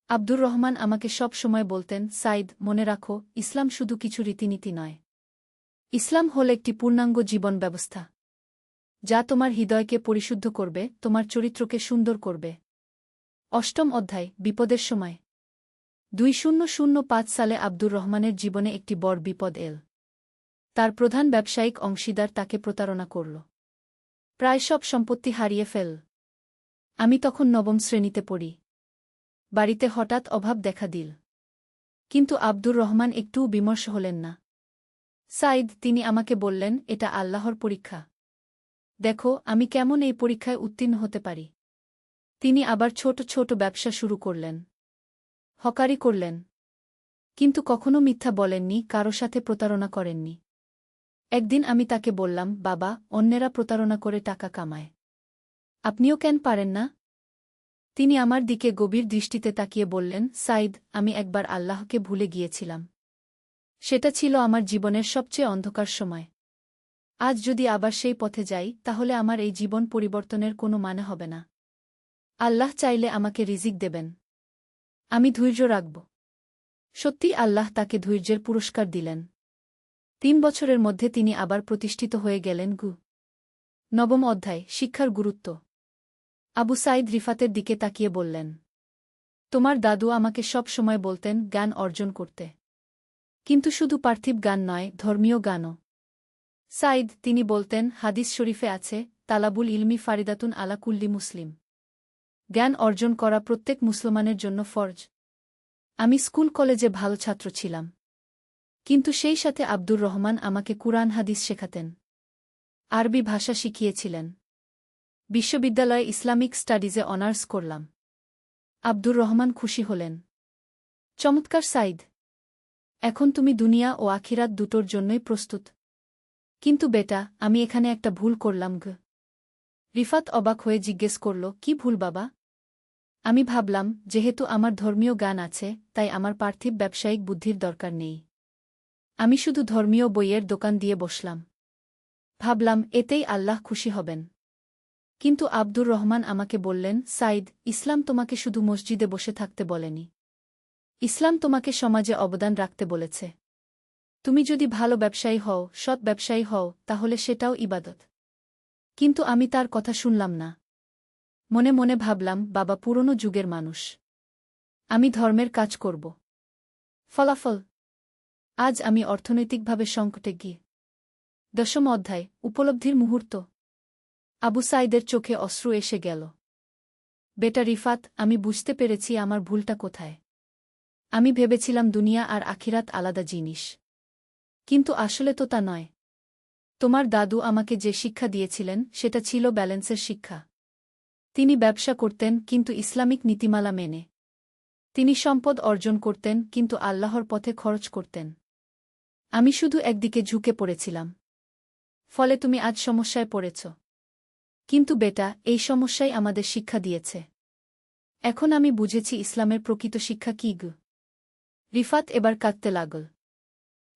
Speaker 1: আব্দুর রহমান আমাকে সব সময় বলতেন, সাইদ, মনে রাখো, ইসলাম শুধু কিছু রীতিনীতি নয়। ইসলাম হল একটি পূর্ণাঙ্গ জীবন ব্যবস্থা, যা তোমার হৃদয়কে পরিশুদ্ধ করবে, তোমার চরিত্রকে সুন্দর করবে। 8ম অধ্যায়, বিপদের সময়। 2005 সালে আব্দুর রহমানের জীবনে একটি বড় বিপদ এল। তার প্রধান ব্যবসায়িক অংশীদার তাকে প্রতারণা করল। প্রায় সব সম্পত্তি হারিয়ে ফেল। আমি তখন 9ম শ্রেণীতে পড়ি। বাড়িতে হঠাৎ অভাব দেখা দিল। কিন্তু আব্দুর রহমান একটুও বিমর্ষ হলেন না। সাইদ, তিনি আমাকে বললেন, এটা আল্লাহর পরীক্ষা। দেখো আমি কেমন এই পরীক্ষায় উত্তীর্ণ হতে পারি। তিনি আবার ছোট ছোট ব্যবসা শুরু করলেন। হকারি করলেন। কিন্তু কখনো মিথ্যা বলেননি, কারো সাথে প্রতারণা করেননি। একদিন আমি তাকে বললাম, বাবা, অন্যেরা প্রতারণা করে টাকা কামায়। আপনিও কেন পারেন না? তিনি আমার দিকে গভীর দৃষ্টিতে তাকিয়ে বললেন, সাইদ, আমি একবার আল্লাহকে ভুলে গিয়েছিলাম। সেটা ছিল আমার জীবনের সবচেয়ে অন্ধকার সময়। আজ যদি আবার সেই পথে যাই তাহলে আমার এই জীবন পরিবর্তনের কোনো মানে হবে না। আল্লাহ চাইলে আমাকে রিজিক দেবেন। আমি ধৈর্য রাখব। সত্যি আল্লাহ তাকে ধৈর্যের পুরস্কার দিলেন। 3 বছরের মধ্যে তিনি আবার প্রতিষ্ঠিত হয়ে গেলেন। 9ম অধ্যায়, শিক্ষার গুরুত্ব। আবু সাইদ রিফাতের দিকে তাকিয়ে বললেন, তোমার দাদু আমাকে সব সময় বলতেন জ্ঞান অর্জন করতে। কিন্তু শুধু পার্থিব জ্ঞান নয়, ধর্মীয় জ্ঞানও। সাইদ, তিনি বলতেন, হাদিস শরীফে আছে, তালাবুল ইলমি ফারিদাতুন আলা কুল্লি মুসলিম। জ্ঞান অর্জন করা প্রত্যেক মুসলমানের জন্য ফরজ। আমি স্কুল কলেজে ভালো ছাত্র ছিলাম। কিন্তু সেই সাথে আব্দুর রহমান আমাকে কুরআন হাদিস শেখাতেন। আরবি ভাষা শিখিয়েছিলেন। বিশ্ববিদ্যালয়ে ইসলামিক স্টাডিজে অনার্স করলাম। আব্দুর রহমান খুশি হলেন। চমৎকার সাইদ, এখন তুমি দুনিয়া ও আখিরাত দুটোর জন্যই প্রস্তুত। কিন্তু বেটা, আমি এখানে একটা ভুল করলাম। রিফাত অবাক হয়ে জিজ্ঞেস করল, কি ভুল বাবা? আমি ভাবলাম, যেহেতু আমার ধর্মীয় জ্ঞান আছে তাই আমার পার্থিব ব্যবসায়িক বুদ্ধির দরকার নেই। আমি শুধু ধর্মীয় বইয়ের দোকান দিয়ে বসলাম। ভাবলাম এতেই আল্লাহ খুশি হবেন। কিন্তু আব্দুর রহমান আমাকে বললেন, সাইদ, ইসলাম তোমাকে শুধু মসজিদে বসে থাকতে বলেনি। ইসলাম তোমাকে সমাজে অবদান রাখতে বলেছে। তুমি যদি ভালো ব্যবসায়ী হও, সৎ ব্যবসায়ী হও, তাহলে সেটাও ইবাদত। কিন্তু আমি তার কথা শুনলাম না। মনে মনে ভাবলাম, বাবা পুরনো যুগের মানুষ। আমি ধর্মের কাজ করব। ফলাফল, আজ আমি অর্থনৈতিকভাবে সংকটে গিয়ে। 10ম অধ্যায়, উপলব্ধির মুহূর্ত। আবু সাইদের চোখে অশ্রু এসে গেল। বেটা রিফাত, আমি বুঝতে পেরেছি আমার ভুলটা কোথায়। আমি ভেবেছিলাম দুনিয়া আর আখিরাত আলাদা জিনিস। কিন্তু আসলে তো তা নয়। তোমার দাদু আমাকে যে শিক্ষা দিয়েছিলেন সেটা ছিল ব্যালেন্সের শিক্ষা। তিনি ব্যবসা করতেন কিন্তু ইসলামিক নীতিমালা মেনে। তিনি সম্পদ অর্জন করতেন কিন্তু আল্লাহর পথে খরচ করতেন। আমি শুধু একদিকে ঝুঁকে পড়েছিলাম। ফলে তুমি আজ সমস্যায় পড়েছ। কিন্তু বেটা, এই সমস্যাই আমাদের শিক্ষা দিয়েছে। এখন আমি বুঝেছি ইসলামের প্রকৃত শিক্ষা কী গু। রিফাত এবার কাঁদতে লাগল।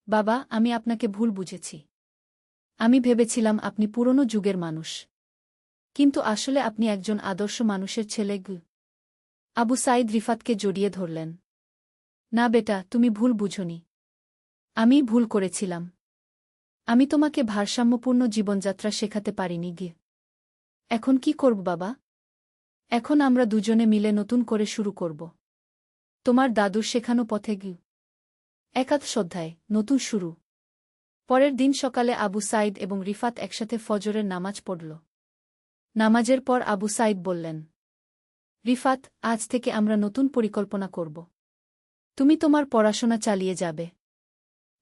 Speaker 1: বাবা, আমি আপনাকে ভুল বুঝেছি। আমি ভেবেছিলাম আপনি পুরনো যুগের মানুষ। কিন্তু আসলে আপনি একজন আদর্শ মানুষের ছেলে গু। আবু সাঈদ রিফাতকে জড়িয়ে ধরলেন। না বেটা, তুমি ভুল বুঝনি। আমিই ভুল করেছিলাম। আমি তোমাকে ভারসাম্যপূর্ণ জীবনযাত্রা শেখাতে পারিনি গে। এখন কি করব বাবা? এখন আমরা দুজনে মিলে নতুন করে শুরু করব। তোমার দাদুর শেখানো পথে গি। একাদশ অধ্যায়, নতুন শুরু। পরের দিন সকালে আবু সাঈদ এবং রিফাত একসাথে ফজরের নামাজ পড়ল। নামাজের পর আবু সাঈদ বললেন, রিফাত, আজ থেকে আমরা নতুন পরিকল্পনা করব। তুমি তোমার পড়াশোনা চালিয়ে যাবে,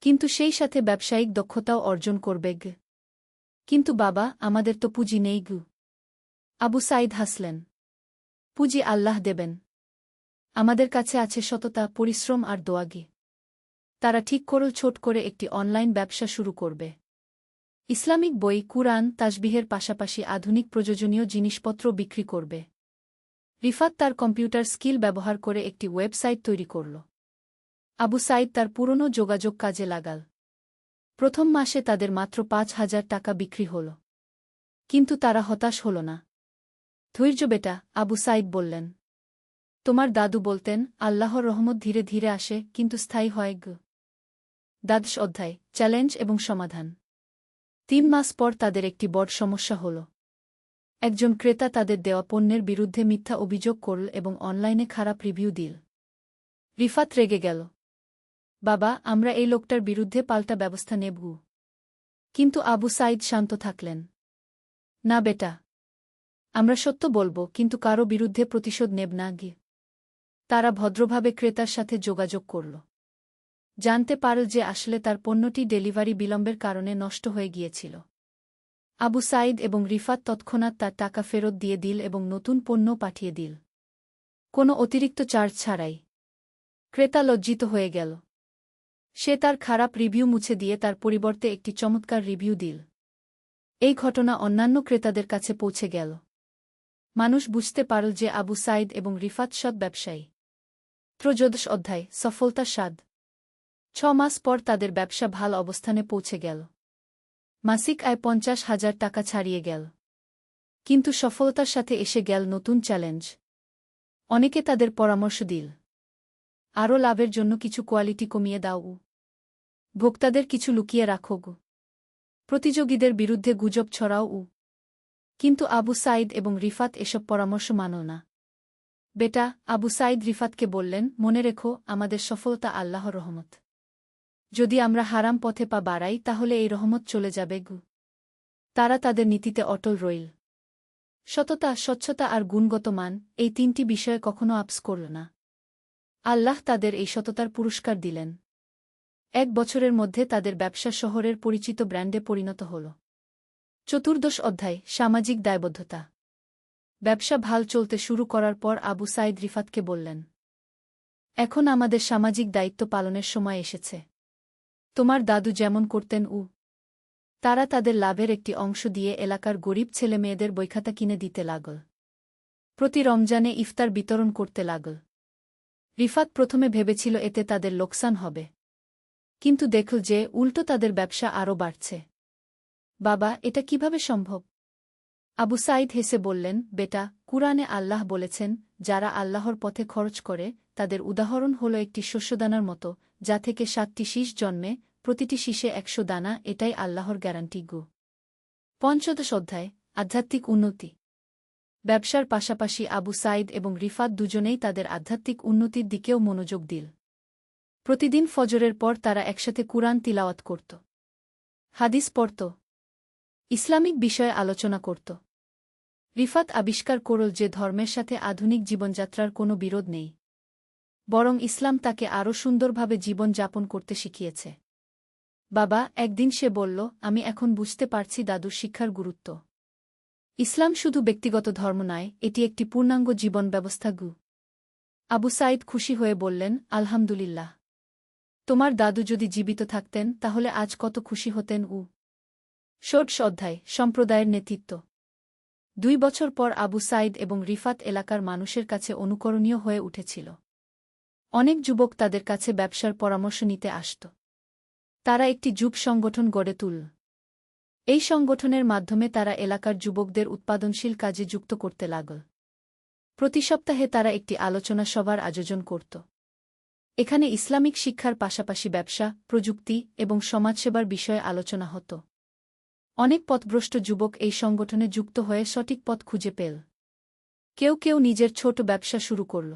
Speaker 1: কিন্তু সেই সাথে ব্যবসায়িক দক্ষতাও অর্জন করবে গে। কিন্তু বাবা, আমাদের তো পুঁজি নেই গু। আবু সাঈদ হাসলেন। পুঁজি আল্লাহ দেবেন। আমাদের কাছে আছে সততা, পরিশ্রম আর দোয়াগি। তারা ঠিক করল ছোট করে একটি অনলাইন ব্যবসা শুরু করবে। ইসলামিক বই, কুরআন, তাসবিহের পাশাপাশি আধুনিক প্রয়োজনীয় জিনিসপত্র বিক্রি করবে। রিফাত তার কম্পিউটার স্কিল ব্যবহার করে একটি ওয়েবসাইট তৈরি করল। আবু সাঈদ তার পুরনো যোগাযোগ কাজে লাগাল। প্রথম মাসে তাদের মাত্র ৫,০০০ টাকা বিক্রি হল। কিন্তু তারা হতাশ হল না। ধৈর্য বেটা, আবু সাঈদ বললেন। তোমার দাদু বলতেন, আল্লাহর রহমত ধীরে ধীরে আসে, কিন্তু স্থায়ী হয় গ। দ্বাদশ অধ্যায়, চ্যালেঞ্জ এবং সমাধান। ৩ মাস পর তাদের একটি বড় সমস্যা হল। একজন ক্রেতা তাদের দেওয়া পণ্যের বিরুদ্ধে মিথ্যা অভিযোগ করল এবং অনলাইনে খারাপ রিভিউ দিল। রিফাত রেগে গেল। বাবা, আমরা এই লোকটার বিরুদ্ধে পাল্টা ব্যবস্থা নেব। কিন্তু আবু সাঈদ শান্ত থাকলেন। না বেটা, আমরা সত্য বলব, কিন্তু কারো বিরুদ্ধে প্রতিশোধ নেব না গে। তারা ভদ্রভাবে ক্রেতার সাথে যোগাযোগ করল। জানতে পারল যে আসলে তার পণ্যটি ডেলিভারি বিলম্বের কারণে নষ্ট হয়ে গিয়েছিল। আবু সাঈদ এবং রিফাত তৎক্ষণাৎ তার টাকা ফেরত দিয়ে দিল এবং নতুন পণ্য পাঠিয়ে দিল, কোনো অতিরিক্ত চার্জ ছাড়াই। ক্রেতা লজ্জিত হয়ে গেল। সে তার খারাপ রিভিউ মুছে দিয়ে তার পরিবর্তে একটি চমৎকার রিভিউ দিল। এই ঘটনা অন্যান্য ক্রেতাদের কাছে পৌঁছে গেল। মানুষ বুঝতে পারল যে আবু সাঈদ এবং রিফাত সৎ ব্যবসায়ী। ত্রয়োদশ অধ্যায়, সফলতার স্বাদ। ৬ মাস পর তাদের ব্যবসা ভাল অবস্থানে পৌঁছে গেল। মাসিক আয় ৫০,০০০ টাকা ছাড়িয়ে গেল। কিন্তু সফলতার সাথে এসে গেল নতুন চ্যালেঞ্জ। অনেকে তাদের পরামর্শ দিল, আরও লাভের জন্য কিছু কোয়ালিটি কমিয়ে দাও, ভোক্তাদের কিছু লুকিয়ে রাখো, প্রতিযোগীদের বিরুদ্ধে গুজব ছড়াও। কিন্তু আবু সাঈদ এবং রিফাত এসব পরামর্শ মানল না। বেটা, আবু সাঈদ রিফাতকে বললেন, মনে রেখো, আমাদের সফলতা আল্লাহর রহমত। যদি আমরা হারাম পথে পা বাড়াই তাহলে এই রহমত চলে যাবে গু। তারা তাদের নীতিতে অটল রইল। সততা, স্বচ্ছতা আর গুণগত মান, এই ৩টি বিষয়ে কখনো আপস করল না। আল্লাহ তাদের এই সততার পুরস্কার দিলেন। ১ বছরের মধ্যে তাদের ব্যবসা শহরের পরিচিত ব্র্যান্ডে পরিণত হল। চতুর্দশ অধ্যায়, সামাজিক দায়বদ্ধতা। ব্যবসা ভাল চলতে শুরু করার পর আবু সাঈদ রিফাতকে বললেন, এখন আমাদের সামাজিক দায়িত্ব পালনের সময় এসেছে। তোমার দাদু যেমন করতেন তারা তাদের লাভের একটি অংশ দিয়ে এলাকার গরিব ছেলেমেয়েদের বইখাতা কিনে দিতে লাগল। প্রতি রমজানে ইফতার বিতরণ করতে লাগল। রিফাত প্রথমে ভেবেছিল এতে তাদের লোকসান হবে, কিন্তু দেখল যে উল্টো তাদের ব্যবসা আরও বাড়ছে। বাবা, এটা কিভাবে সম্ভব? আবু সাঈদ হেসে বললেন, বেটা, কুরআনে আল্লাহ বলেছেন, যারা আল্লাহর পথে খরচ করে তাদের উদাহরণ হল একটি শস্যদানার মতো, যা থেকে ৭টি শীষ জন্মে, প্রতিটি শীষে ১০০ দানা, এটাই আল্লাহর গ্যারান্টি গো। পঞ্চদশ অধ্যায়, আধ্যাত্মিক উন্নতি। ব্যবসার পাশাপাশি আবু সাঈদ এবং রিফাত দুজনেই তাদের আধ্যাত্মিক উন্নতির দিকেও মনোযোগ দিল। প্রতিদিন ফজরের পর তারা একসাথে কুরআন তিলাওয়াত করত, হাদিস পড়ত, ইসলামিক বিষয়ে আলোচনা করত। রিফাত আবিষ্কার করল যে ধর্মের সাথে আধুনিক জীবনযাত্রার কোনো বিরোধ নেই, বরং ইসলাম তাকে আরও সুন্দরভাবে জীবন যাপন করতে শিখিয়েছে। বাবা, একদিন সে বলল, আমি এখন বুঝতে পারছি দাদুর শিক্ষার গুরুত্ব। ইসলাম শুধু ব্যক্তিগত ধর্ম নয়, এটি একটি পূর্ণাঙ্গ জীবন ব্যবস্থা গু। আবু সাঈদ খুশি হয়ে বললেন, আলহামদুলিল্লাহ। তোমার দাদু যদি জীবিত থাকতেন তাহলে আজ কত খুশি হতেন। ষোড়শ অধ্যায়, সম্প্রদায়ের নেতৃত্ব। 2 বছর পর আবু সাইদ এবং রিফাত এলাকার মানুষের কাছে অনুকরণীয় হয়ে উঠেছিল। অনেক যুবক তাদের কাছে ব্যবসার পরামর্শ নিতে আসত। তারা একটি যুব সংগঠন গড়ে তুলল। এই সংগঠনের মাধ্যমে তারা এলাকার যুবকদের উৎপাদনশীল কাজে যুক্ত করতে লাগল। প্রতি সপ্তাহে তারা একটি আলোচনা সভার আয়োজন করত। এখানে ইসলামিক শিক্ষার পাশাপাশি ব্যবসা, প্রযুক্তি এবং সমাজসেবার বিষয়ে আলোচনা হতো। অনেক পথভ্রষ্ট যুবক এই সংগঠনে যুক্ত হয়ে সঠিক পথ খুঁজে পেল। কেউ কেউ নিজের ছোট ব্যবসা শুরু করল।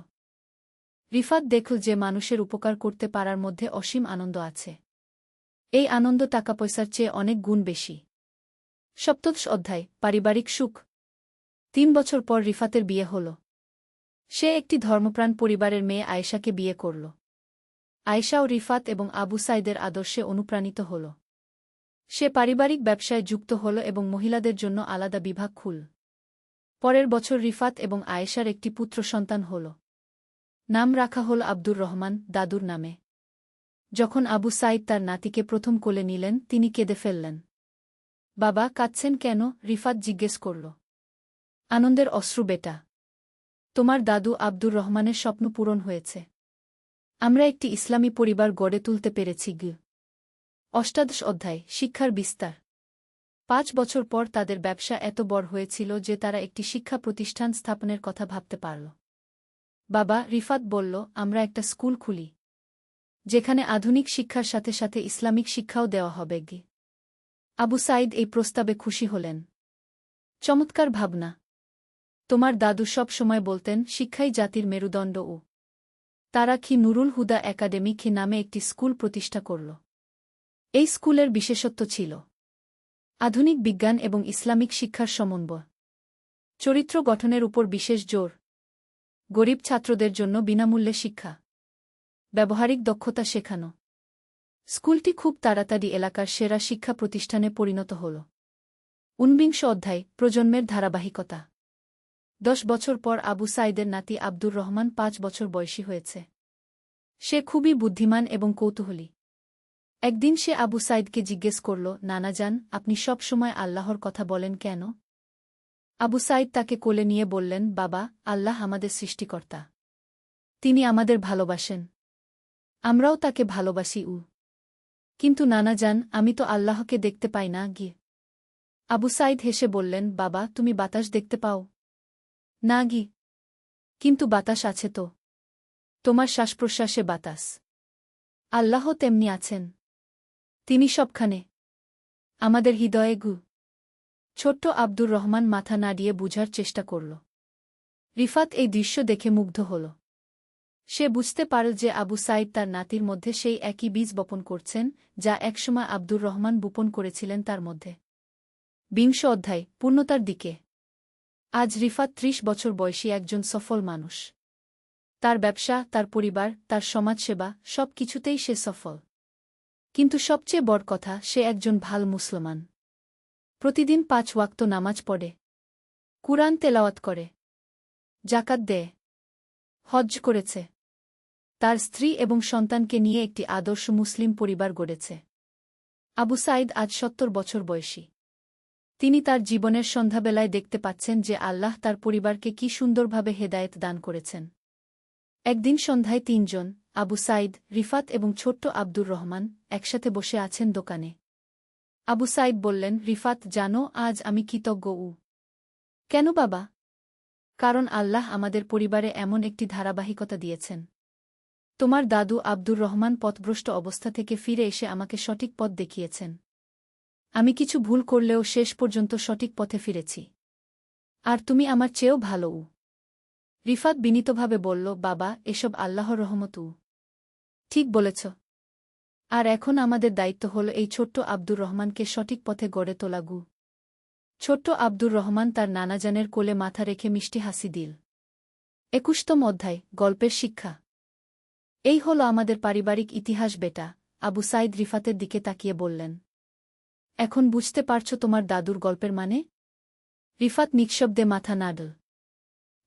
Speaker 1: রিফাত দেখল যে মানুষের উপকার করতে পারার মধ্যে অসীম আনন্দ আছে। এই আনন্দ টাকা পয়সার চেয়ে অনেক গুণ বেশি। সপ্তদশ অধ্যায়, পারিবারিক সুখ। 3 বছর পর রিফাতের বিয়ে হল। সে একটি ধর্মপ্রাণ পরিবারের মেয়ে আয়েশাকে বিয়ে করল। আয়েশা ও রিফাত এবং আবু সাইদের আদর্শে অনুপ্রাণিত হল। সে পারিবারিক ব্যবসায় যুক্ত হল এবং মহিলাদের জন্য আলাদা বিভাগ খুল। পরের বছর রিফাত এবং আয়েশার একটি পুত্র সন্তান হল। নাম রাখা হল আব্দুর রহমান, দাদুর নামে। যখন আবু সাইদ তার নাতিকে প্রথম কোলে নিলেন, তিনি কেঁদে ফেললেন। বাবা, কাঁদছেন কেন? রিফাত জিজ্ঞেস করল। আনন্দের অশ্রু বেটা। তোমার দাদু আব্দুর রহমানের স্বপ্ন পূরণ হয়েছে। আমরা একটি ইসলামী পরিবার গড়ে তুলতে পেরেছি। অষ্টাদশ অধ্যায়, শিক্ষার বিস্তার। 5 বছর পর তাদের ব্যবসা এত বড় হয়েছিল যে তারা একটি শিক্ষা প্রতিষ্ঠান স্থাপনের কথা ভাবতে পারল। বাবা, রিফাত বলল, আমরা একটা স্কুল খুলি, যেখানে আধুনিক শিক্ষার সাথে সাথে ইসলামিক শিক্ষাও দেওয়া হবে। আবু সাইদ এই প্রস্তাবে খুশি হলেন। চমৎকার ভাবনা। তোমার দাদু সব সময় বলতেন, শিক্ষাই জাতির মেরুদণ্ড। তারা নুরুল হুদা একাডেমি নামে একটি স্কুল প্রতিষ্ঠা করল। এই স্কুলের বিশেষত্ব ছিল আধুনিক বিজ্ঞান এবং ইসলামিক শিক্ষার সমন্বয়। চরিত্র গঠনের উপর বিশেষ জোর। গরিব ছাত্রদের জন্য বিনামূল্যে শিক্ষা, ব্যবহারিক দক্ষতা শেখানো। স্কুলটি খুব তাড়াতাড়ি এলাকার সেরা শিক্ষা প্রতিষ্ঠানে পরিণত হল। 19 অধ্যায়, প্রজন্মের ধারাবাহিকতা। 10 বছর পর আবু সাইদের নাতি আব্দুর রহমান 5 বছর বয়সী হয়েছে। সে খুবই বুদ্ধিমান এবং কৌতূহলী। একদিন সে আবু সাইদকে জিজ্ঞেস করল, নানাজান, আপনি সব সময় আল্লাহর কথা বলেন কেন? আবু সাইদ তাকে কোলে নিয়ে বললেন, বাবা, আল্লাহ আমাদের সৃষ্টিকর্তা। তিনি আমাদের ভালোবাসেন। আমরাও তাকে ভালোবাসি। কিন্তু নানাজান, আমি তো আল্লাহকে দেখতে পাই না। আবু সাইদ হেসে বললেন, বাবা, তুমি বাতাস দেখতে পাও না? কিন্তু বাতাস আছে তো। তোমার শ্বাসপ্রশ্বাসে বাতাস। আল্লাহ তেমনি আছেন। তিনি সবখানে, আমাদের হৃদয়ে। ছোট্ট আব্দুর রহমান মাথা নাড়িয়ে বুঝার চেষ্টা করল। রিফাত এই দৃশ্য দেখে মুগ্ধ হল। সে বুঝতে পারল যে আবু সাইদ তার নাতির মধ্যে সেই একই বীজ বপন করছেন, যা একসময় আব্দুর রহমান বপন করেছিলেন তার মধ্যে। 20 অধ্যায়, পূর্ণতার দিকে। আজ রিফাত 30 বছর বয়সী একজন সফল মানুষ। তার ব্যবসা, তার পরিবার, তার সমাজসেবা, সব কিছুতেই সে সফল। কিন্তু সবচেয়ে বড় কথা, সে একজন ভাল মুসলমান। প্রতিদিন 5 ওয়াক্ত নামাজ পড়ে, কুরআন তেলাওয়াত করে, জাকাত দেয়, হজ্জ করেছে। তার স্ত্রী এবং সন্তানকে নিয়ে একটি আদর্শ মুসলিম পরিবার গড়েছে। আবু সাইদ আজ 70 বছর বয়সী। তিনি তার জীবনের সন্ধ্যাবেলায় দেখতে পাচ্ছেন যে আল্লাহ তার পরিবারকে কি সুন্দরভাবে হেদায়েত দান করেছেন। একদিন সন্ধ্যায় 3 জন, আবু সাইদ, রিফাত এবং ছোট্ট আব্দুর রহমান, একসাথে বসে আছেন দোকানে। আবু সাইদ বললেন, রিফাত, জানো আজ আমি কৃতজ্ঞ। কেন বাবা? কারণ আল্লাহ আমাদের পরিবারে এমন একটি ধারাবাহিকতা দিয়েছেন। তোমার দাদু আব্দুর রহমান পথভ্রষ্ট অবস্থা থেকে ফিরে এসে আমাকে সঠিক পথ দেখিয়েছেন। আমি কিছু ভুল করলেও শেষ পর্যন্ত সঠিক পথে ফিরেছি। আর তুমি আমার চেয়েও ভালো। রিফাত বিনীতভাবে বলল, বাবা, এসব আল্লাহর রহমত। ঠিক বলেছ। আর এখন আমাদের দায়িত্ব হল এই ছোট্ট আব্দুর রহমানকে সঠিক পথে গড়ে তোলা। ছোট্ট আব্দুর রহমান তার নানাজানের কোলে মাথা রেখে মিষ্টি হাসি দিল। 21তম অধ্যায়, গল্পের শিক্ষা। এই হল আমাদের পারিবারিক ইতিহাস বেটা, আবু সাইদ রিফাতের দিকে তাকিয়ে বললেন। এখন বুঝতে পারছ তোমার দাদুর গল্পের মানে? রিফাত নিঃশব্দে মাথা নাড়ল।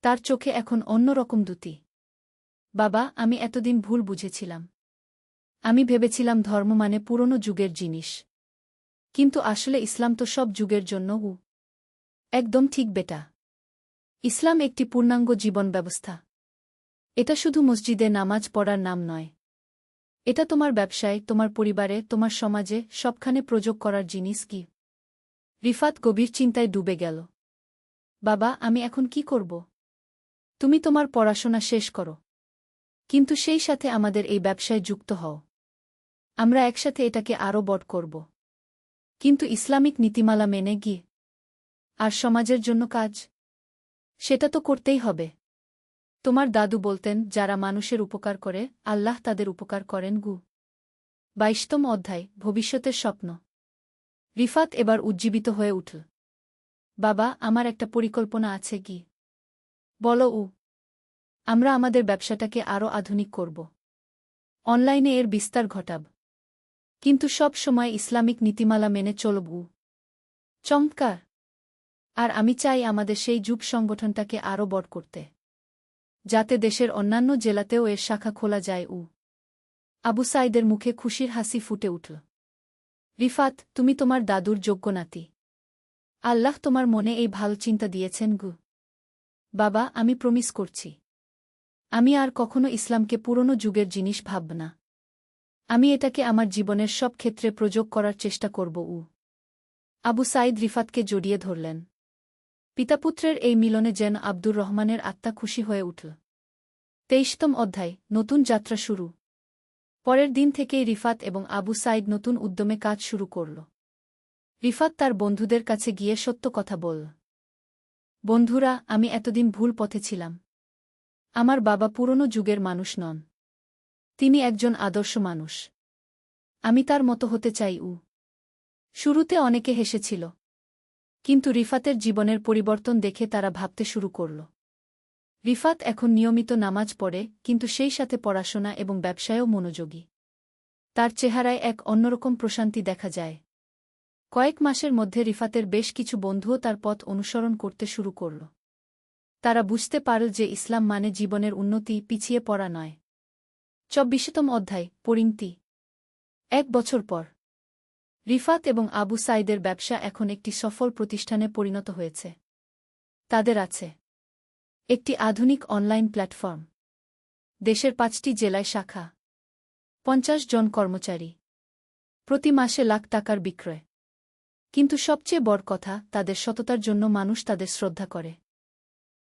Speaker 1: তার চোখে এখন অন্যরকম দ্যুতি। বাবা, আমি এতদিন ভুল বুঝেছিলাম। আমি ভেবেছিলাম ধর্ম মানে পুরনো যুগের জিনিস। কিন্তু আসলে ইসলাম তো সব যুগের জন্য। একদম ঠিক বেটা। ইসলাম একটি পূর্ণাঙ্গ জীবন ব্যবস্থা। এটা শুধু মসজিদে নামাজ পড়ার নাম নয়। এটা তোমার ব্যবসায়, তোমার পরিবারে, তোমার সমাজে, সবখানে প্রয়োগ করার জিনিস কি। রিফাত গভীর চিন্তায় ডুবে গেল। বাবা, আমি এখন কি করব? তুমি তোমার পড়াশোনা শেষ করো, কিন্তু সেই সাথে আমাদের এই ব্যবসায় যুক্ত হও। আমরা একসাথে এটাকে আরও বড় করব। কিন্তু ইসলামিক নীতিমালা মেনে গিয়ে আর সমাজের জন্য কাজ, সেটা তো করতেই হবে। তোমার দাদু বলতেন, যারা মানুষের উপকার করে আল্লাহ তাদের উপকার করেন। 22তম অধ্যায়, ভবিষ্যতের স্বপ্ন। রিফাত এবার উজ্জীবিত হয়ে উঠল। বাবা, আমার একটা পরিকল্পনা আছে। কি? বলো। আমরা আমাদের ব্যবসাটাকে আরও আধুনিক করব। অনলাইনে এর বিস্তার ঘটাব, কিন্তু সব সময় ইসলামিক নীতিমালা মেনে চলব। চমৎকার! আর আমি চাই আমাদের সেই যুব সংগঠনটাকে আরও বড় করতে, যাতে দেশের অন্যান্য জেলাতেও এর শাখা খোলা যায়। আবু সাইদের মুখে খুশির হাসি ফুটে উঠল। রিফাত, তুমি তোমার দাদুর যোগ্য নাতি। আল্লাহ তোমার মনে এই ভালো চিন্তা দিয়েছেন। বাবা, আমি প্রমিস করছি, আমি আর কখনো ইসলামকে পুরনো যুগের জিনিস ভাবব না। আমি এটাকে আমার জীবনের সব ক্ষেত্রে প্রয়োগ করার চেষ্টা করব। আবু সাইদ রিফাতকে জড়িয়ে ধরলেন। পিতাপুত্রের এই মিলনে যেন আব্দুর রহমানের আত্মা খুশি হয়ে উঠল। 23তম অধ্যায়, নতুন যাত্রা শুরু। পরের দিন থেকেই রিফাত এবং আবু সাইদ নতুন উদ্যমে কাজ শুরু করল। রিফাত তার বন্ধুদের কাছে গিয়ে সত্য কথা বলল। বন্ধুরা, আমি এতদিন ভুল পথে ছিলাম। আমার বাবা পুরনো যুগের মানুষ নন। তিনি একজন আদর্শ মানুষ। আমি তার মতো হতে চাই। শুরুতে অনেকে হেসেছিল, কিন্তু রিফাতের জীবনের পরিবর্তন দেখে তারা ভাবতে শুরু করল। রিফাত এখন নিয়মিত নামাজ পড়ে, কিন্তু সেই সাথে পড়াশোনা এবং ব্যবসায়ও মনোযোগী। তার চেহারায় এক অন্যরকম প্রশান্তি দেখা যায়। কয়েক মাসের মধ্যে রিফাতের বেশ কিছু বন্ধুও তার পথ অনুসরণ করতে শুরু করল। তারা বুঝতে পারল যে ইসলাম মানে জীবনের উন্নতি, পিছিয়ে পড়া নয়। 24তম অধ্যায়, পরিণতি। 1 বছর পর রিফাত এবং আবু সাইদের ব্যবসা এখন একটি সফল প্রতিষ্ঠানে পরিণত হয়েছে। তাদের আছে একটি আধুনিক অনলাইন প্ল্যাটফর্ম, দেশের 5টি জেলায় শাখা, 50 জন কর্মচারী, প্রতি মাসে লাখ টাকার বিক্রয়। কিন্তু সবচেয়ে বড় কথা, তাদের সততার জন্য মানুষ তাদের শ্রদ্ধা করে।